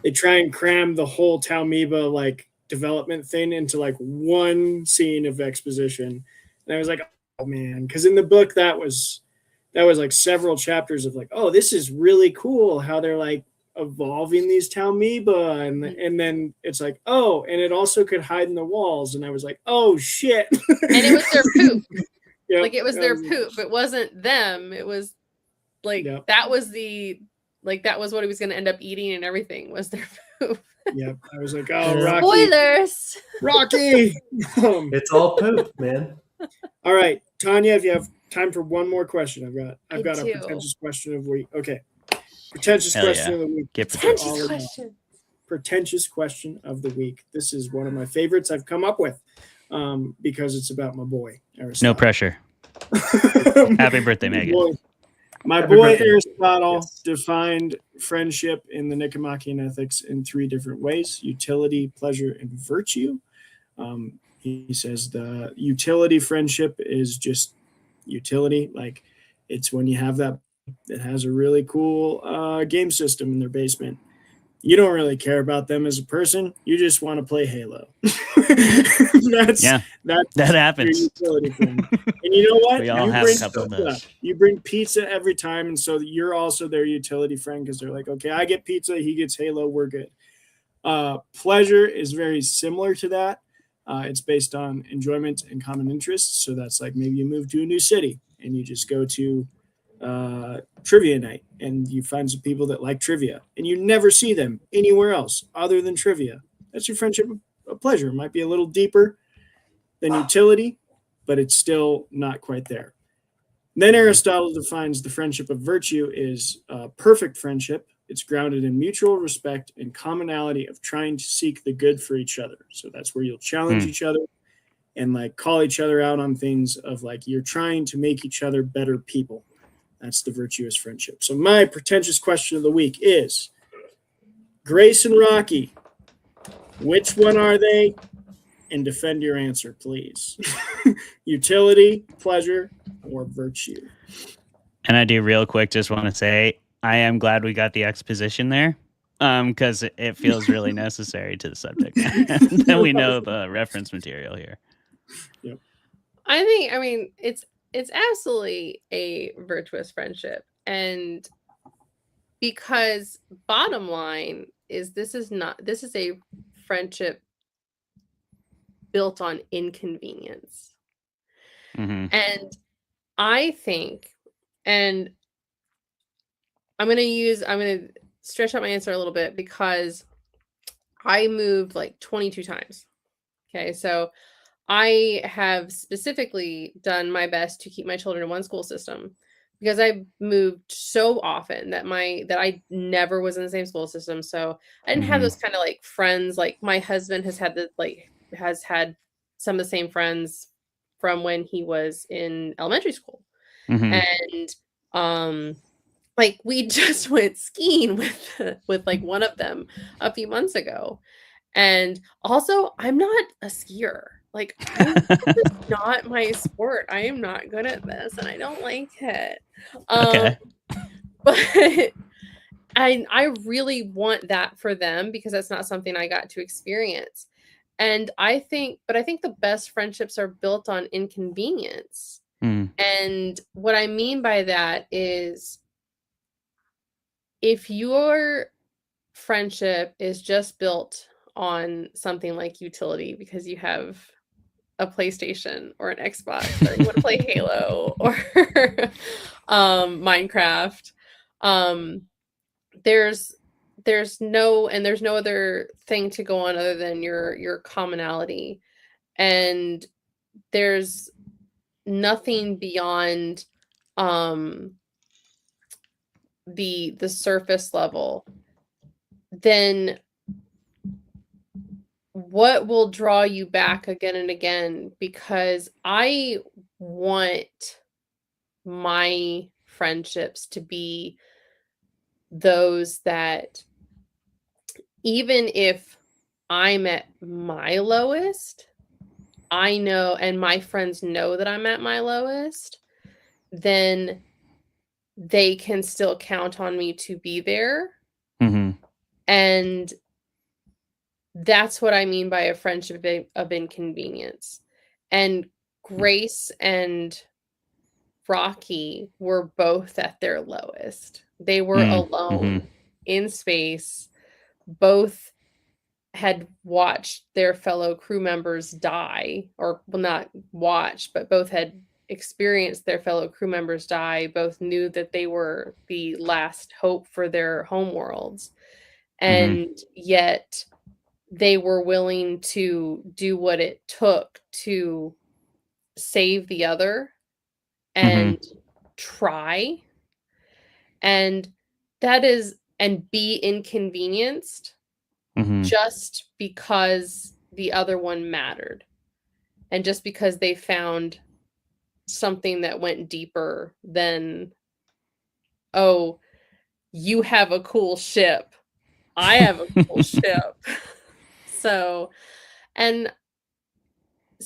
they try and cram the whole Talmiba like development thing into like one scene of exposition, and I was like, oh man, because in the book that was like several chapters of like, oh, this is really cool how they're like evolving these Talmiba, and then it's like, oh, and it also could hide in the walls, and I was like, oh shit. And it was their poop. Yep. Like, it was their poop. It wasn't them. It was like that was what he was going to end up eating, and everything was their poop. Yep. I was like, oh, Rocky. Spoilers. Rocky. It's all poop, man. All right, Tanya, if you have time for one more question, I've got I a do. pretentious question of the week. Okay. Pretentious Hell question yeah. of the week. Pretentious question. Pretentious question of the week. This is one of my favorites I've come up with because it's about my boy, Aristotle. No pressure. Happy birthday, Megan. My Happy boy birthday. Aristotle defined friendship in the Nicomachean Ethics in 3 different ways: utility, pleasure, and virtue. He says the utility friendship is just utility. Like, it's when you have that has a really cool game system in their basement. You don't really care about them as a person. You just want to play Halo. That's that happens. your utility friend. And you know what? We all have a couple of those. You bring pizza every time, and so you're also their utility friend because they're like, okay, I get pizza, he gets Halo, we're good. Pleasure is very similar to that. It's based on enjoyment and common interests. So that's like, maybe you move to a new city and you just go to trivia night and you find some people that like trivia and you never see them anywhere else other than trivia. That's your friendship of pleasure. It might be a little deeper than utility, but it's still not quite there. Then Aristotle defines the friendship of virtue is perfect friendship. It's grounded in mutual respect and commonality of trying to seek the good for each other. So that's where you'll challenge each other and like call each other out on things of like, you're trying to make each other better people. That's the virtuous friendship. So my pretentious question of the week is, Grace and Rocky, which one are they? And defend your answer, please. Utility, pleasure, or virtue? And I do real quick just want to say, I am glad we got the exposition there, because it feels really necessary to the subject. That we know the reference material here. Yep. I mean, it's absolutely a virtuous friendship, and because bottom line is this is a friendship built on inconvenience. And I think, and I'm going to stretch out my answer a little bit because I moved like 22 times. Okay. So I have specifically done my best to keep my children in one school system because I moved so often that I never was in the same school system. So I didn't have those kind of like friends. Like my husband has had some of the same friends from when he was in elementary school. And like we just went skiing with like one of them a few months ago. And also, I'm not a skier. Like, this is not my sport. I am not good at this, and I don't like it. Okay. But I really want that for them because that's not something I got to experience. And I think the best friendships are built on inconvenience. And what I mean by that is if your friendship is just built on something like utility because you have a PlayStation or an Xbox or you want to play Halo or Minecraft, there's no other thing to go on other than your commonality, and there's nothing beyond the surface level. Then what will draw you back again and again? Because I want my friendships to be those that even if I'm at my lowest, I know, and my friends know that I'm at my lowest, then they can still count on me to be there. And that's what I mean by a friendship of inconvenience. And Grace and Rocky were both at their lowest. They were alone in space. Both had watched their fellow crew members die, or well, not watched, but both had experienced their fellow crew members die. Both knew that they were the last hope for their homeworlds. And yet they were willing to do what it took to save the other and try. And that is, and be inconvenienced just because the other one mattered. And just because they found something that went deeper than, oh, you have a cool ship. I have a cool ship. So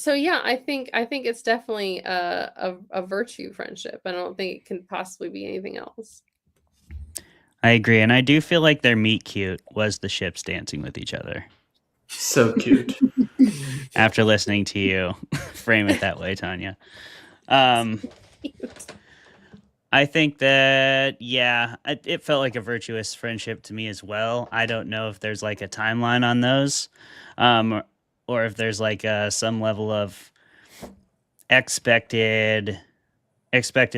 yeah, I think it's definitely a virtue friendship. I don't think it can possibly be anything else. I agree, and I do feel like their meet cute was the ships dancing with each other. So cute. After listening to you frame it that way, Tanya. I think that, yeah, it felt like a virtuous friendship to me as well. I don't know if there's like a timeline on those, or if there's like some level of expected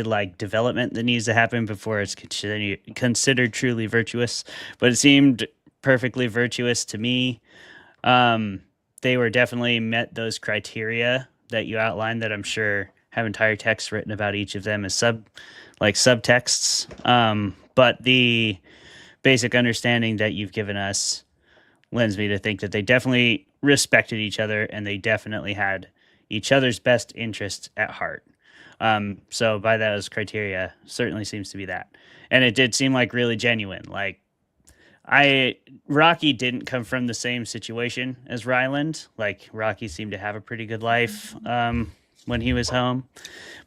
like development that needs to happen before it's considered truly virtuous. But it seemed perfectly virtuous to me. They were definitely met those criteria that you outlined that I'm sure have entire texts written about each of them as subtexts. But the basic understanding that you've given us lends me to think that they definitely respected each other and they definitely had each other's best interests at heart. So by those criteria, certainly seems to be that. And it did seem like really genuine. Like Rocky didn't come from the same situation as Ryland. Like Rocky seemed to have a pretty good life when he was home.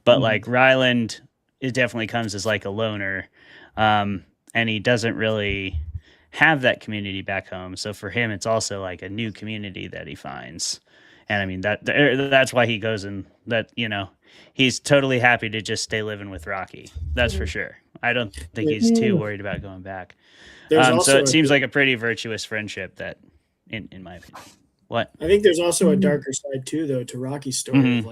But like Ryland, it definitely comes as like a loner. And he doesn't really have that community back home. So for him, it's also like a new community that he finds. And I mean, that's why he goes and that, you know, he's totally happy to just stay living with Rocky. That's for sure. I don't think he's too worried about going back. So it seems like a pretty virtuous friendship that, in my opinion. What? I think there's also a darker side too, though, to Rocky's story.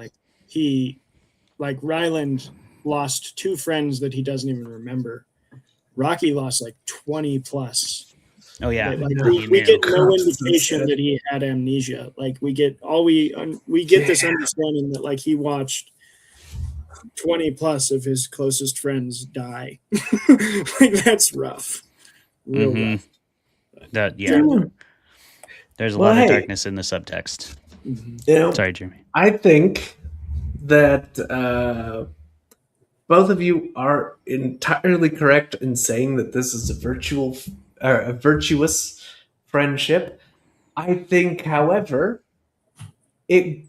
Like Ryland lost two friends that he doesn't even remember. Rocky lost like 20 plus. Oh yeah, we get no indication that he had amnesia. Like we get this understanding that like he watched 20 plus of his closest friends die. That's rough. Real rough. There's a lot of darkness in the subtext. Sorry, Jeremy. I think that both of you are entirely correct in saying that this is a virtuous friendship. I think, however, it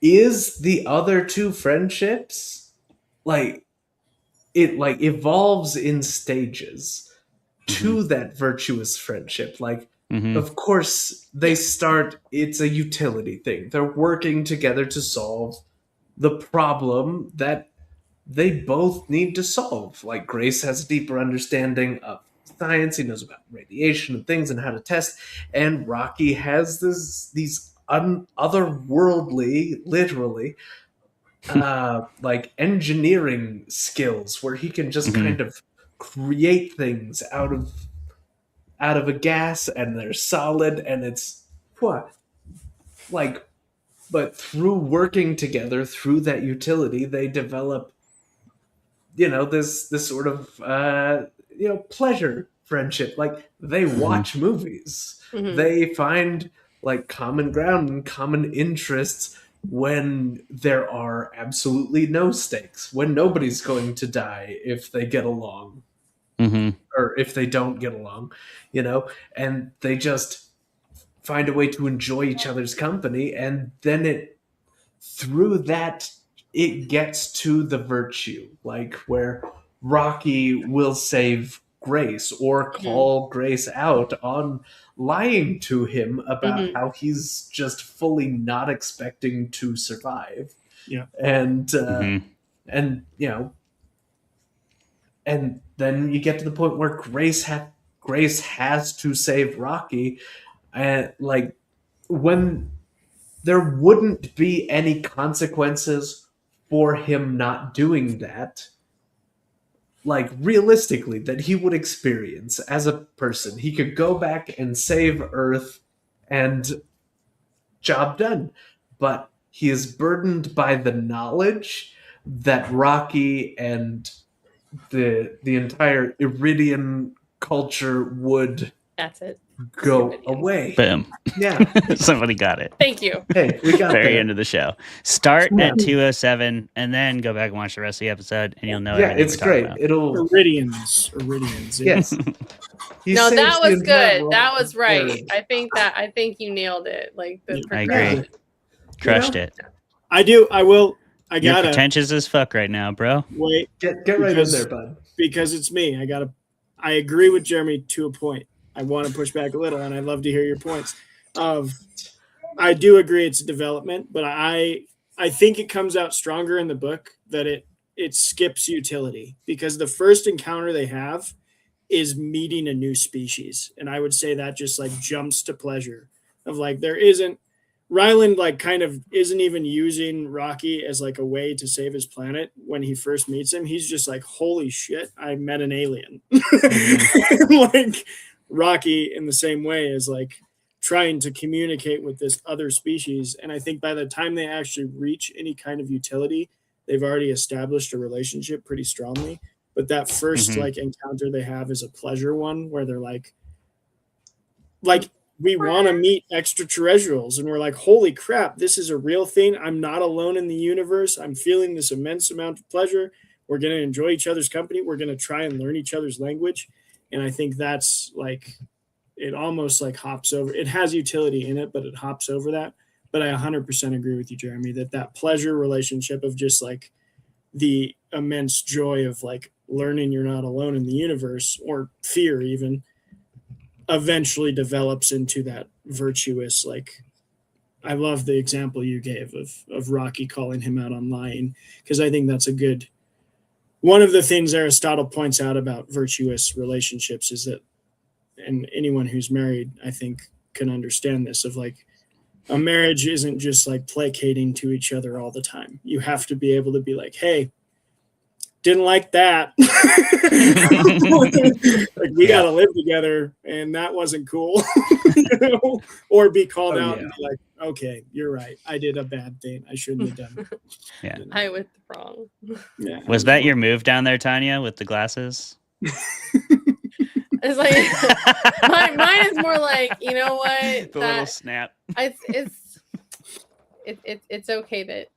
is the other two friendships it evolves in stages to that virtuous friendship. Of course, they start, it's a utility thing. They're working together to solve the problem that they both need to solve. Like, Grace has a deeper understanding of science. He knows about radiation and things and how to test. And Rocky has these otherworldly, literally, engineering skills where he can just kind of create things out of a gas, and they're solid, and it's but through working together, through that utility, they develop this sort of pleasure friendship. Like, they watch movies, they find common ground and common interests when there are absolutely no stakes, when nobody's going to die if they get along. Or if they don't get along, and they just find a way to enjoy each other's company, and then through that it gets to the virtue, where Rocky will save Grace or call Grace out on lying to him about how he's just fully not expecting to survive. And then you get to the point where Grace has to save Rocky, and when there wouldn't be any consequences for him not doing that, realistically, that he would experience as a person. He could go back and save Earth and job done. But he is burdened by the knowledge that Rocky and the entire Iridian culture would go away. Boom. Yeah. Somebody got it. Thank you. Hey, we got Very there. end of the show. Start at 2:07 and then go back and watch the rest of the episode, and you'll know. Yeah, everything it's we're talking great. about. It'll Iridians. Yes. No, that was good. That was right. I think you nailed it. The I agree. Crushed it. I do. I will. I You're gotta pretentious as fuck right now, bro. wait. Get right in there, bud. Because it's me. I agree with Jeremy to a point. I want to push back a little, and I'd love to hear your points. I do agree it's a development, but I think it comes out stronger in the book that it skips utility, because the first encounter they have is meeting a new species, and I would say that just jumps to pleasure of there isn't. Ryland kind of isn't even using Rocky as a way to save his planet. When he first meets him, he's just holy shit, I met an alien. Rocky in the same way is trying to communicate with this other species. And I think by the time they actually reach any kind of utility, they've already established a relationship pretty strongly. But that first encounter they have is a pleasure one, where they're we want to meet extraterrestrials, and we're holy crap, this is a real thing. I'm not alone in the universe. I'm feeling this immense amount of pleasure. We're going to enjoy each other's company. We're going to try and learn each other's language. And I think that's it almost hops over. It has utility in it, but it hops over that. But I 100% agree with you, Jeremy, that pleasure relationship of just the immense joy of learning you're not alone in the universe, or fear even, eventually develops into that virtuous. I love the example you gave of Rocky calling him out on lying, because I think that's a good one of the things Aristotle points out about virtuous relationships is that, and anyone who's married, I think, can understand this, of a marriage isn't just placating to each other all the time. You have to be able to be hey, didn't like that. We got to live together, and that wasn't cool. Or be called out and be Okay, you're right. I did a bad thing. I shouldn't have done it. Yeah. I was wrong. Yeah. Was that your move down there, Tanya, with the glasses? It's like mine is more like, you know what? The little snap. It's okay that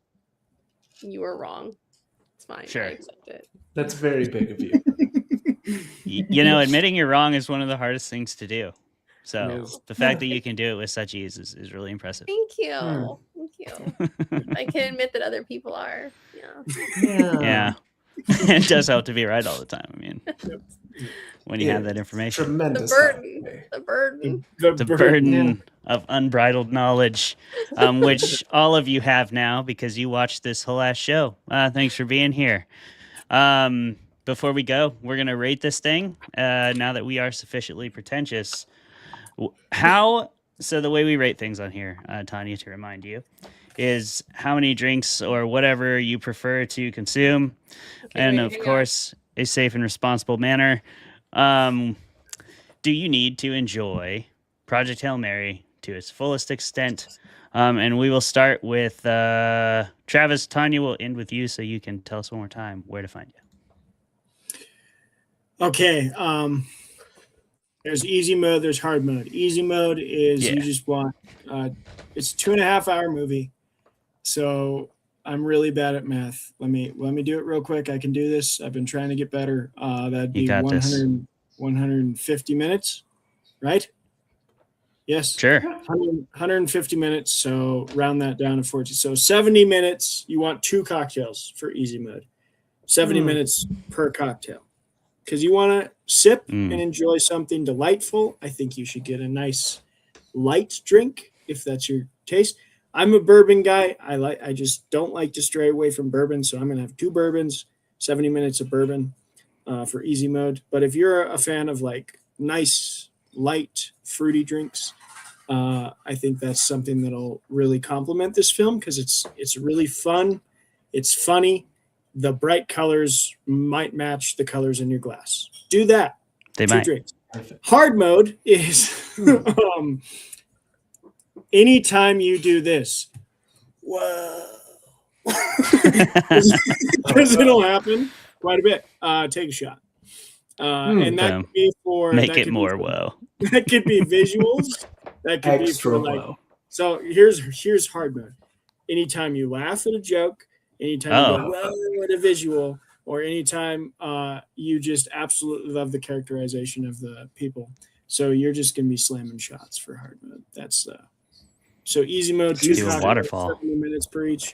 you were wrong. It's fine. Sure. I accept it. That's very big of you. You know, admitting you're wrong is one of the hardest things to do. So Yes. the fact that you can do it with such ease is really impressive. Thank you. Hmm. Thank you. I can admit that other people are. Yeah. Yeah. It does help to be right all the time. I mean, when you have that information. Tremendous. The burden. The burden of unbridled knowledge, which all of you have now because you watched this whole ass show. Thanks for being here. Before we go, we're going to rate this thing now that we are sufficiently pretentious. So the way we rate things on here, Tanya, to remind you, is how many drinks or whatever you prefer to consume. And of course, a safe and responsible manner. Do you need to enjoy Project Hail Mary to its fullest extent? And we will start with Travis. Tanya, will end with you so you can tell us one more time where to find you. Okay. There's easy mode, there's hard mode. Easy mode is you just want it's a 2.5 hour movie. So I'm really bad at math. Let me do it real quick. I can do this. I've been trying to get better. That'd be 150 minutes, right? Yes. Sure. 150 minutes. So round that down to 40. So 70 minutes. You want 2 cocktails for easy mode. 70 minutes per cocktail. Because you want to sip and enjoy something delightful. I think you should get a nice light drink if that's your taste. I'm a bourbon guy. I just don't like to stray away from bourbon, so I'm gonna have 2 bourbons, 70 minutes of bourbon for easy mode. But if you're a fan of like nice, light, fruity drinks, I think that's something that'll really complement this film because it's really fun, it's funny. The bright colors might match the colors in your glass. Do that. They 2 might. drinks. Hard mode is anytime you do this, whoa, because it'll happen quite a bit. Take a shot, and that could be for make it more whoa. That could be visuals. That could Extra be for like. whoa. So here's hard mode. Anytime you laugh at a joke, anytime you go whoa at a visual, or anytime you just absolutely love the characterization of the people. So you're just gonna be slamming shots for hard mode. That's so easy mode. Do a waterfall. 70 minutes per each.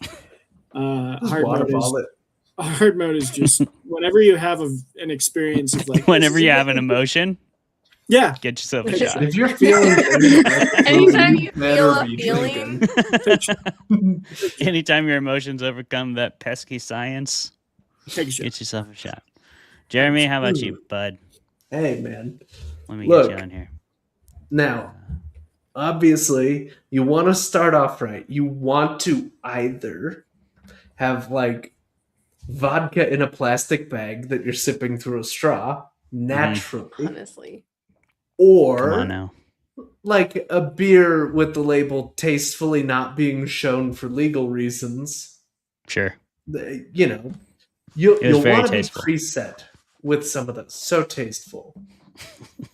Hard mode is just whenever you have an experience of like whenever you have an emotion. Yeah, get yourself a shot. If you're feeling anytime you feel a feeling, anytime your emotions overcome that pesky science, take a shot. Get yourself a shot. Jeremy, how about you, bud? Hey, man. Let me get you on here. Now, obviously, you want to start off right. You want to either have like vodka in a plastic bag that you're sipping through a straw naturally. Honestly. Or come on now. Like a beer with the label tastefully not being shown for legal reasons. Sure. You know, you'll want to be tasteful. preset with some of those. So tasteful.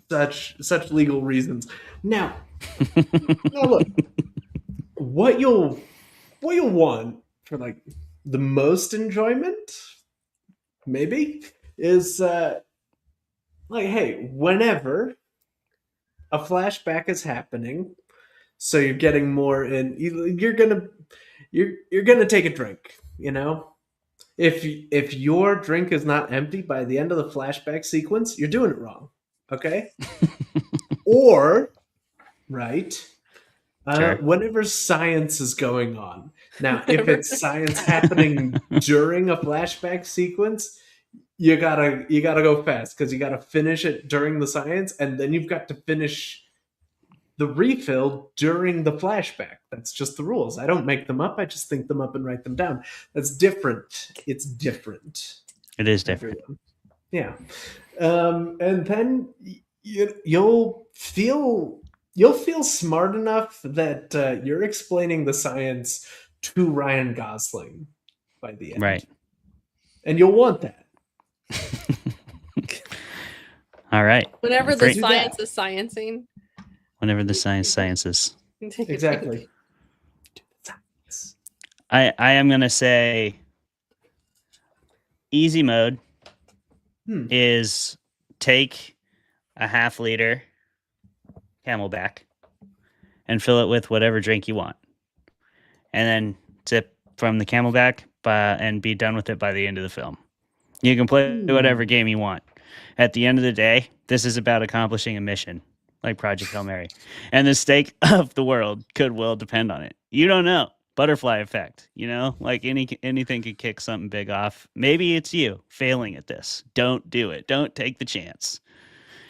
Such legal reasons. Now look, what you'll want for like the most enjoyment, maybe, is like, hey, whenever a flashback is happening, so you're getting more in, you're gonna take a drink, you know? If your drink is not empty by the end of the flashback sequence, you're doing it wrong. Okay? Or, right, Sure. whenever science is going on. Now, if it's science happening during a flashback sequence, you gotta go fast because you gotta finish it during the science, and then you've got to finish the refill during the flashback. That's just the rules. I don't make them up. I just think them up and write them down. That's different. It's different. It is different. Everyone. Yeah. And then you'll feel you'll feel smart enough that you're explaining the science to Ryan Gosling by the end. Right. And you'll want that. All right. Whenever the Great. science is sciencing. Whenever the sciences. Exactly. I am going to say easy mode is take a half-liter Camelback and fill it with whatever drink you want. And then sip from the Camelback and be done with it by the end of the film. You can play whatever game you want. At the end of the day, this is about accomplishing a mission, like Project Hail Mary. And the stake of the world will depend on it. You don't know. Butterfly effect, like anything could kick something big off. Maybe it's you failing at this. Don't do it. Don't take the chance.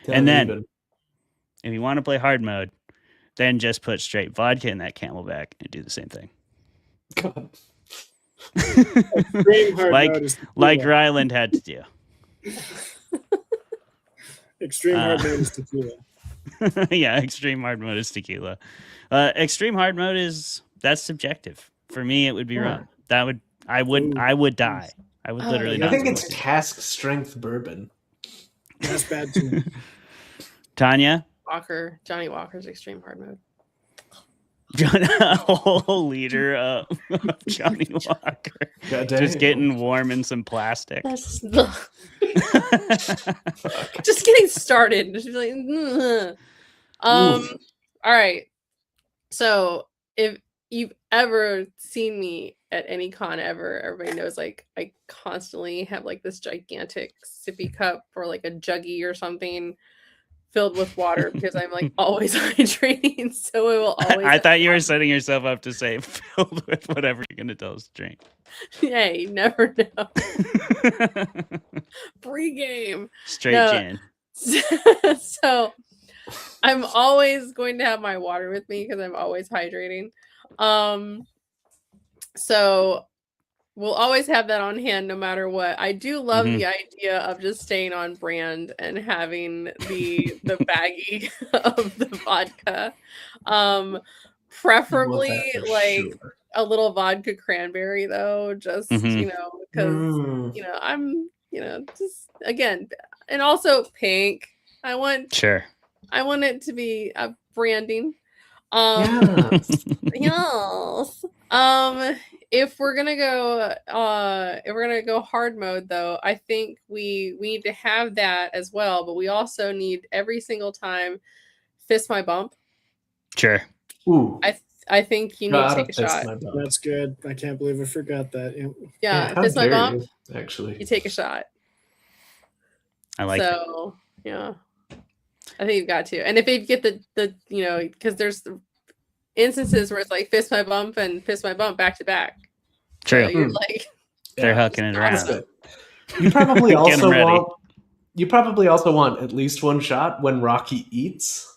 And then if you want to play hard mode, then just put straight vodka in that Camelback and do the same thing. God. Extreme hard mode is like Ryland had to do. Extreme hard mode is tequila. Yeah, extreme hard mode is tequila. Extreme hard mode that's subjective. For me, it would be wrong. I would die. I would literally not. I think it's cask strength bourbon. That's bad too. Tanya? Johnny Walker's extreme hard mode. A whole liter of Johnny Walker. Just getting warm in some plastic. Just getting started. Just like, all right. So if you've ever seen me at any con ever, everybody knows like I constantly have like this gigantic sippy cup or like a juggie or something filled with water because I'm like always hydrating. So it will always. I thought you were setting yourself up to say filled with whatever you're gonna tell us to drink. Yeah, you never know. Pre-game. Straight gin. So I'm always going to have my water with me because I'm always hydrating. So we'll always have that on hand no matter what. I do love the idea of just staying on brand and having the baggie of the vodka. Preferably like a little vodka cranberry though, just because I'm just again, and also pink. I want it to be branding. Yes. If we're gonna go hard mode though, I think we need to have that as well, but we also need every single time fist my bump. Sure. Ooh. I think you need to take a shot. That's good. I can't believe I forgot that. Yeah, fist my bump. Actually, you take a shot. I like it. Yeah. I think you've got to. And if you get the because there's instances where it's like fist my bump and fist my bump back to back. True. So you're like they're hucking it around. You probably also want at least one shot when Rocky eats.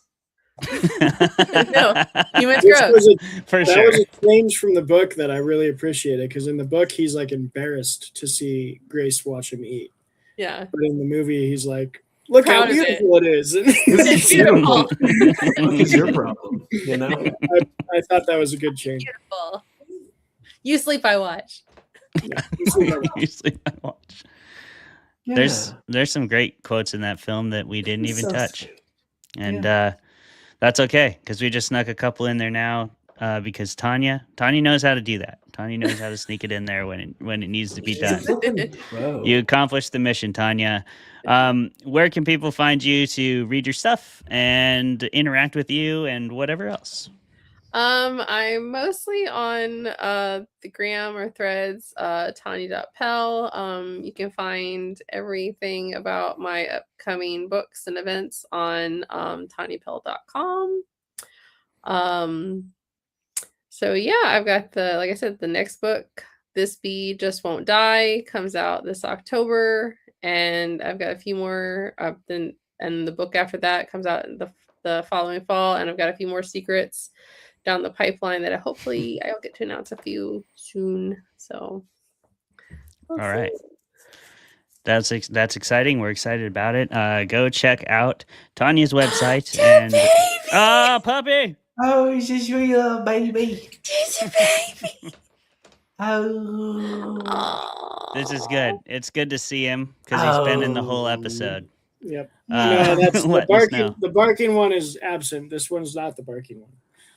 No, he went that was a change from the book that I really appreciated because in the book he's like embarrassed to see Grace watch him eat. Yeah. But in the movie he's like, look Proud how beautiful it is. It's beautiful. What is your problem? I thought that was a good change. Beautiful. You sleep, I watch. Yeah, you sleep, I watch. Yeah. There's some great quotes in that film that we didn't even touch. Sweet. And that's okay, because we just snuck a couple in there now because Tanya knows how to do that. Tanya knows how to sneak it in there when it needs to be done. You accomplished the mission, Tanya. Where can people find you to read your stuff and interact with you and whatever else? I'm mostly on the gram or threads, Tanya.Pell. You can find everything about my upcoming books and events on TanyaPell.com. So yeah, I've got like I said, the next book, This Bee Just Won't Die, comes out this October, and I've got a few more. And the book after that comes out in the following fall, and I've got a few more secrets down the pipeline that hopefully I'll get to announce a few soon. So, all right, that's exciting. We're excited about it. Go check out Tanya's website and Ah, puppy. Oh, he's a sweet little baby. He's a baby. Oh. This is good. It's good to see him because he's been in the whole episode. Yep. No, that's the letting us barking. know. The barking one is absent. This one's not the barking one.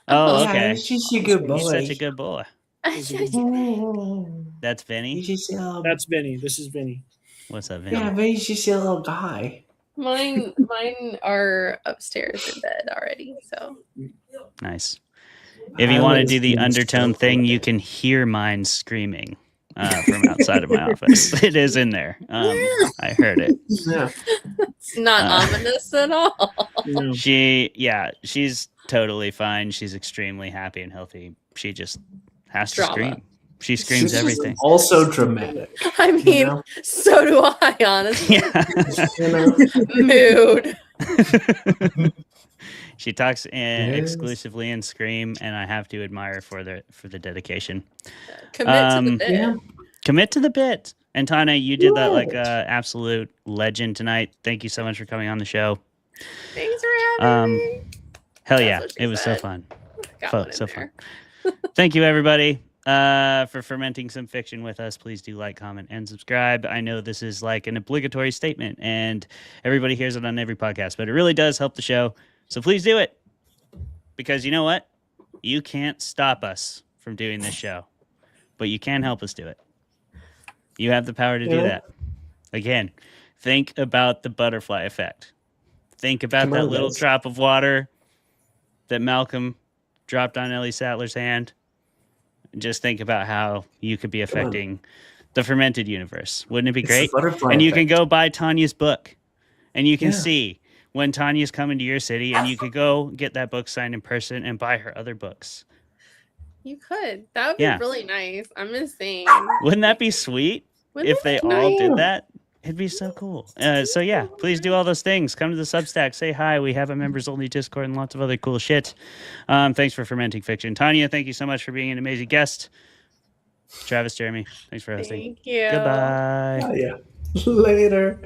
Oh, Yeah, okay. he's just a good boy. He's such a good boy. That's Vinny. That's Vinny. This is Vinny. What's up, Vinny? Yeah, but he's just a little guy. Mine are upstairs in bed already. So Nice. If you want to do the undertone thing, you can hear mine screaming from outside of my office. It is in there. I heard it. Yeah. it's not ominous at all. No. She's totally fine. She's extremely happy and healthy. She just has to Drama. scream. She screams She's everything. Also dramatic. I mean, know? so do I, honestly. Yeah. Mood. She talks exclusively in Scream, and I have to admire for the dedication. Commit to the bit. Yeah. Commit to the bit. And Tanya, you did that like absolute legend tonight. Thank you so much for coming on the show. Thanks for having me. Hell That's yeah, what she it was so said. fun. Got Fun, one in so there. fun. Thank you, everybody, for fermenting some fiction with us. Please do like, comment, and subscribe. I know this is like an obligatory statement, and everybody hears it on every podcast, but it really does help the show. So please do it. Because you know what? You can't stop us from doing this show, but you can help us do it. You have the power to do that. Again, think about the butterfly effect. Think about that little drop of water that Malcolm dropped on Ellie Sattler's hand. Just think about how you could be affecting the fermented universe. Wouldn't it be great? And you can go buy Tanya's book, and you can see when Tanya's coming to your city, and you could go get that book signed in person and buy her other books. You could. That would be really nice. I'm insane. Wouldn't that be sweet if they all did that? It'd be so cool. So yeah, please do all those things. Come to the Substack, say hi. We have a members only Discord and lots of other cool shit. Thanks for fermenting fiction. Tanya, thank you so much for being an amazing guest. Travis, Jeremy, thanks for hosting. Thank you. Goodbye. Oh, yeah. Later.